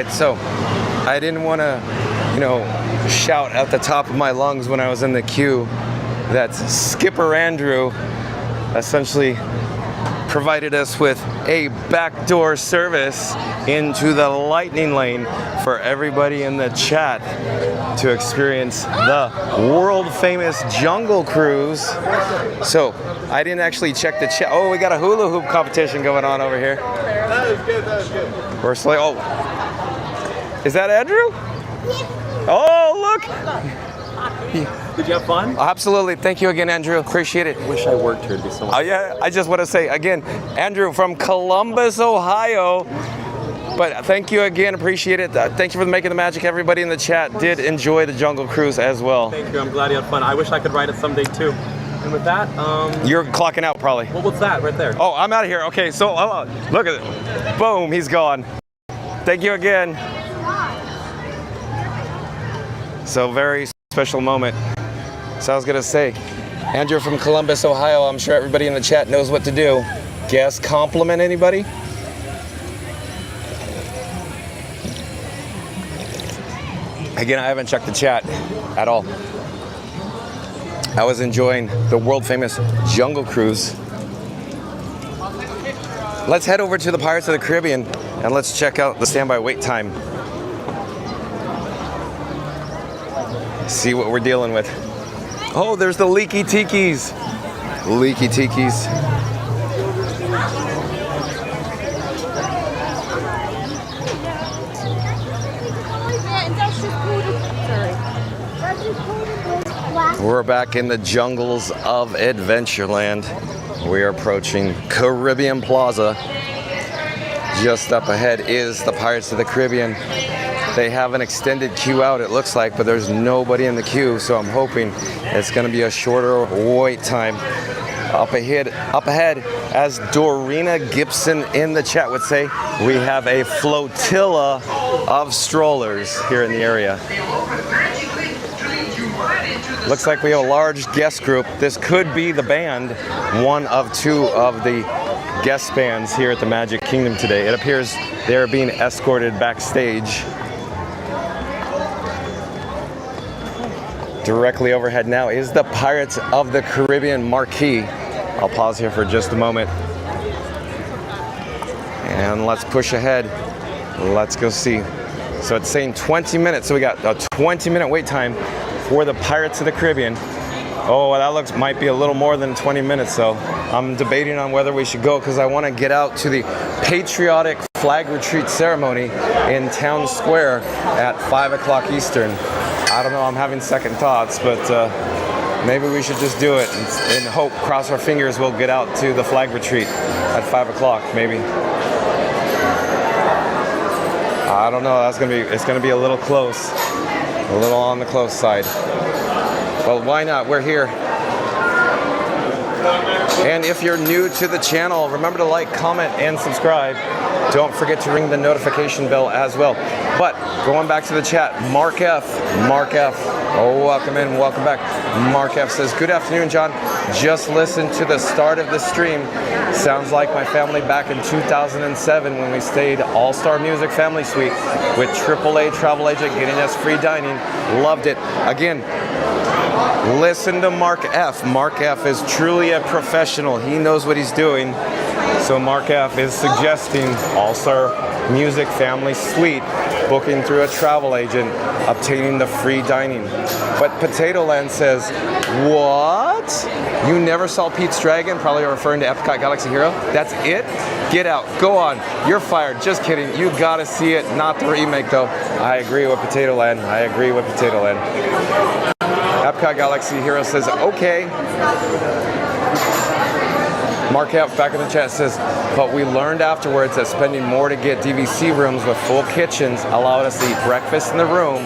minute, so I didn't want to, shout at the top of my lungs when I was in the queue that Skipper Andrew essentially provided us with a backdoor service into the lightning lane for everybody in the chat to experience the world famous Jungle Cruise. So I didn't actually check the chat. Oh, we got a hula hoop competition going on over here. That was good, that was good. We're slay. Oh, is that Andrew? Oh, look. Did you have fun? Absolutely. Thank you again, Andrew. Appreciate it. Wish I worked here. It'd be so much. Yeah, I just want to say again, Andrew from Columbus, Ohio. But thank you again. Appreciate it. Thank you for making the magic. Everybody in the chat did enjoy the Jungle Cruise as well. Thank you. I'm glad you had fun. I wish I could ride it someday too. And with that, you're clocking out probably. Well, what's that right there? Oh, I'm out of here. Okay, so look at it. Boom, he's gone. Thank you again. So very special moment. So I was gonna say, Andrew from Columbus, Ohio. I'm sure everybody in the chat knows what to do. Guess, compliment anybody? Again, I haven't checked the chat at all. I was enjoying the world famous Jungle Cruise. Let's head over to the Pirates of the Caribbean and let's check out the standby wait time. See what we're dealing with. Oh, there's the Leaky Tikis. Leaky Tikis. We're back in the jungles of Adventureland. We are approaching Caribbean Plaza. Just up ahead is the Pirates of the Caribbean. They have an extended queue out, it looks like, but there's nobody in the queue, so I'm hoping it's going to be a shorter wait time. Up ahead, as Dorina Gibson in the chat would say, we have a flotilla of strollers here in the area. Looks like we have a large guest group. This could be the band, one of two of the guest bands here at the Magic Kingdom today. It appears they're being escorted backstage. Directly overhead now is the Pirates of the Caribbean marquee. I'll pause here for just a moment. And let's push ahead. Let's go see. So it's saying 20 minutes. So we got a 20-minute wait time for the Pirates of the Caribbean. Oh, that might be a little more than 20 minutes, so I'm debating on whether we should go because I want to get out to the patriotic flag retreat ceremony in Town Square at 5 o'clock Eastern. I don't know, I'm having second thoughts, but maybe we should just do it and hope, cross our fingers, we'll get out to the flag retreat at 5 o'clock, maybe. I don't know, it's gonna be a little close, a little on the close side. Well, why not? We're here. And if you're new to the channel, remember to like, comment, and subscribe. Don't forget to ring the notification bell as well. But going back to the chat, Mark F. Oh, welcome in, welcome back. Mark F says, good afternoon, John. Just listened to the start of the stream. Sounds like my family back in 2007 when we stayed All-Star Music Family Suite with AAA travel agent getting us free dining. Loved it. Again, listen to Mark F. Mark F is truly a professional. He knows what he's doing. So Mark F is suggesting All-Star Music Family Suite, booking through a travel agent, obtaining the free dining. But Potato Land says, what? You never saw Pete's Dragon? Probably referring to Epcot Galaxy Hero? That's it? Get out. Go on. You're fired. Just kidding. You gotta see it. Not the remake, though. I agree with Potato Land. I agree with Potato Land. Epcot Galaxy Hero says, okay. Mark F back in the chat says, but we learned afterwards that spending more to get DVC rooms with full kitchens allowed us to eat breakfast in the room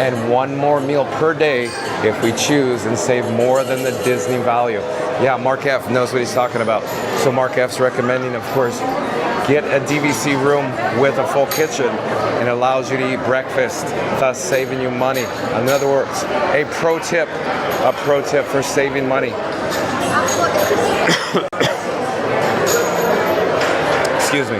and one more meal per day if we choose and save more than the Disney value. Yeah, Mark F knows what he's talking about. So Mark F's recommending, of course, get a DVC room with a full kitchen and it allows you to eat breakfast, thus saving you money. In other words, a pro tip for saving money. Excuse me.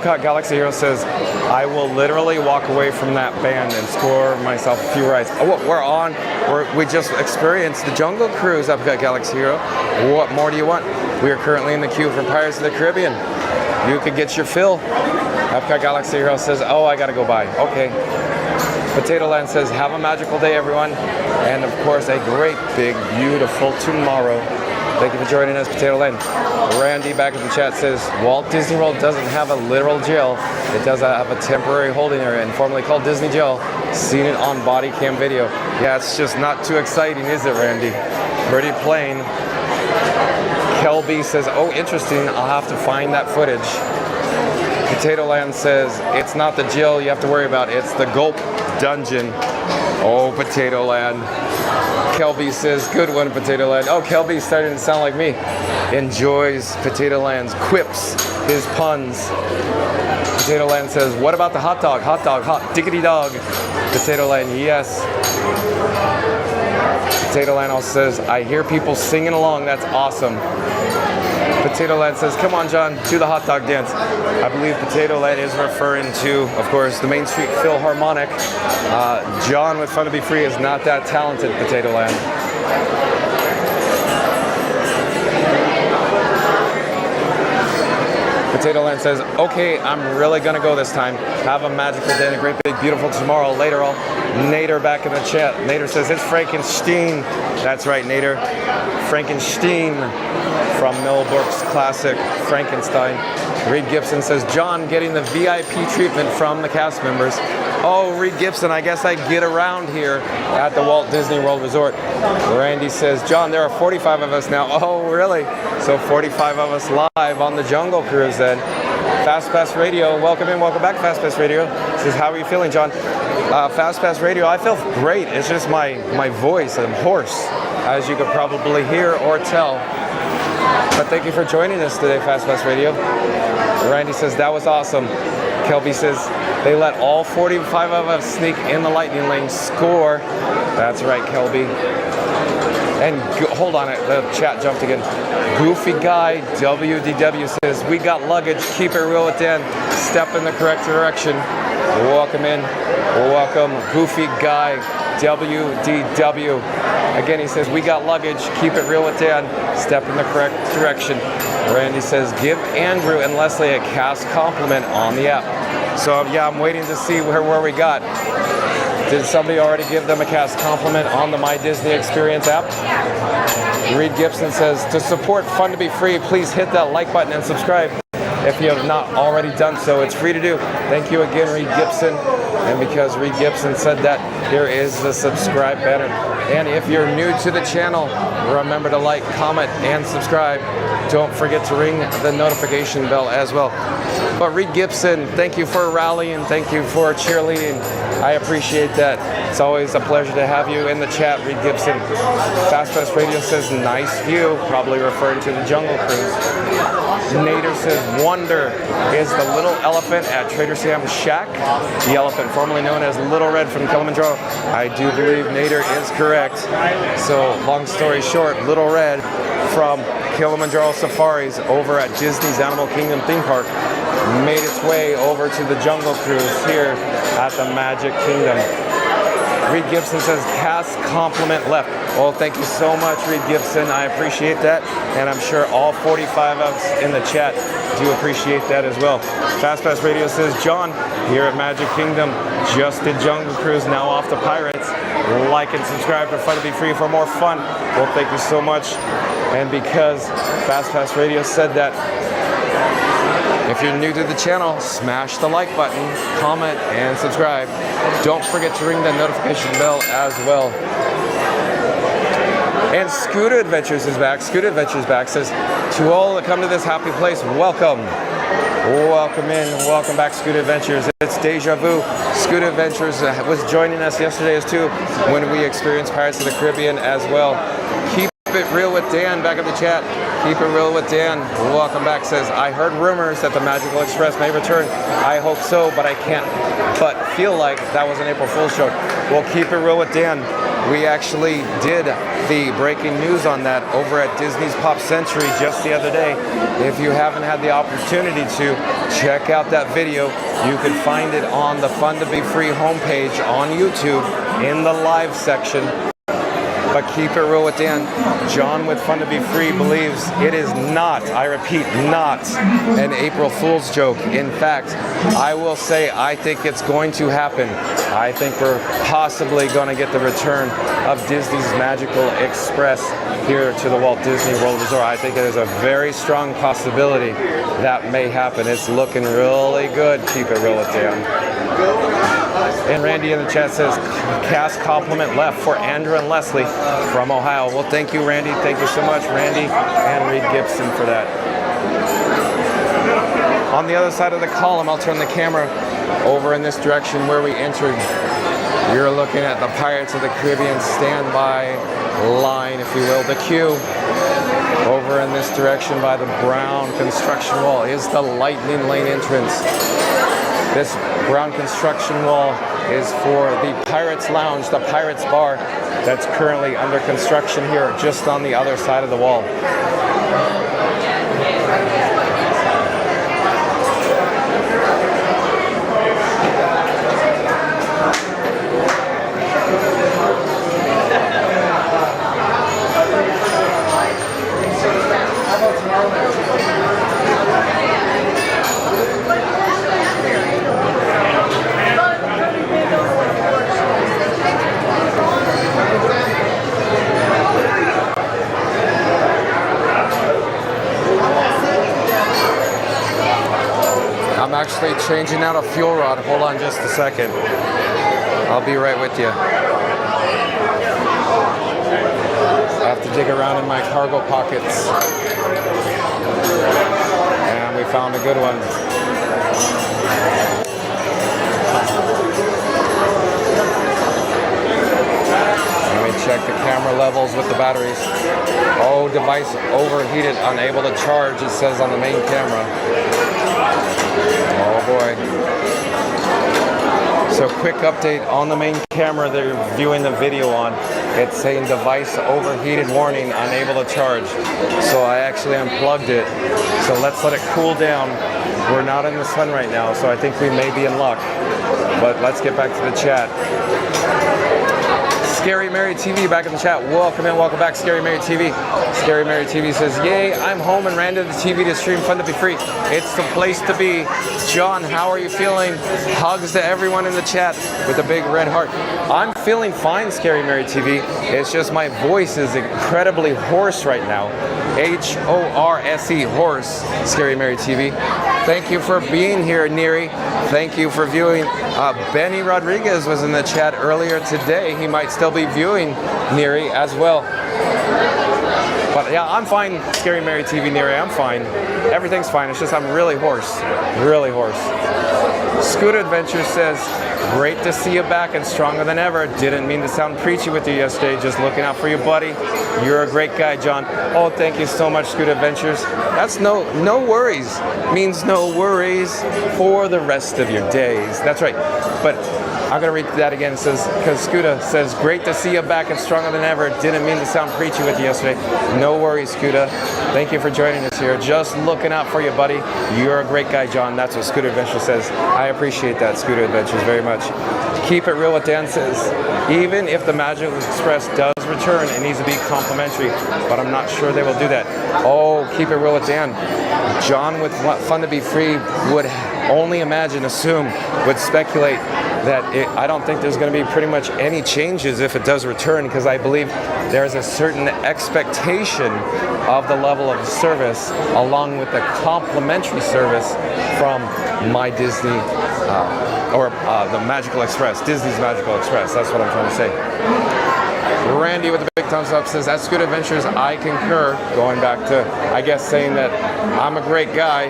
Epcot Galaxy Hero says, I will literally walk away from that band and score myself a few rides. Oh, we just experienced the Jungle Cruise, Epcot Galaxy Hero. What more do you want? We are currently in the queue for Pirates of the Caribbean. You could get your fill. Epcot Galaxy Hero says, oh, I gotta go by. Okay. Potato Land says, have a magical day, everyone. And of course, a great, big, beautiful tomorrow. Thank you for joining us, Potato Land. Randy back in the chat says, Walt Disney World doesn't have a literal jail. It does have a temporary holding area, and formerly called Disney Jail. Seen it on body cam video. Yeah, it's just not too exciting, is it, Randy? Pretty plain. Kelby says, oh, interesting. I'll have to find that footage. Potato Land says, it's not the jail you have to worry about. It's the Gulp Dungeon. Oh, Potato Land. Kelby says, good one, Potato Land. Oh, Kelby's starting to sound like me. Enjoys Potato Land's quips, his puns. Potato Land says, what about the hot dog? Hot dog, hot diggity dog. Potato Land, yes. Potato Land also says, I hear people singing along. That's awesome. Potato Land says, come on, John, do the hot dog dance. I believe Potato Land is referring to, of course, the Main Street Philharmonic. John with Fun to Be Free is not that talented, Potato Land. Potato Land says, okay, I'm really gonna go this time. Have a magical day and a great, big, beautiful tomorrow. Later all. Nader back in the chat. Nader says, it's Frankenstein. That's right, Nader. Frankenstein from Mel Brooks' classic Frankenstein. Reed Gibson says, John getting the VIP treatment from the cast members. Oh, Reed Gibson, I guess I get around here at the Walt Disney World Resort. Randy says, John, there are 45 of us now. Oh, really? So 45 of us live on the Jungle Cruise then. Fast Pass Radio, welcome in, welcome back, Fast Pass Radio. Says, how are you feeling, John? Fast Pass Radio, I feel great. It's just my voice, I'm hoarse, as you could probably hear or tell. But thank you for joining us today, Fast Pass Radio. Randy says, that was awesome. Kelby says, they let all 45 of us sneak in the lightning lane score. That's right, Kelby. And hold on, the chat jumped again. Goofy Guy WDW says, we got luggage, keep it real with Dan. Step in the correct direction. Welcome in, welcome, Goofy Guy WDW. Again, he says, we got luggage, keep it real with Dan. Step in the correct direction. Randy says, give Andrew and Leslie a cast compliment on the app. So yeah, I'm waiting to see where we got. Did somebody already give them a cast compliment on the My Disney Experience app? Reed Gibson says, to support Fun to Be Free, please hit that like button and subscribe if you have not already done so. It's free to do. Thank you again, Reed Gibson. And because Reed Gibson said that, here is the subscribe banner. And if you're new to the channel, remember to like, comment, and subscribe. Don't forget to ring the notification bell as well. But Reed Gibson, thank you for rallying. Thank you for cheerleading. I appreciate that. It's always a pleasure to have you in the chat, Reed Gibson. Fast Pass Radio says, nice view, probably referring to the Jungle Cruise. Nader says, wonder is the little elephant at Trader Sam's Shack. The elephant formerly known as Little Red from Kilimanjaro. I do believe Nader is correct. So long story short, Little Red from Kilimanjaro Safaris over at Disney's Animal Kingdom theme park made its way over to the Jungle Cruise here at the Magic Kingdom. Reed Gibson says, cast compliment left. Well, thank you so much, Reed Gibson. I appreciate that. And I'm sure all 45 of us in the chat do appreciate that as well. Fast Pass Radio says, John, here at Magic Kingdom, just did Jungle Cruise, now off to Pirates. Like and subscribe to Fun to Be Free for more fun. Well, thank you so much. And because Fast Pass Radio said that, if you're new to the channel, smash the like button, comment, and subscribe. Don't forget to ring the notification bell as well. And Scooter Adventures is back. Scooter Adventures back says, to all that come to this happy place, welcome. Welcome in, welcome back, Scooter Adventures. It's Deja Vu. Scooter Adventures was joining us yesterday as too when we experienced Pirates of the Caribbean as well. Keep it real with Dan back in the chat. Keep it real with Dan. Welcome back says, I heard rumors that the Magical Express may return. I hope so, but I can't but feel like that was an April Fool's joke. Well, keep it real with Dan. We actually did the breaking news on that over at Disney's Pop Century just the other day. If you haven't had the opportunity to check out that video, you can find it on the Fun to Be Free homepage on YouTube in the live section. But keep it real with Dan. John with Fun to Be Free believes it is not, I repeat, not an April Fool's joke. In fact, I will say I think it's going to happen. I think we're possibly going to get the return of Disney's Magical Express here to the Walt Disney World Resort. I think there's a very strong possibility that may happen. It's looking really good. Keep it real with Dan. And Randy in the chat says, cast compliment left for Andrew and Leslie from Ohio. Well, thank you, Randy. Thank you so much, Randy and Reed Gibson, for that. On the other side of the column, I'll turn the camera over in this direction where we entered. You're looking at the Pirates of the Caribbean standby line, if you will, the queue. Over in this direction by the brown construction wall is the Lightning Lane entrance. This brown construction wall is for the Pirates Lounge, the Pirates Bar, that's currently under construction here, just on the other side of the wall. I'm actually changing out a fuel rod. Hold on just a second. I'll be right with you. I have to dig around in my cargo pockets. And we found a good one. Let me check the camera levels with the batteries. Oh, device overheated, unable to charge, it says on the main camera. Oh boy. So quick update on the main camera that you're viewing the video on. It's saying device overheated warning, unable to charge. So I actually unplugged it. So let's let it cool down. We're not in the sun right now, so I think we may be in luck. But let's get back to the chat. Scary Mary TV back in the chat. Welcome in, welcome back, Scary Mary TV. Scary Mary TV says, yay, I'm home and ran to the TV to stream Fun to Be Free. It's the place to be. John, how are you feeling? Hugs to everyone in the chat with a big red heart. I'm feeling fine, Scary Mary TV. It's just my voice is incredibly hoarse right now. H-O-R-S-E, hoarse, Scary Mary TV. Thank you for being here, Neri. Thank you for viewing. Benny Rodriguez was in the chat earlier today. He might still be viewing Neri as well. But yeah, I'm fine, Scary Mary TV, Neri. I'm fine. Everything's fine. It's just I'm really hoarse. Really hoarse. Scooter Adventure says, great to see you back and stronger than ever. Didn't mean to sound preachy with you yesterday. Just looking out for you, buddy. You're a great guy, John. Oh, thank you so much, Scooter Adventures. That's no worries. Means no worries for the rest of your days. That's right. But I'm going to read that again. It says, because Scooter says, great to see you back and stronger than ever. Didn't mean to sound preachy with you yesterday. No worries, Scooter. Thank you for joining us here. Just looking out for you, buddy. You're a great guy, John. That's what Scooter Adventure says. I appreciate that, Scooter Adventures, very much. Keep it real, what Dan says. Even if the Magical Express does return, it needs to be complimentary, but I'm not sure they will do that. Oh, keep it real with Dan. John with Fun to Be Free would only imagine, assume, would speculate that I don't think there's going to be pretty much any changes if it does return, because I believe there's a certain expectation of the level of service along with the complimentary service from My Disney the Magical Express, Disney's Magical Express. That's what I'm trying to say. Randy with the big thumbs up says, that's good adventures. I concur. Going back to, I guess, saying that I'm a great guy.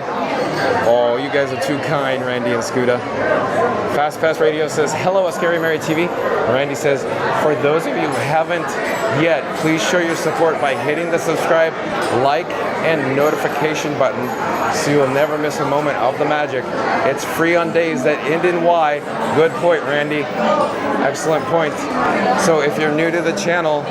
Oh, you guys are too kind, Randy and Scooter. Fast Pass Radio says, hello, a Scary Mary TV. Randy says, for those of you who haven't yet, please show your support by hitting the subscribe, like, and notification button so you'll never miss a moment of the magic. It's free on days that end in Y. Good point, Randy. Excellent point. So if you're new to the channel,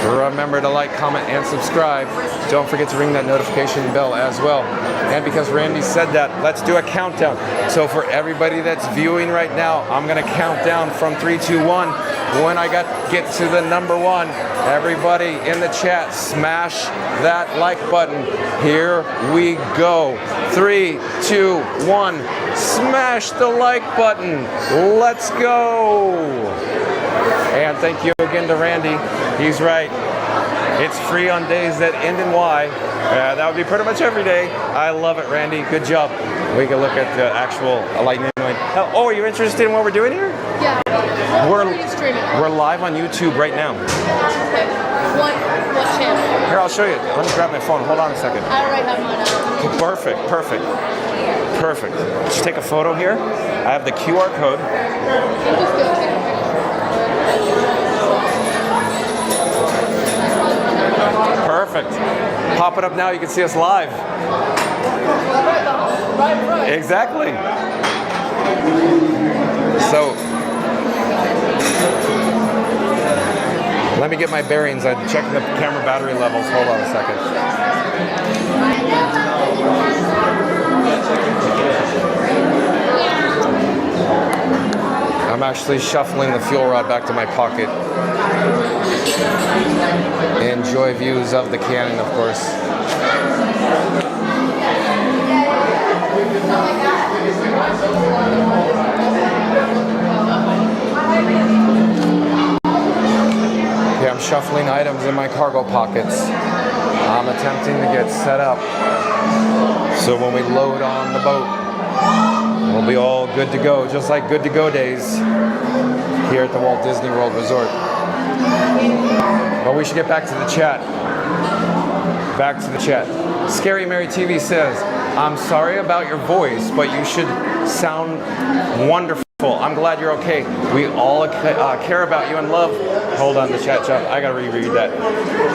remember to like, comment, and subscribe. Don't forget to ring that notification bell as well. And because Randy said that, let's do a countdown. So for everybody that's viewing right now, I'm gonna count down from 3, 2, 1. When I get to the number 1, everybody in the chat, smash that like button. Here we go. 3, 2, 1. Smash the like button. Let's go. And thank you again to Randy. He's right. It's free on days that end in Y. That would be pretty much every day. I love it, Randy. Good job. We can look at the actual lightning lane. Oh, are you interested in what we're doing here? Yeah. What are you streaming? We're live on YouTube right now. Okay. What channel? Here, I'll show you. Let me grab my phone. Hold on a second. I already have mine out. Perfect. Perfect. Just take a photo here. I have the QR code. Perfect. Pop it up now. You can see us live. Exactly. So, let me get my bearings. I'm checking the camera battery levels. Hold on a second. I'm actually shuffling the fuel rod back to my pocket. Enjoy views of the cannon, of course. Okay, I'm shuffling items in my cargo pockets. I'm attempting to get set up so when we load on the boat, we'll be all good to go, just like good to go days here at the Walt Disney World Resort. But we should get back to the chat. Back to the chat. Scary Mary TV says, I'm sorry about your voice, but you should sound wonderful. I'm glad you're okay. We all care about you and love. Hold on, the chat. I gotta reread that.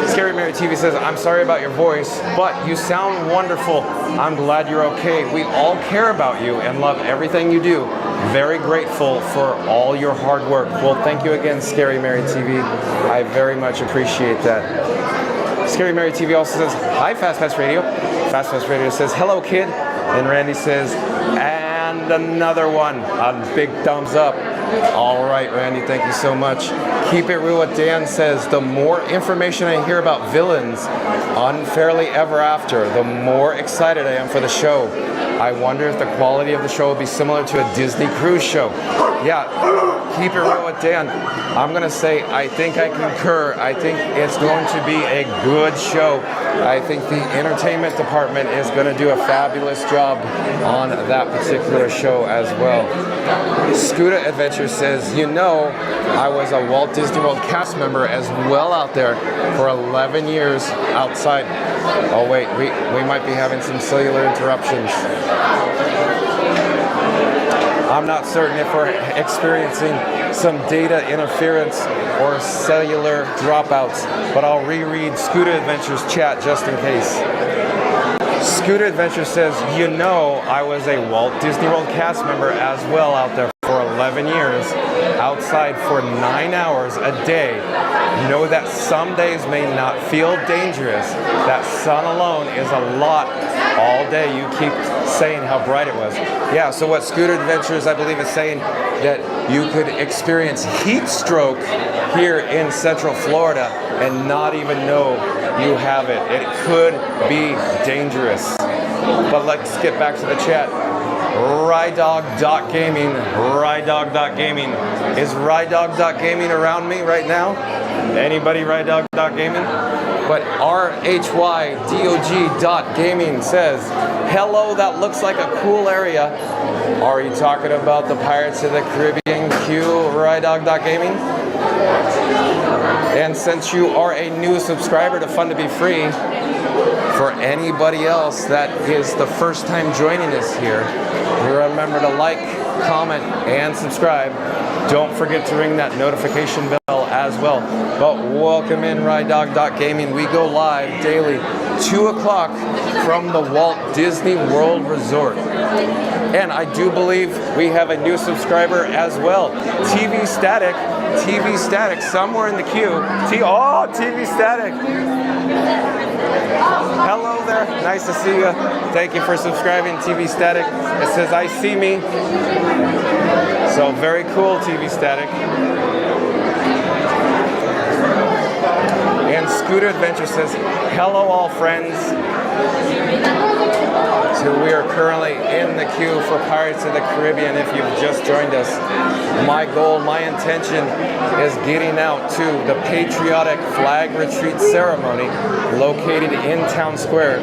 Scary Mary TV says, I'm sorry about your voice, but you sound wonderful. I'm glad you're okay. We all care about you and love everything you do. Very grateful for all your hard work. Well, thank you again, Scary Mary TV. I very much appreciate that. Scary Mary TV also says, hi, Fast Pass Radio. Fast Pass Radio says, hello, kid. And Randy says, and another one. A big thumbs up. All right, Randy, thank you so much. Keep it real. What Dan says, the more information I hear about villains unfairly ever after, the more excited I am for the show. I wonder if the quality of the show will be similar to a Disney cruise show. Yeah, keep it real with Dan. I'm going to say I think I concur. I think it's going to be a good show. I think the entertainment department is going to do a fabulous job on that particular show as well. Scooter Adventure says, you know, I was a Walt Disney World cast member as well out there for 11 years outside. Oh wait, we might be having some cellular interruptions. I'm not certain if we're experiencing some data interference or cellular dropouts, but I'll reread Scooter Adventure's chat just in case. Scooter Adventure says, you know, I was a Walt Disney World cast member as well out there for 11 years, outside for 9 hours a day. Know that some days may not feel dangerous. That sun alone is a lot all day. You keep saying how bright it was. Yeah, so what Scooter Adventures, I believe, is saying that you could experience heat stroke here in Central Florida and not even know you have it. It could be dangerous. But let's get back to the chat. Rydog.gaming. Rydog.gaming. Is Rydog.gaming around me right now? Anybody Rydog.gaming? But RHYDOG.gaming says, hello, that looks like a cool area. Are you talking about the Pirates of the Caribbean Q Rydog.gaming? And since you are a new subscriber to Fun to Be Free, For anybody else that is the first time joining us here, remember to like, comment, and subscribe. Don't forget to ring that notification bell as well. But welcome in RideDog.gaming. We go live daily, 2 o'clock from the Walt Disney World Resort. And I do believe we have a new subscriber as well. TV Static, somewhere in the queue. TV Static. Hello there, nice to see you. Thank you for subscribing, TV Static. It says, I see me. So very cool, TV Static. And Scooter Adventure says, hello all friends. So we are currently in the queue for Pirates of the Caribbean. If you've just joined us, my goal, my intention is getting out to the patriotic flag retreat ceremony located in Town Square.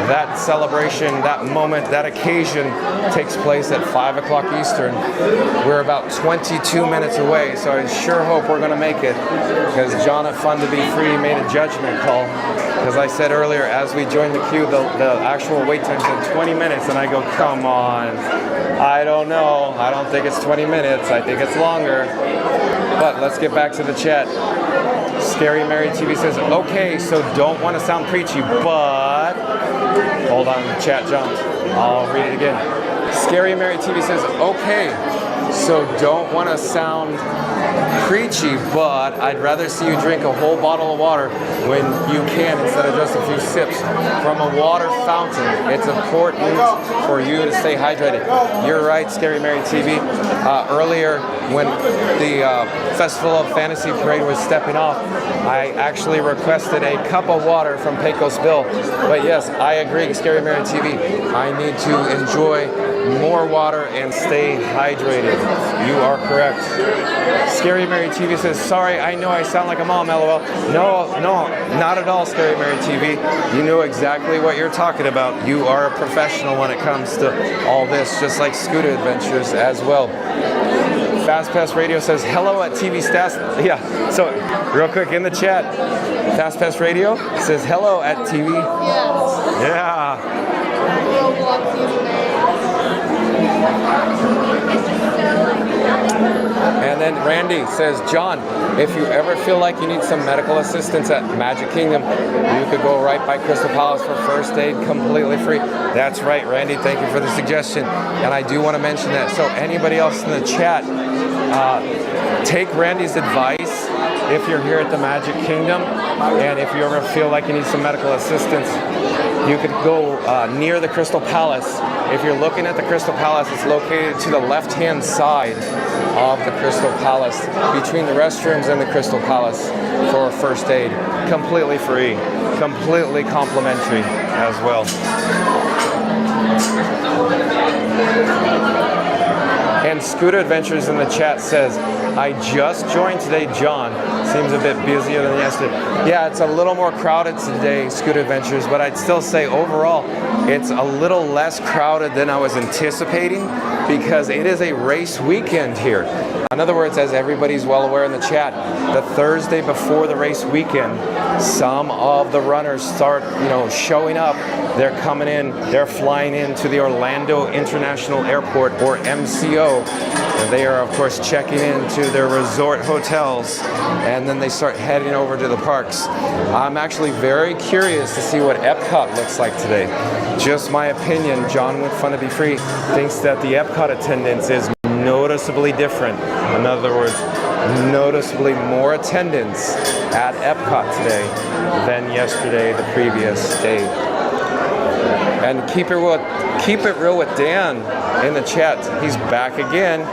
That celebration, that moment, that occasion takes place at 5 o'clock Eastern. We're about 22 minutes away, so I sure hope we're going to make it, because John at Fun to Be Free made a judgment call. Because I said earlier, as we joined the queue, the actual wait time said 20 minutes, and I go, come on. I don't know. I don't think it's 20 minutes. I think it's longer. But let's get back to the chat. Scary Mary TV says, okay, so don't want to sound preachy, but... Hold on, the chat jumped. I'll read it again. Scary Mary TV says, okay, so don't want to sound preachy, but I'd rather see you drink a whole bottle of water when you can instead of just a few sips from a water fountain. It's important for you to stay hydrated. You're right, Scary Mary TV. Earlier, when the Festival of Fantasy Parade was stepping off, I actually requested a cup of water from Pecos Bill. But yes, I agree, Scary Mary TV. I need to enjoy more water and stay hydrated. You are correct. Scary Mary TV says, sorry, I know I sound like a mom, LOL. No, not at all, Scary Mary TV. You know exactly what you're talking about. You are a professional when it comes to all this, just like Scooter Adventures as well. Fast Pass Radio says, hello at TV Stats. Yeah, so real quick in the chat, Fast Pass Radio says, hello at TV. Yes. Yeah. And then Randy says, John, if you ever feel like you need some medical assistance at Magic Kingdom, you could go right by Crystal Palace for first aid completely free. That's right, Randy. Thank you for the suggestion. And I do want to mention that. So anybody else in the chat, take Randy's advice if you're here at the Magic Kingdom, and if you ever feel like you need some medical assistance, you could go near the Crystal Palace. If you're looking at the Crystal Palace, it's located to the left-hand side of the Crystal Palace, between the restrooms and the Crystal Palace, for first aid. Completely free, completely complimentary as well. And Scooter Adventures in the chat says, I just joined today, John. Seems a bit busier than yesterday. Yeah, it's a little more crowded today, Scooter Adventures, but I'd still say overall, it's a little less crowded than I was anticipating, because it is a race weekend here. In other words, as everybody's well aware in the chat, the Thursday before the race weekend, some of the runners start, showing up. They're coming in, they're flying into the Orlando International Airport, or MCO. And they are, of course, checking into their resort hotels, and then they start heading over to the parks. I'm actually very curious to see what Epcot looks like today. Just my opinion, John with Fun to Be Free thinks that the Epcot attendance is noticeably different. In other words, noticeably more attendance at Epcot today than yesterday, the previous day. And keep it real with Dan in the chat. He's back again.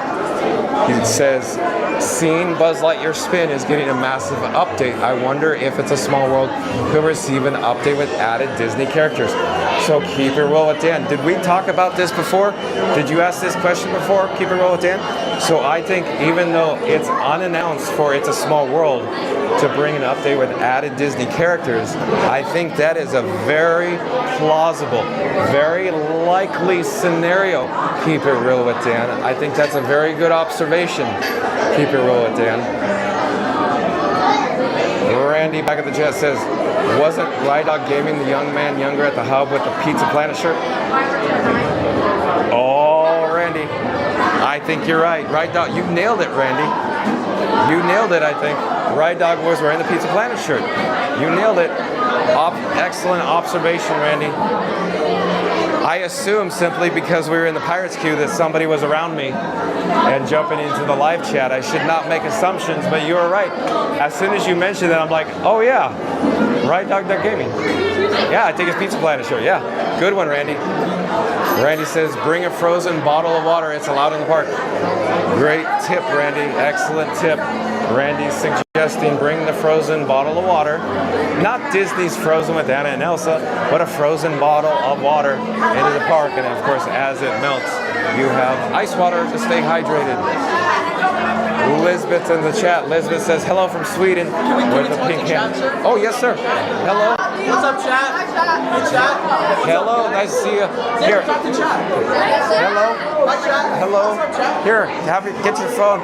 He says, seeing Buzz Lightyear spin is getting a massive update. I wonder if It's a Small World could receive an update with added Disney characters. So keep it real with Dan. Did we talk about this before? Did you ask this question before? Keep it real with Dan? So I think even though it's unannounced for It's a Small World to bring an update with added Disney characters, I think that is a very plausible, very likely scenario. Keep it real with Dan. I think that's a very good observation. Keep it real with Dan. Randy back at the chat says, wasn't Ride Dog Gaming the young man younger at the hub with the Pizza Planet shirt? Oh, Randy, I think you're right. Ride Dog, you nailed it, Randy. You nailed it, I think. Ride Dog was wearing the Pizza Planet shirt. You nailed it. Excellent observation, Randy. I assume simply because we were in the Pirates queue that somebody was around me and jumping into the live chat. I should not make assumptions, but you were right. As soon as you mentioned that, I'm like, oh yeah, Ride Dog Gaming. Yeah, I think it's Pizza Planet shirt. Yeah, good one, Randy. Randy says, bring a frozen bottle of water. It's allowed in the park. Great tip, Randy. Excellent tip. Randy's suggesting bring the frozen bottle of water. Not Disney's Frozen with Anna and Elsa, but a frozen bottle of water into the park. And of course, as it melts, you have ice water to stay hydrated. Lisbeth in the chat. Lisbeth says, hello from Sweden with a pink hand. Oh, yes, sir. Hello. What's up, chat? Hey, chat. Hello. Nice to see you. Here. Hello. Hello. Here, get your phone.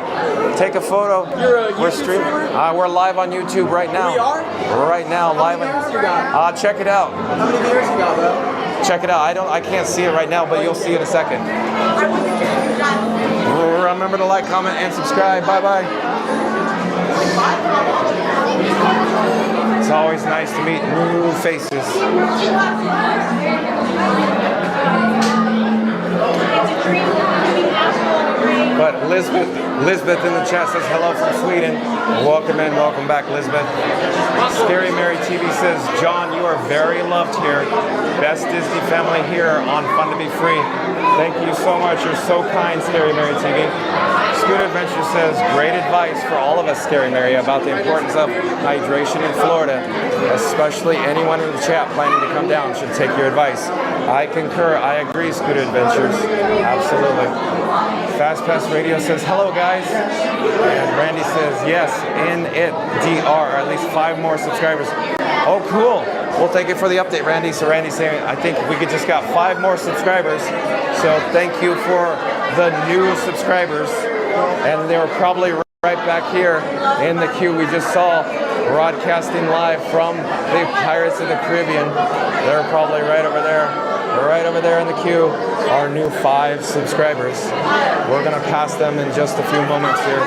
Take a photo. You're a We're YouTube streaming. streamer? We're live on YouTube right now. We are? Right now, live. How many viewers you got? Check it out. How many viewers you got, bro? Check it out. I can't see it right now, but you'll see it in a second. Remember to like, comment, and subscribe. Bye-bye. It's always nice to meet new faces. But Lisbeth in the chat says hello from Sweden. Welcome in, welcome back, Lisbeth. Scary Mary TV says, John, you are very loved here. Best Disney family here on Fun to Be Free. Thank you so much. You're so kind, Scary Mary TV. Scoot Adventure says, great advice for all of us, Scary Mary, about the importance of hydration in Florida. Especially anyone in the chat planning to come down should take your advice. I concur. I agree, Scoot Adventures. Absolutely. Fast Pass Radio says, hello, guys. And Randy says, yes, in it, DR, at least 5 more subscribers. Oh, cool. We'll take it for the update, Randy. So Randy's saying, I think we just got 5 more subscribers. So thank you for the new subscribers. And they were probably right back here in the queue we just saw, broadcasting live from the Pirates of the Caribbean. They're probably right over there. Right over there in the queue, our new 5 subscribers. We're gonna pass them in just a few moments here.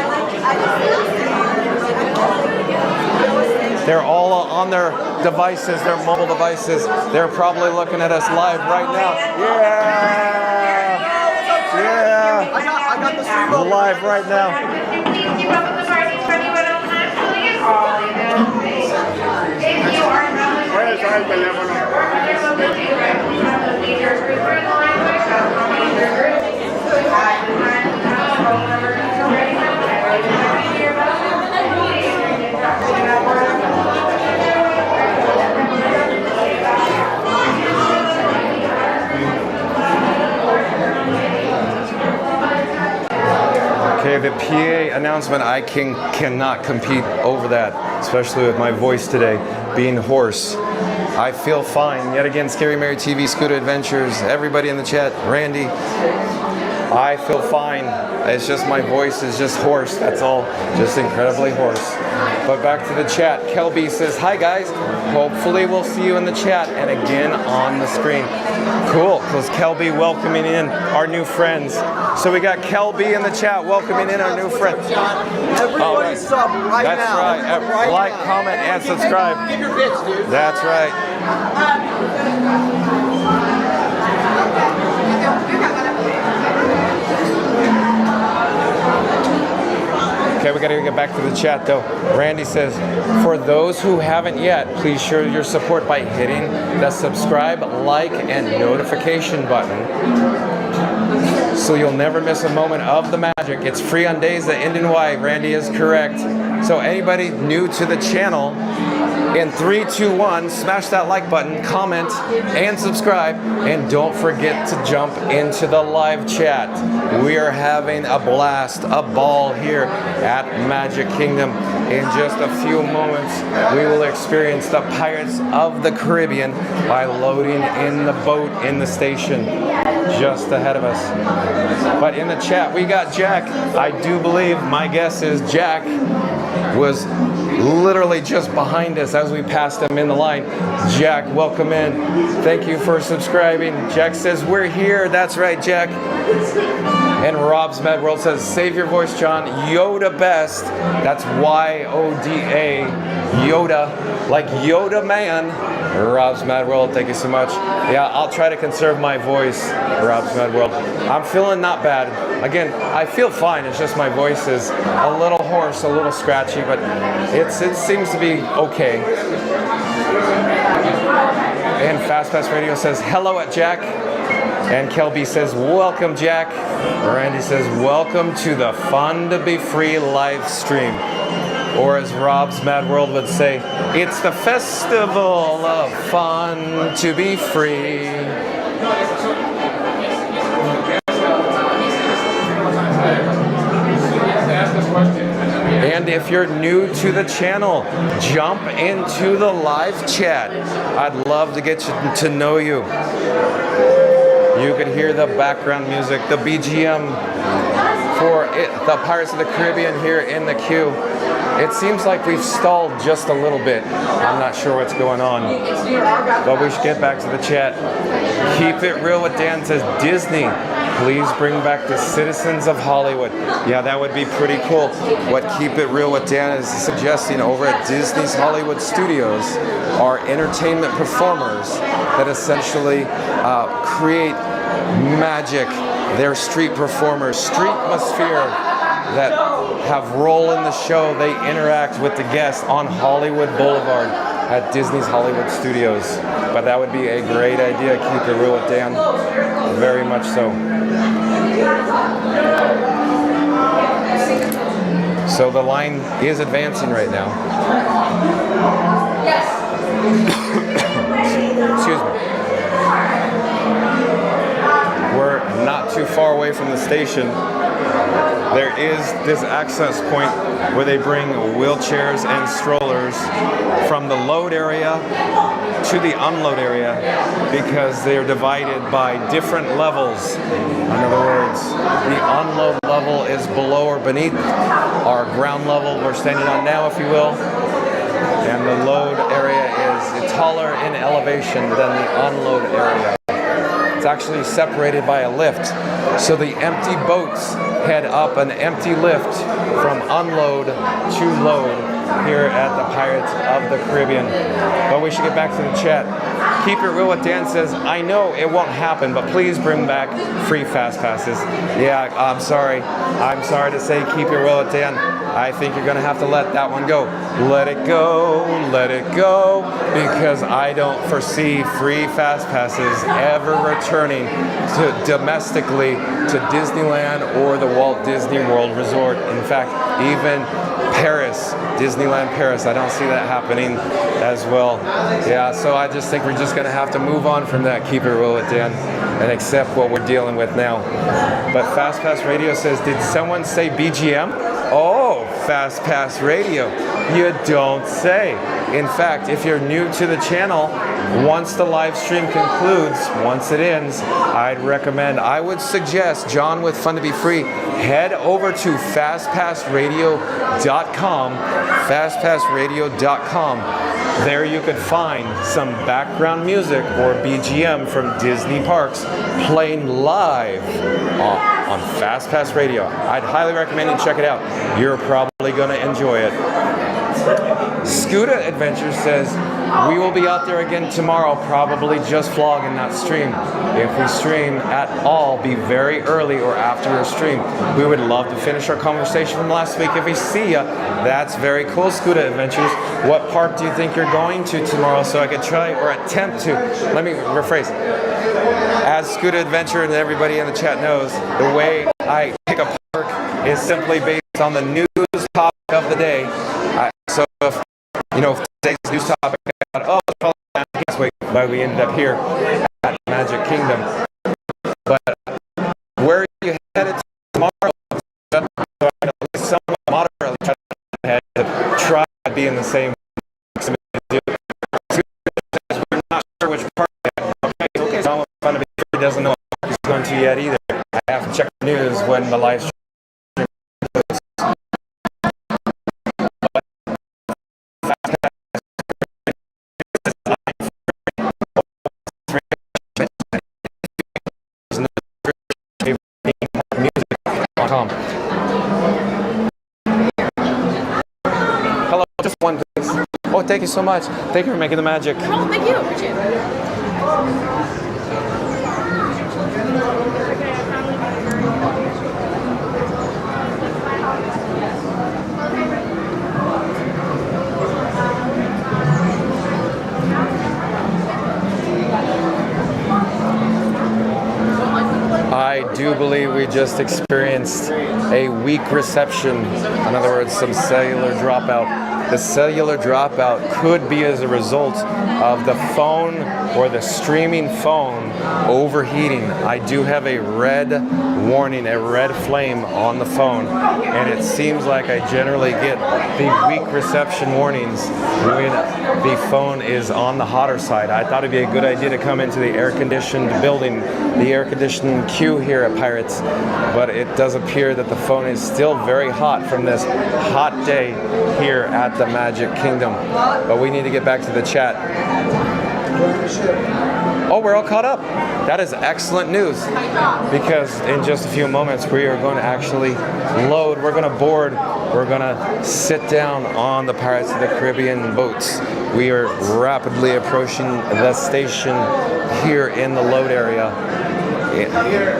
They're all on their devices, their mobile devices. They're probably looking at us live right now. Yeah! Yeah! I got the stream open. Live right now. Okay, the PA announcement, I cannot compete over that, especially with my voice today being hoarse. I feel fine. Yet again, Scary Mary TV, Scooter Adventures, everybody in the chat, Randy. I feel fine. It's just my voice is just hoarse, that's all. Just incredibly hoarse. But back to the chat. Kelby says, hi guys. Hopefully we'll see you in the chat and again on the screen. Cool, because Kelby welcoming in our new friends. So we got Kelby in the chat welcoming in our new friends. Everybody sub right That's now. right. Like, comment, and subscribe. Give your bits, dude. That's right. Okay, we gotta get back to the chat though. Randy says, for those who haven't yet, please show your support by hitting the subscribe, like, and notification button so you'll never miss a moment of the magic. It's free on days that end in Y. Randy is correct. So anybody new to the channel, in 3, 2, 1, smash that like button, comment, and subscribe. And don't forget to jump into the live chat. We are having a blast, a ball here at Magic Kingdom. In just a few moments, we will experience the Pirates of the Caribbean by loading in the boat in the station just ahead of us. But in the chat, we got Jack. I do believe, my guess is Jack was literally just behind us as we passed him in the line. Jack, welcome in. Thank you for subscribing. Jack says, we're here. That's right, Jack. And Rob's Mad World says, save your voice, John. Yoda best. That's Y-O-D-A. Yoda. Like Yoda man. Rob's Mad World, thank you so much. Yeah, I'll try to conserve my voice, Rob's Mad World. I'm feeling not bad. Again, I feel fine. It's just my voice is a little hoarse, a little scratchy, but it seems to be okay. And Fast Pass Radio says, hello at Jack. And Kelby says, welcome, Jack. Randy says, welcome to the Fun to Be Free live stream. Or as Rob's Mad World would say, it's the festival of fun to be free. And if you're new to the channel, jump into the live chat. I'd love to get to know you. You could hear the background music, the BGM for the Pirates of the Caribbean here in the queue. It seems like we've stalled just a little bit. I'm not sure what's going on, but we should get back to the chat. Keep It Real with Dan says, Disney, please bring back the Citizens of Hollywood. Yeah, that would be pretty cool. What Keep It Real with Dan is suggesting over at Disney's Hollywood Studios are entertainment performers that essentially create magic. They're street performers, streetmosphere that have role in the show. They interact with the guests on Hollywood Boulevard at Disney's Hollywood Studios. But that would be a great idea. Keep it real with Dan. Very much so. So the line is advancing right now. Excuse me. We're not too far away from the station. There is this access point where they bring wheelchairs and strollers from the load area to the unload area because they're divided by different levels. In other words, the unload level is below or beneath our ground level we're standing on now, if you will. And the load area is taller in elevation than the unload area. It's actually separated by a lift. So the empty boats head up an empty lift from unload to load here at the Pirates of the Caribbean. But we should get back to the chat. Keep It Real with Dan says, I know it won't happen, but please bring back free fast passes. Yeah, I'm sorry. I'm sorry to say Keep It Real with Dan. I think you're going to have to let that one go. Let it go, because I don't foresee free fast passes ever returning to domestically to Disneyland or the Walt Disney World Resort. In fact, even Paris, Disneyland Paris, I don't see that happening as well. Yeah, so I just think we're just going to have to move on from that. Keep it real with Dan and accept what we're dealing with now. But Fast Pass Radio says, did someone say BGM? Oh, Fast Pass Radio, you don't say. In fact, if you're new to the channel, once the live stream concludes, once it ends, I would suggest, John with Fun to Be Free, head over to fastpassradio.com, fastpassradio.com. There you could find some background music or BGM from Disney parks playing live on Fast Pass Radio. I'd highly recommend you check it out. You're probably going to enjoy it. Scooter Adventure says, we will be out there again tomorrow, probably just vlog and not stream. If we stream at all, be very early or after a stream. We would love to finish our conversation from last week. If we see ya, that's very cool, Scooter Adventures. What park do you think you're going to tomorrow so I could try or attempt to? Let me rephrase. As Scooter Adventure and everybody in the chat knows, the way I pick a park is simply based on the news topic of the day. So if today's news topic, guess why we ended up here at Magic Kingdom. But where are you headed tomorrow? So I at least somewhat moderately try to be in the same. We're not sure which park yet. Okay, so Fun to Be Free doesn't know what park he's going to yet either. I have to check the news when the live stream livestream.com. Hello, just one please. Oh, thank you so much. Thank you for making the magic. Oh, thank you. Appreciate it. I do believe we just experienced a weak reception. In other words, some cellular dropout. The cellular dropout could be as a result of the phone or the streaming phone overheating. I do have a red warning, a red flame on the phone, and it seems like I generally get the weak reception warnings when the phone is on the hotter side. I thought it'd be a good idea to come into the air-conditioned building, the air-conditioned queue here at Pirates, but it does appear that the phone is still very hot from this hot day here at the Magic Kingdom. But we need to get back to the chat. Oh, we're all caught up. That is excellent news, because in just a few moments we are going to actually load, we're going to board, we're going to sit down on the Pirates of the Caribbean boats. We are rapidly approaching the station here in the load area.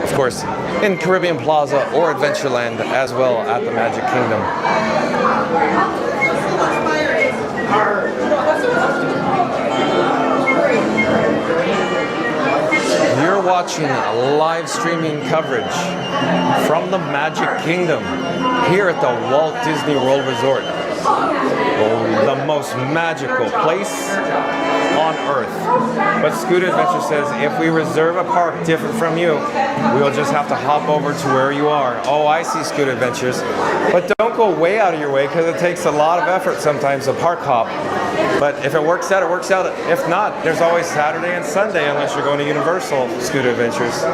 Of course, in Caribbean Plaza or Adventureland, as well at the Magic Kingdom. You're watching live streaming coverage from the Magic Kingdom here at the Walt Disney World Resort. The most magical place on earth. But Scooter Adventure says if we reserve a park different from you, we'll just have to hop over to where you are. Oh, I see, Scooter Adventures. But don't go way out of your way, because it takes a lot of effort sometimes to park hop. But if it works out, it works out. If not, there's always Saturday and Sunday, unless you're going to Universal, Scooter Adventures.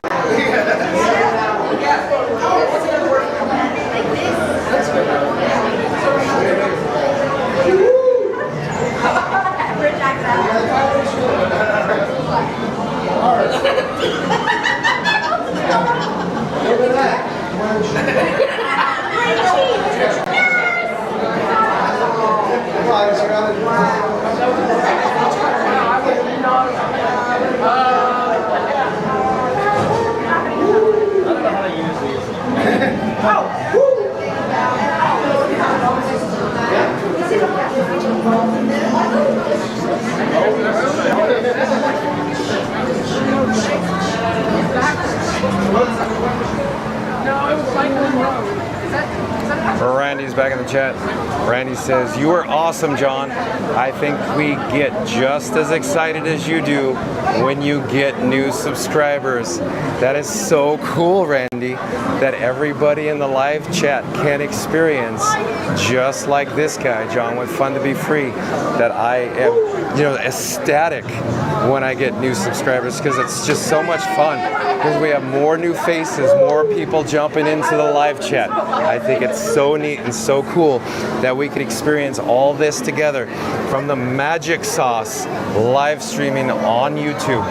Randy's back in the chat. Randy says, "You are awesome, John. I think we get just as excited as you do when you get new subscribers." That is so cool, Randy, that everybody in the live chat can experience, just like this guy, John, with Fun to Be Free, that I am, ecstatic when I get new subscribers, because it's just so much fun, because we have more new faces, more people jumping into the live chat. I think it's so neat and so cool that we could experience all this together from the Magic Sauce live streaming on YouTube.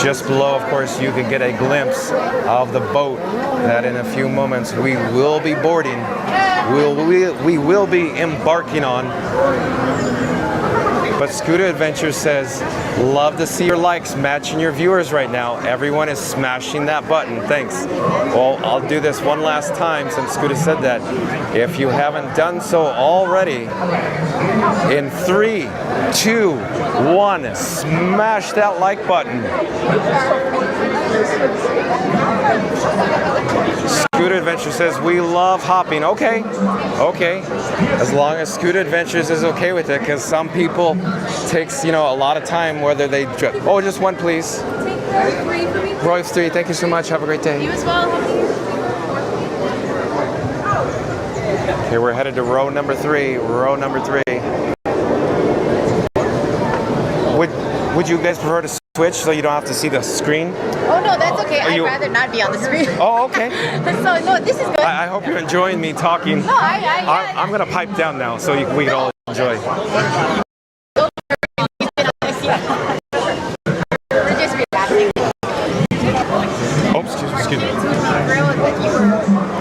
Just below, of course, you can get a glimpse of the boat that in a few moments we will be boarding, we will be embarking on. But Scooter Adventure says, "Love to see your likes matching your viewers right now. Everyone is smashing that button. Thanks." Well, I'll do this one last time since Scooter said that. If you haven't done so already, in 3, 2, 1, smash that like button. Scooter Adventure says, "We love hopping." Okay. As long as Scooter Adventures is okay with it, because some people takes, a lot of time whether they... Oh, just one, please. Roy's 3, thank you so much. Have a great day. You as well. Okay, we're headed to row number 3. Row number 3. Would you guys prefer to switch so you don't have to see the screen? Oh, no, that's okay. I'd rather not be on the screen. Oh, okay. So, no, this is good. I hope you're enjoying me talking. No, I'm going to pipe down now so we can all enjoy. We're just relaxing. Oh, excuse me.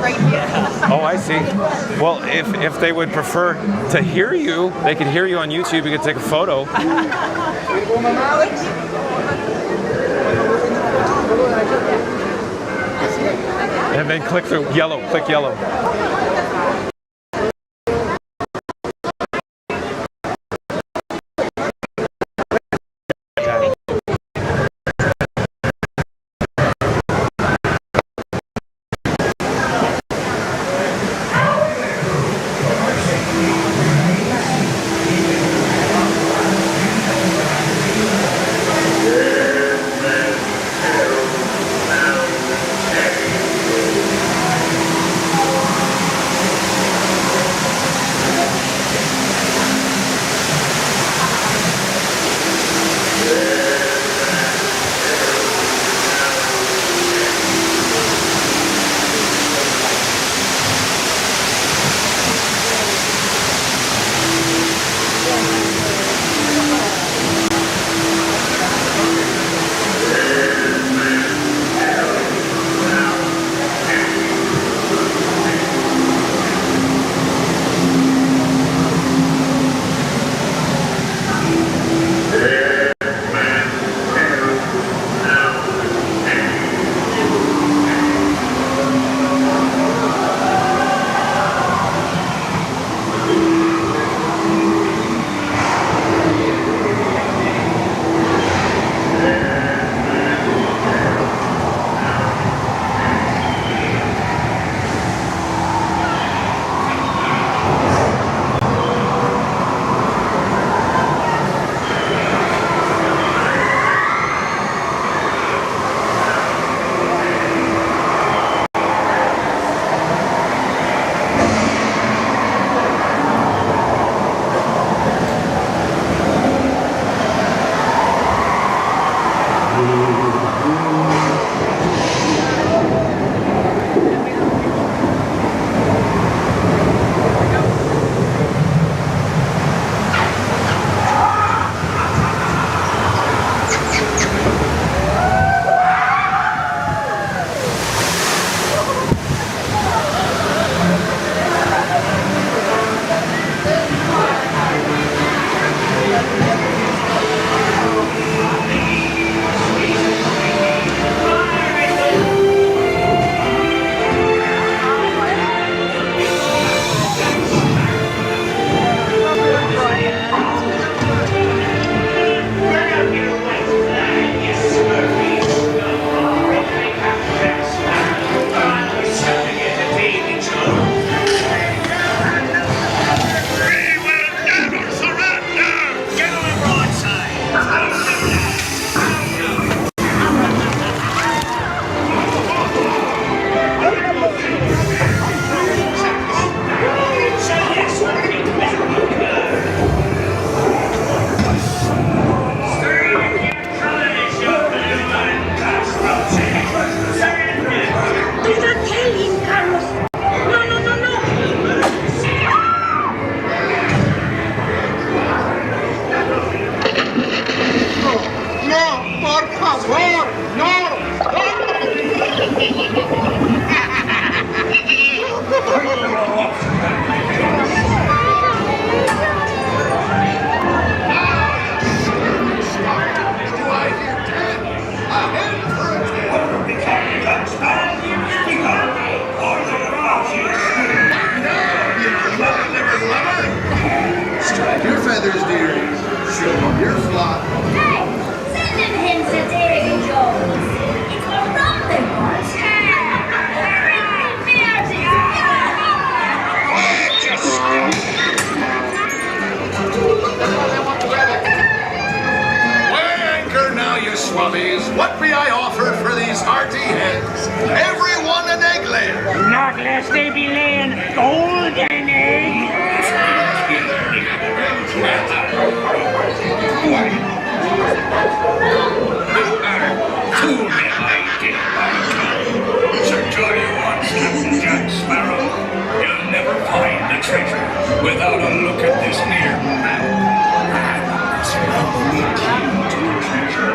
Right here. Oh, I see. Well, if they would prefer to hear you, they could hear you on YouTube. You could take a photo. And then click through yellow. Click yellow. feathers, dearie. Show them your flock. Hey, sending him to Davy Jones. It's the something once. Weigh anchor now, you swabbies. What may I offer for these hearty heads? Every one an egglet. Not lest they be laying golden eggs. Fool me, I did my time. Sir Johnny once, Captain Jack Sparrow. You'll never find the treasure without a look at this near map. And this map will lead you to the treasure.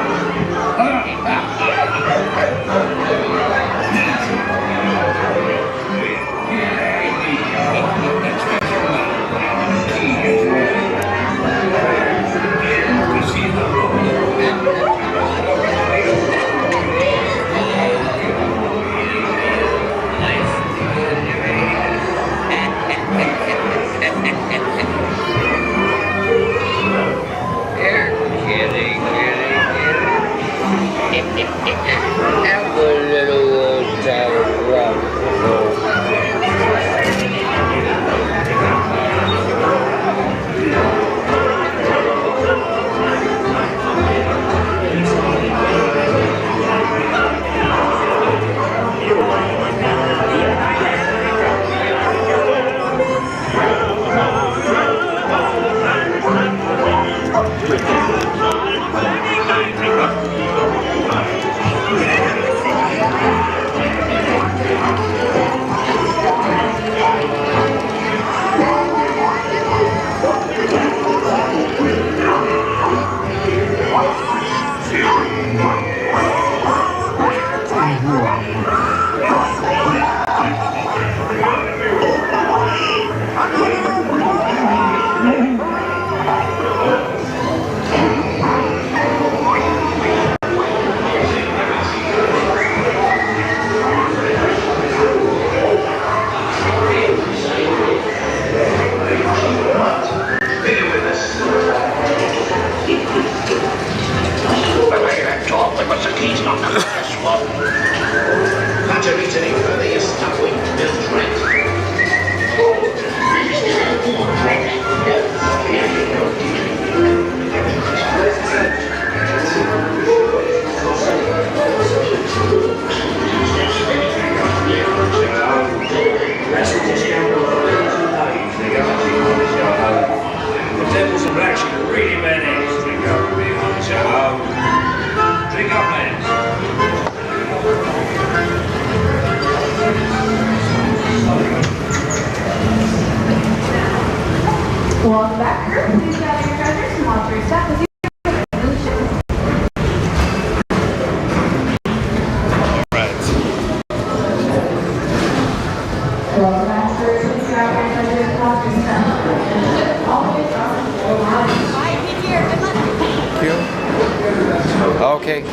Okay,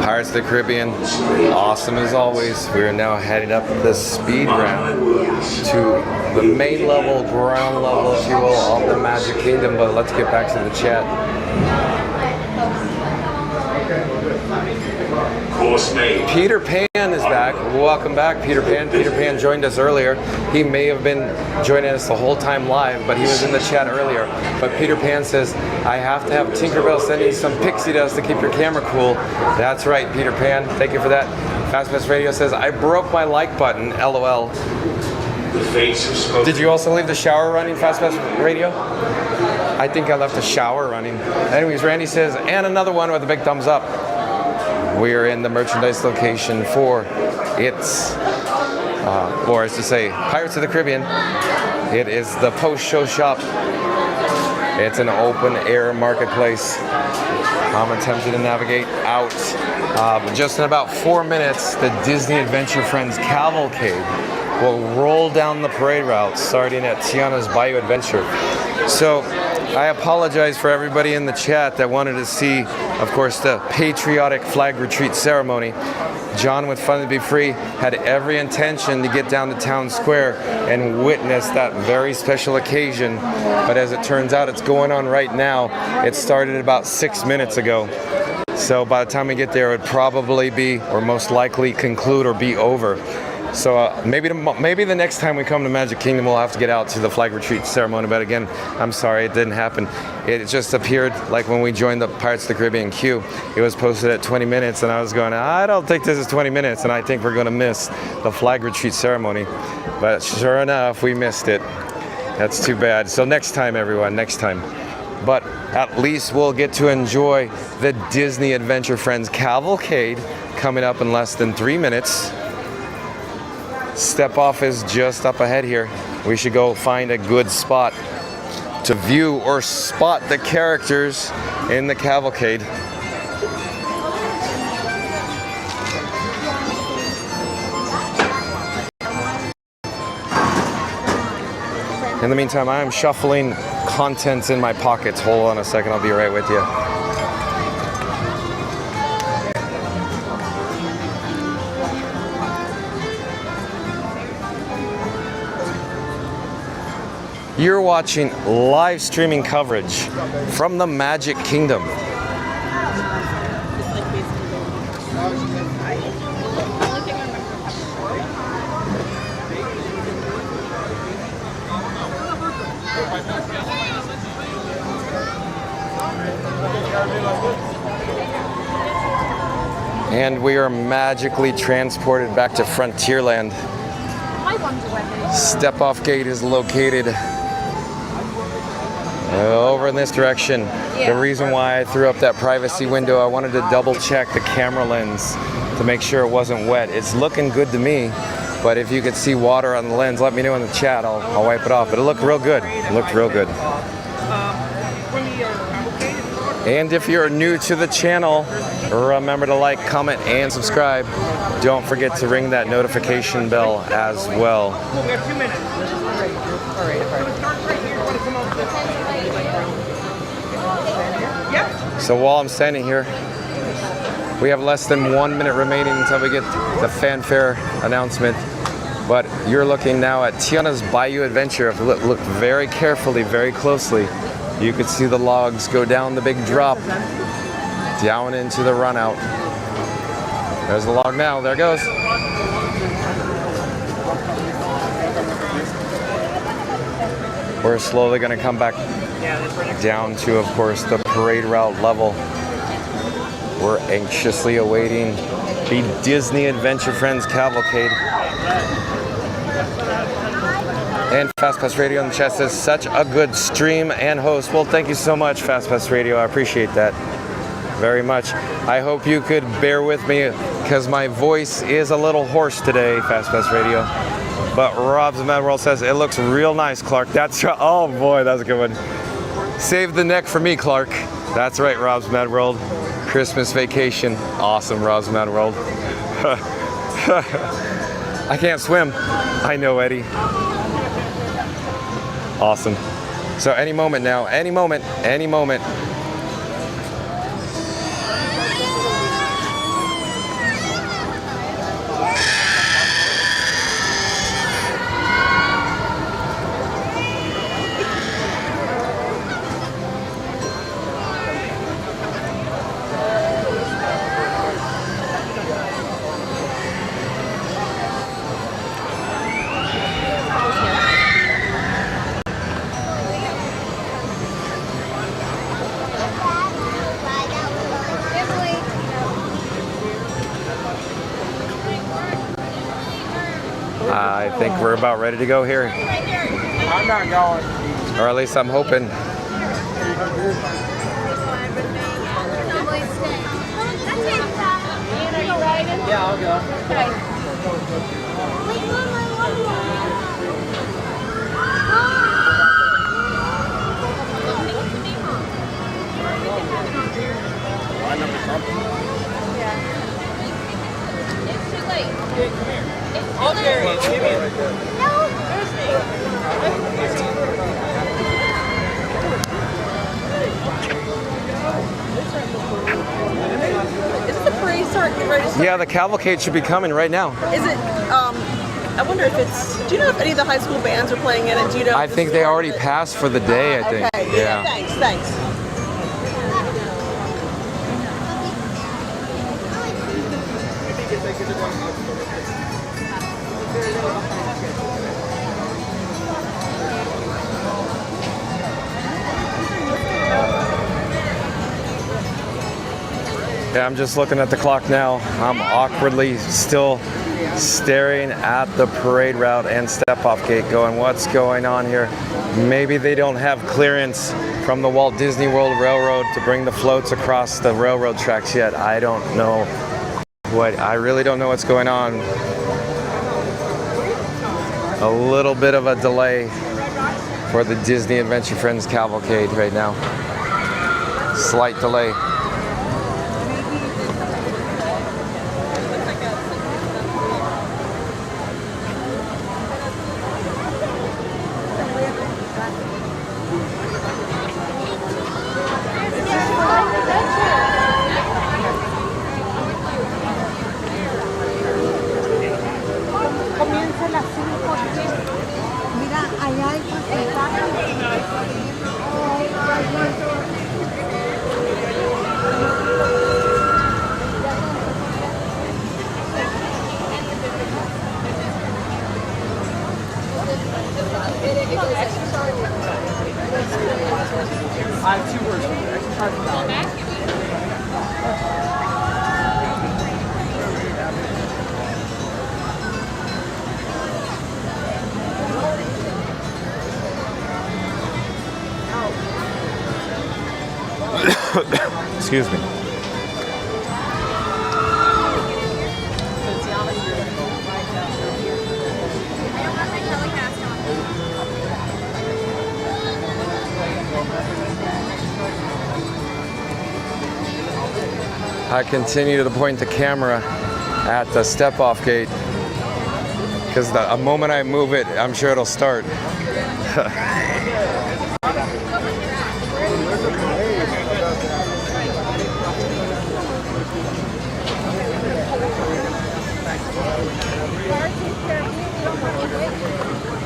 Pirates of the Caribbean, awesome as always. We are now heading up the speed ramp to the main level, ground level, if you will, of the Magic Kingdom. But let's get back to the chat. Peter Pan is back. Welcome back, Peter Pan. Peter Pan joined us earlier. He may have been joining us the whole time live, but he was in the chat earlier. But Peter Pan says, I have to have Tinkerbell send you some pixie dust to keep your camera cool. That's right, Peter Pan. Thank you for that. Fastpass Radio says, I broke my like button, LOL. Did you also leave the shower running, Fastpass Radio? I think I left the shower running. Anyways, Randy says, and another one with a big thumbs up. We are in the merchandise location for or as to say, Pirates of the Caribbean. It is the post-show shop. It's an open-air marketplace. I'm attempting to navigate out. Just in about 4 minutes, the Disney Adventure Friends Cavalcade will roll down the parade route starting at Tiana's Bayou Adventure. So I apologize for everybody in the chat that wanted to see, of course, the patriotic flag retreat ceremony. John with Fun to Be Free had every intention to get down to Town Square and witness that very special occasion. But as it turns out, it's going on right now. It started about 6 minutes ago. So by the time we get there, it would probably be, or most likely conclude or be over. So maybe the next time we come to Magic Kingdom, we'll have to get out to the flag retreat ceremony. But again, I'm sorry, it didn't happen. It just appeared like when we joined the Pirates of the Caribbean queue, it was posted at 20 minutes, and I was going, I don't think this is 20 minutes, and I think we're going to miss the flag retreat ceremony. But sure enough, we missed it. That's too bad. So next time, everyone, next time. But at least we'll get to enjoy the Disney Adventure Friends Cavalcade coming up in less than 3 minutes. Step off is just up ahead here. We should go find a good spot to view or spot the characters in the cavalcade. In the meantime, I am shuffling contents in my pockets. Hold on a second, I'll be right with you. You're watching live streaming coverage from the Magic Kingdom. And we are magically transported back to Frontierland. Step-off gate is located over in this direction. The reason why I threw up that privacy window, I wanted to double check the camera lens to make sure it wasn't wet. It's looking good to me, but if you could see water on the lens, let me know in the chat. I'll wipe it off. But it looked real good. It looked real good. And if you're new to the channel, remember to like, comment, and subscribe. Don't forget to ring that notification bell as well. We have 2 minutes. All right. So while I'm standing here, we have less than 1 minute remaining until we get the fanfare announcement. But you're looking now at Tiana's Bayou Adventure. If you look very carefully, very closely, you could see the logs go down the big drop, down into the run out. There's the log now, there it goes. We're slowly gonna come back down to, of course, the parade route level. We're anxiously awaiting the Disney Adventure Friends Cavalcade. And FastPass Radio in the chat says, such a good stream and host. Well, thank you so much, FastPass Radio. I appreciate that very much. I hope you could bear with me because my voice is a little hoarse today, FastPass Radio. But Rob's Mad World says, it looks real nice, Clark. That's right. Oh boy, that's a good one. Save the neck for me, Clark. That's right, Rob's Mad World. Christmas vacation. Awesome, Rob's Mad World. I can't swim. I know, Eddie. Awesome. So any moment now, any moment, any moment. I think we're about ready to go here. I'm not going. Or at least I'm hoping. Yeah, I'll go. It's too late. I'll carry it. Give me it. No, Is the parade starting ready to start? Yeah, the cavalcade should be coming right now. Is it, I wonder if it's, do you know if any of the high school bands are playing in it? Do you know? I think they already passed for the day, I think. Okay, yeah, thanks. Yeah, I'm just looking at the clock now. I'm awkwardly still staring at the parade route and step-off gate going, what's going on here? Maybe they don't have clearance from the Walt Disney World Railroad to bring the floats across the railroad tracks yet. I don't know I really don't know what's going on. A little bit of a delay for the Disney Adventure Friends cavalcade right now. Slight delay. Comienza a las 5:10. Mira, allá hay I have 2 words for you. Exercise and balance. Excuse me. I continue to point the camera at the step-off gate because the moment I move it, I'm sure it'll start.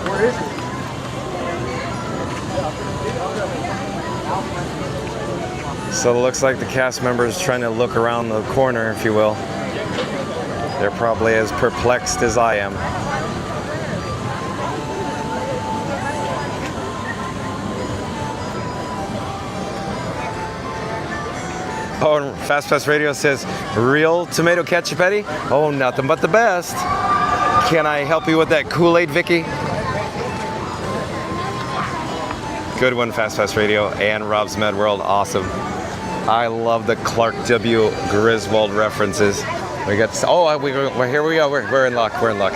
Where is it? So it looks like the cast members trying to look around the corner, if you will. They're probably as perplexed as I am. Oh, and Fast Pass Radio says, real tomato ketchup, Eddie? Oh, nothing but the best. Can I help you with that Kool-Aid, Vicky? Good one, Fast Pass Radio and Rob's Med World. Awesome. I love the Clark W. Griswold references. We got, oh, we're here we go. We're in luck. We're in luck.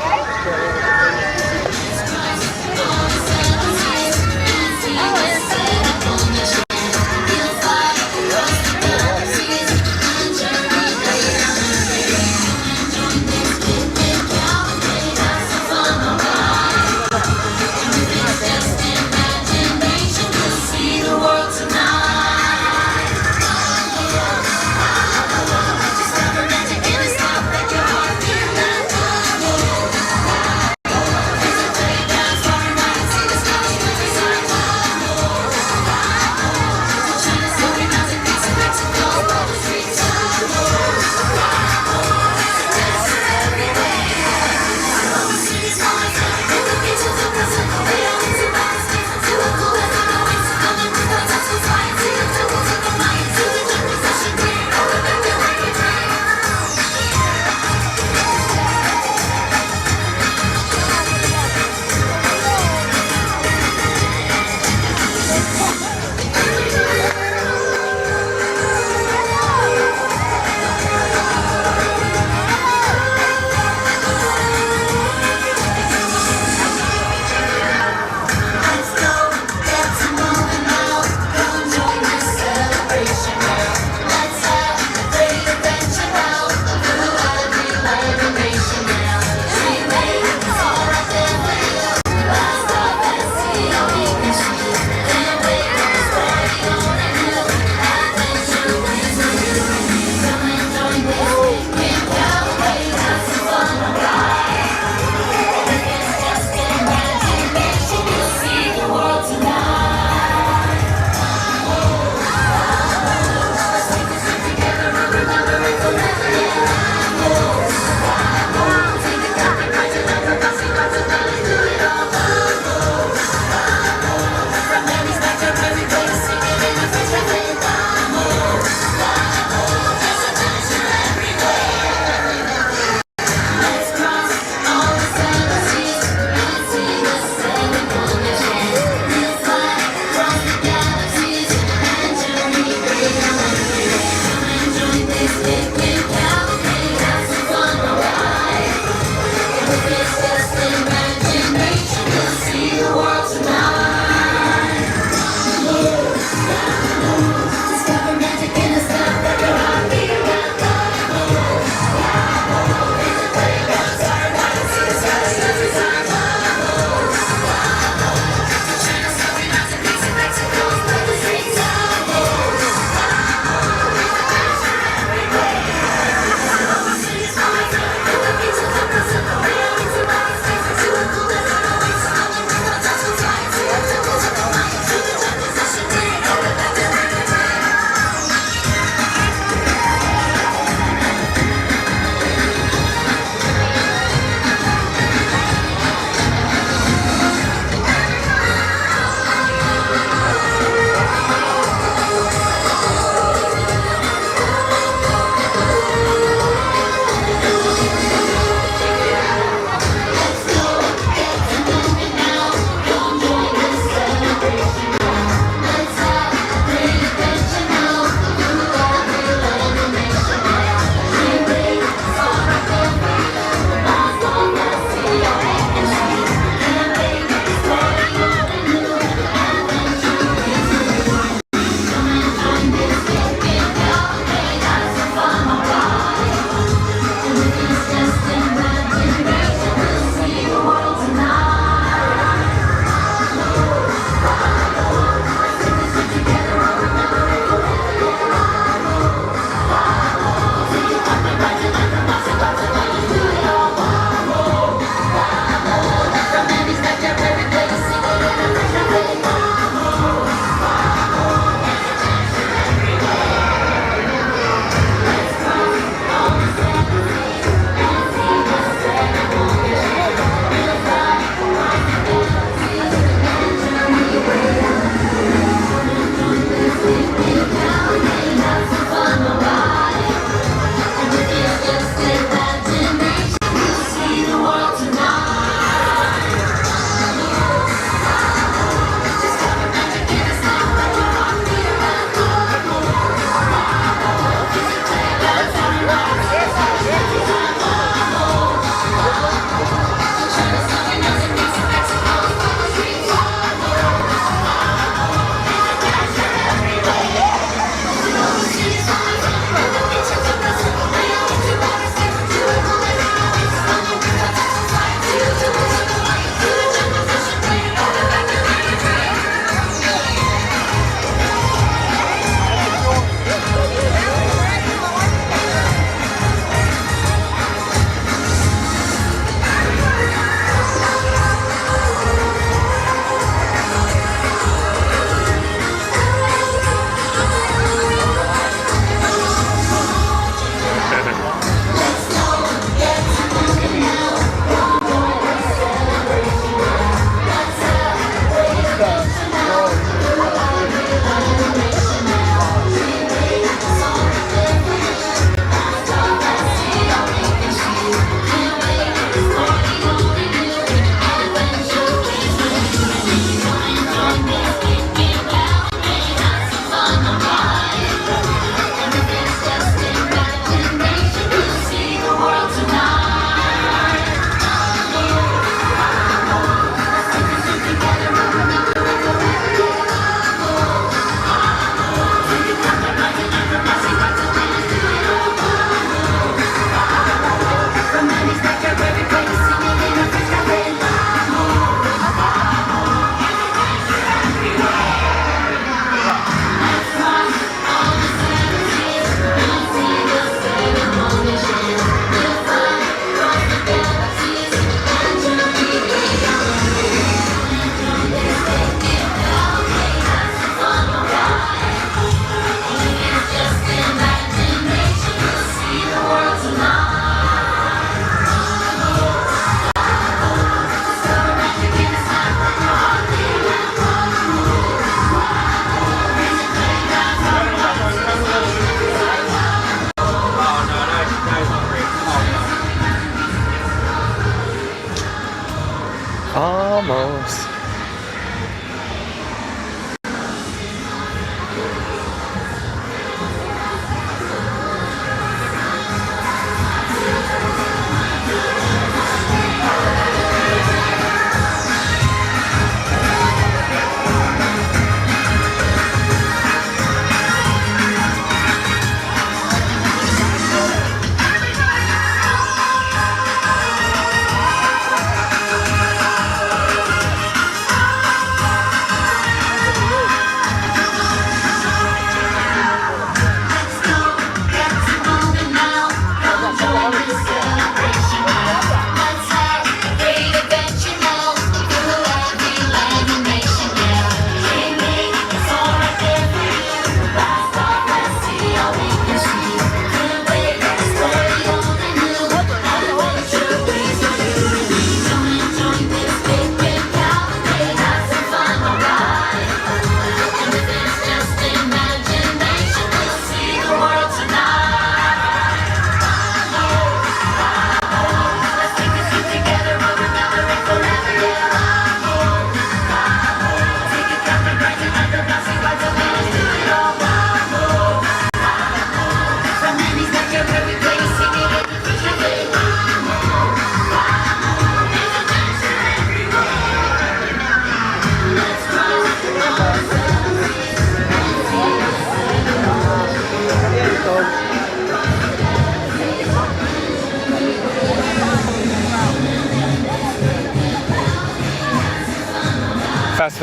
Almost.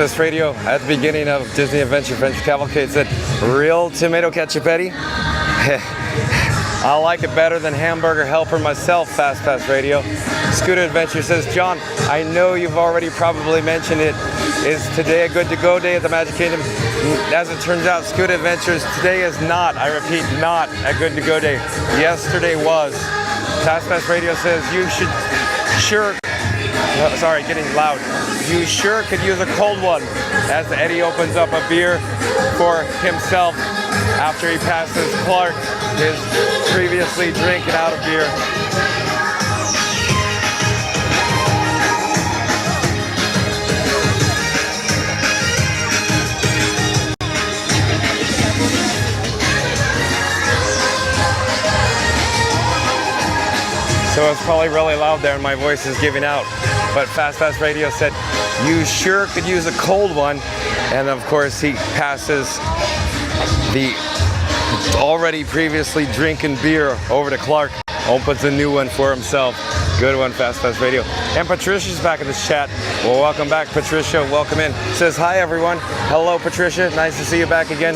Fast Radio at the beginning of Disney Adventure Cavalcade said, real tomato ketchup, Eddie? I like it better than hamburger helper myself, Fast Radio. Scooter Adventure says, John, I know you've already probably mentioned it. Is today a good to go day at the Magic Kingdom? As it turns out, Scooter Adventures, today is not, I repeat, not a good to go day. Yesterday was. Fast Radio says, you should sure, sorry, getting loud. You sure could use a cold one, as Eddie opens up a beer for himself after he passes Clark his previously drinking out of beer. So it's probably really loud there and my voice is giving out. But Fast Radio said, you sure could use a cold one. And of course he passes the already previously drinking beer over to Clark, opens a new one for himself. Good one, Fast Radio. And Patricia's back in this chat. Well, welcome back, Patricia. Welcome in. Says, hi, everyone. Hello, Patricia. Nice to see you back again.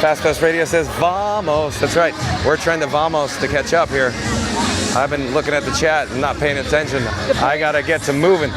Fast Radio says, vamos. That's right. We're trying to vamos to catch up here. I've been looking at the chat and not paying attention. I gotta get to moving.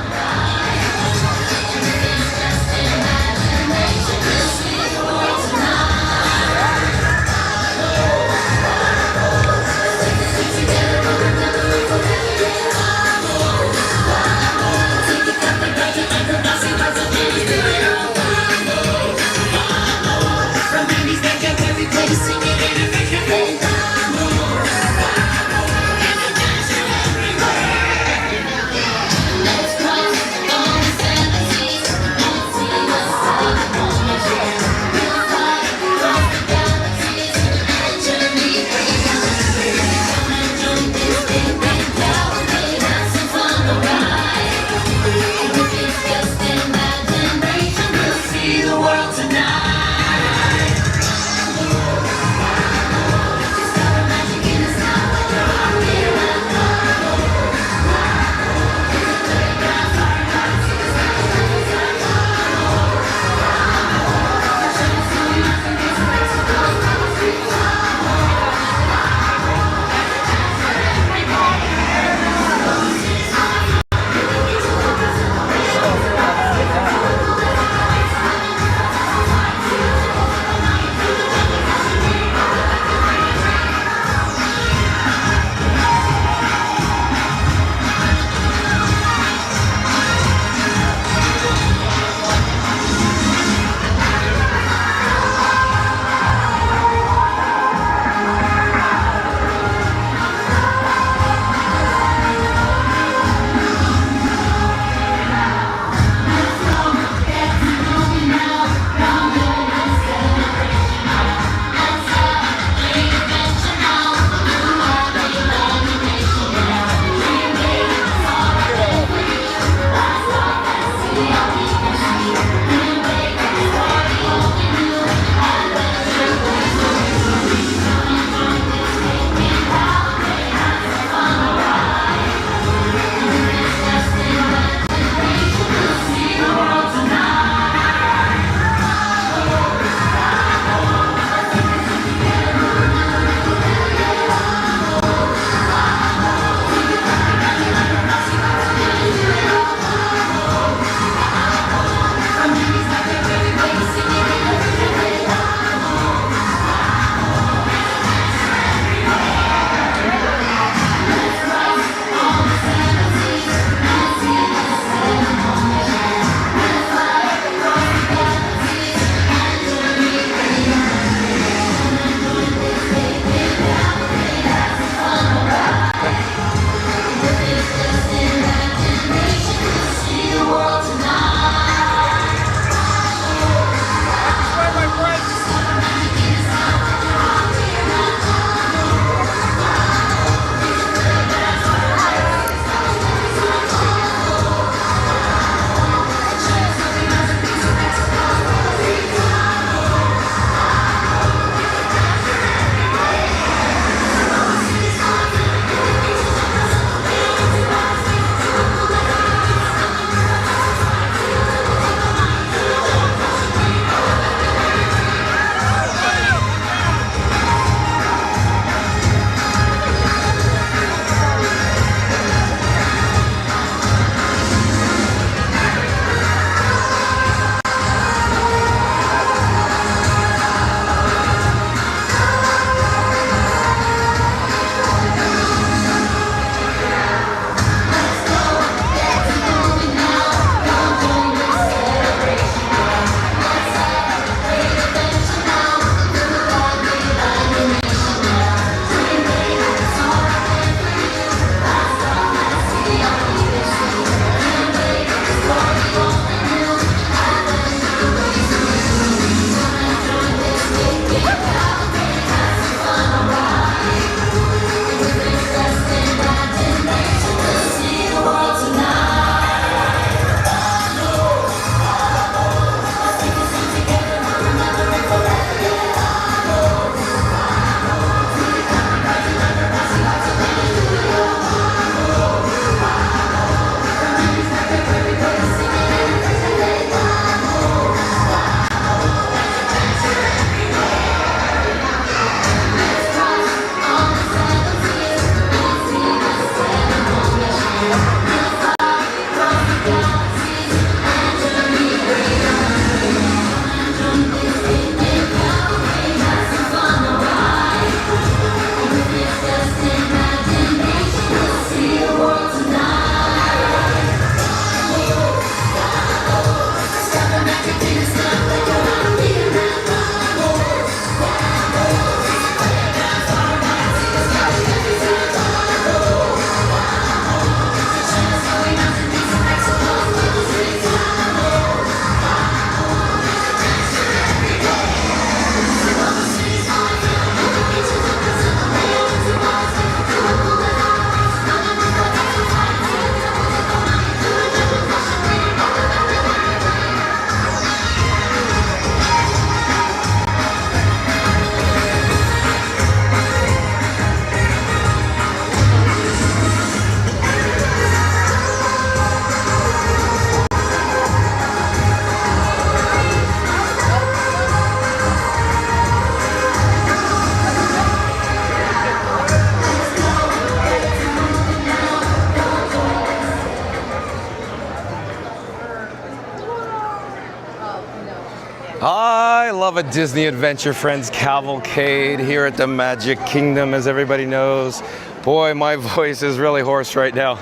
I love a Disney Adventure Friends cavalcade here at the Magic Kingdom, as everybody knows. Boy, my voice is really hoarse right now.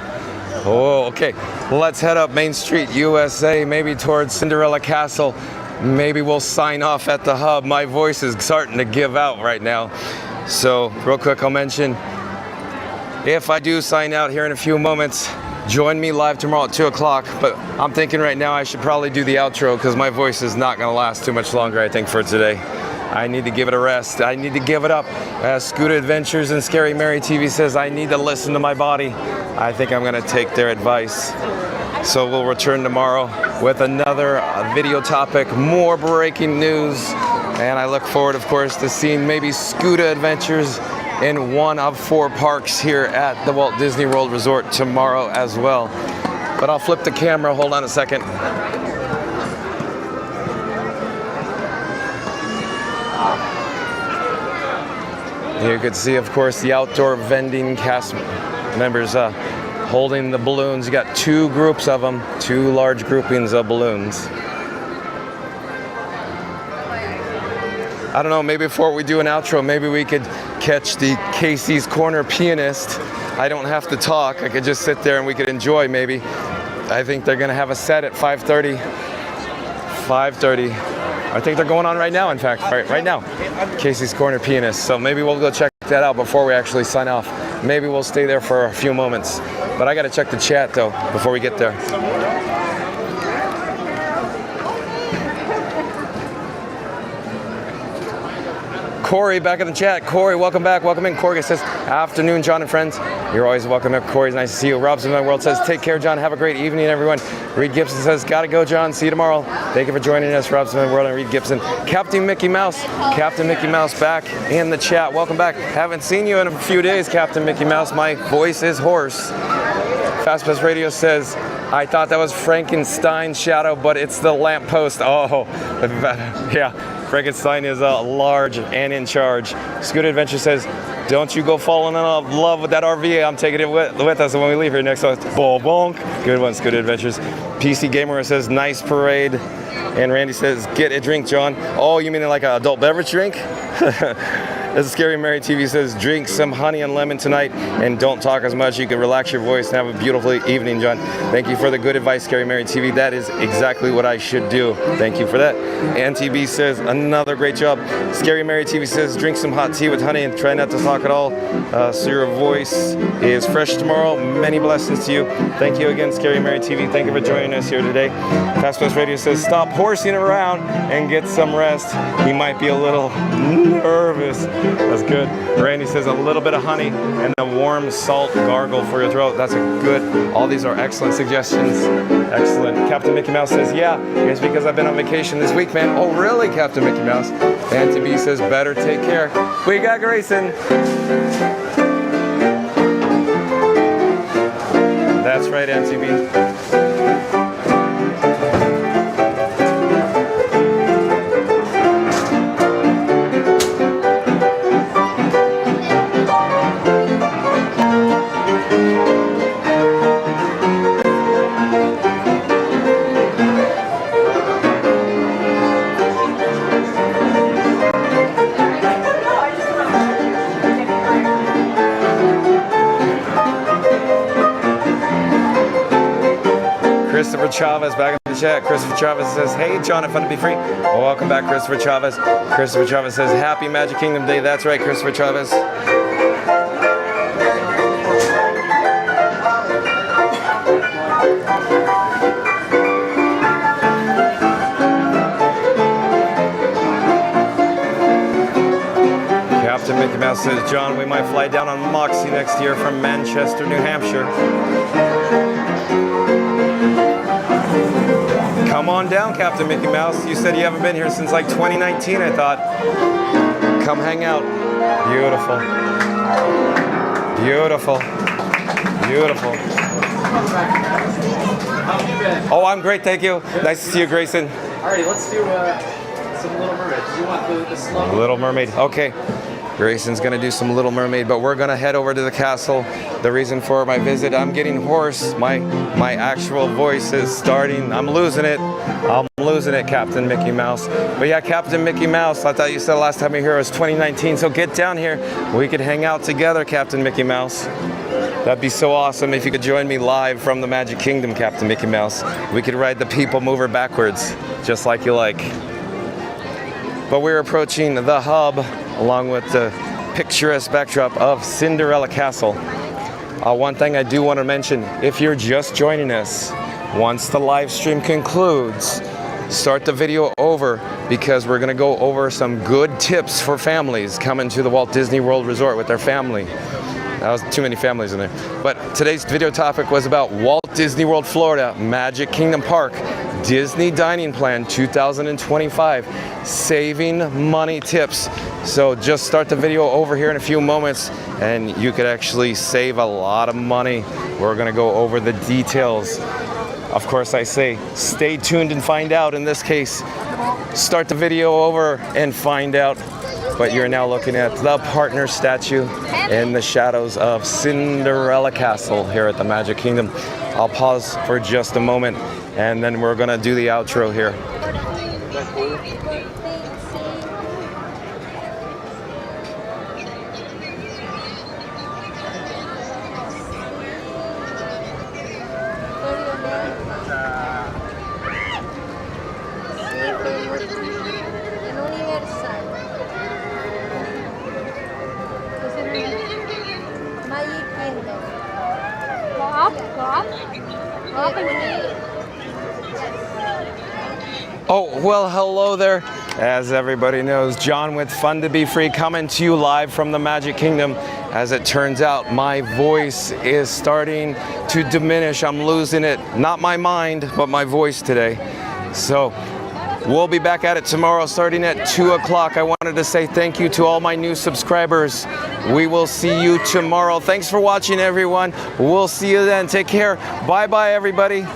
Oh, okay. Let's head up Main Street, USA, maybe towards Cinderella Castle. Maybe we'll sign off at the hub. My voice is starting to give out right now. So, real quick, I'll mention, if I do sign out here in a few moments, join me live tomorrow at 2 o'clock, but I'm thinking right now I should probably do the outro because my voice is not going to last too much longer, I think, for today. I need to give it a rest. I need to give it up. As Scooter Adventures and Scary Mary TV says, I need to listen to my body. I think I'm going to take their advice. So we'll return tomorrow with another video topic, more breaking news, and I look forward, of course, to seeing maybe Scooter Adventures in one of 4 parks here at the Walt Disney World Resort tomorrow as well. But I'll flip the camera, hold on a second. You can see, of course, the outdoor vending cast members holding the balloons. You got 2 groups of them, 2 large groupings of balloons. I don't know, maybe before we do an outro, maybe we could catch the Casey's Corner pianist. I don't have to talk, I could just sit there and we could enjoy maybe. I think they're gonna have a set at 5:30. 5:30. I think they're going on right now, in fact, right now. Casey's Corner pianist. So maybe we'll go check that out before we actually sign off. Maybe we'll stay there for a few moments. But I gotta check the chat though, before we get there. Corey back in the chat. Corey, welcome back. Welcome in. Corey says, afternoon, John and friends. You're always welcome up. Corey's nice to see you. Robson My World says, take care, John. Have a great evening, everyone. Reed Gibson says, gotta go, John. See you tomorrow. Thank you for joining us, Robson My World and Reed Gibson. Captain Mickey Mouse. Captain Mickey Mouse back in the chat. Welcome back. Haven't seen you in a few days, Captain Mickey Mouse. My voice is hoarse. Fast Pass Radio says, I thought that was Frankenstein's shadow, but it's the lamppost. Oh, yeah. Frankenstein is large and in charge. Scooter Adventure says, don't you go falling in love with that RV. I'm taking it with us when we leave here next month. Bonk. Good one, Scooter Adventures. PC Gamer says, nice parade. And Randy says, get a drink, John. Oh, you mean like an adult beverage drink? This is Scary Mary TV says, drink some honey and lemon tonight and don't talk as much. You can relax your voice and have a beautiful evening, John. Thank you for the good advice, Scary Mary TV. That is exactly what I should do. Thank you for that. NTB says, another great job. Scary Mary TV says, drink some hot tea with honey and try not to talk at all. So your voice is fresh tomorrow. Many blessings to you. Thank you again, Scary Mary TV. Thank you for joining us here today. Fast Pass Radio says, stop horsing around and get some rest. He might be a little nervous. That's good. Randy says a little bit of honey and a warm salt gargle for your throat. That's a good. All these are excellent suggestions. Excellent. Captain Mickey Mouse says, yeah, it's because I've been on vacation this week, man. Oh, really, Captain Mickey Mouse? Auntie B says, better take care. We got Grayson. That's right, Auntie B. Christopher Chavez back in the chat. Christopher Chavez says, hey, John, it's fun to be free. Well, welcome back, Christopher Chavez. Christopher Chavez says, happy Magic Kingdom Day. That's right, Christopher Chavez. Captain Mickey Mouse says, John, we might fly down on Moxie next year from Manchester, New Hampshire. Come on down, Captain Mickey Mouse. You said you haven't been here since like 2019, I thought. Come hang out. Beautiful. Beautiful. Beautiful. Oh, I'm great, thank you. Nice to see you, Grayson. Alrighty, let's do some Little Mermaid. Do you want the slow? Little Mermaid, okay. Grayson's gonna do some Little Mermaid, but we're gonna head over to the castle. The reason for my visit, I'm getting hoarse. My actual voice is starting. I'm losing it. I'm losing it, Captain Mickey Mouse. But yeah, Captain Mickey Mouse, I thought you said the last time you were here was 2019, so get down here. We could hang out together, Captain Mickey Mouse. That'd be so awesome if you could join me live from the Magic Kingdom, Captain Mickey Mouse. We could ride the People Mover backwards, just like you like. But we're approaching the hub, along with the picturesque backdrop of Cinderella Castle. One thing I do want to mention, if you're just joining us, once the live stream concludes, start the video over because we're going to go over some good tips for families coming to the Walt Disney World Resort with their family. That was too many families in there. But today's video topic was about Walt Disney World Florida Magic Kingdom Park Disney Dining Plan 2025 saving money tips. So just start the video over here in a few moments and you could actually save a lot of money. We're going to go over the details. Of course, I say stay tuned and find out. In this case, start the video over and find out. But you're now looking at the partner statue in the shadows of Cinderella Castle here at the Magic Kingdom. I'll pause for just a moment and then we're gonna do the outro here. Oh, well, hello there. As everybody knows, John with Fun to Be Free coming to you live from the Magic Kingdom. As it turns out, my voice is starting to diminish. I'm losing it. Not my mind, but my voice today. So we'll be back at it tomorrow starting at 2 o'clock. I wanted to say thank you to all my new subscribers. We will see you tomorrow. Thanks for watching, everyone. We'll see you then. Take care. Bye-bye, everybody.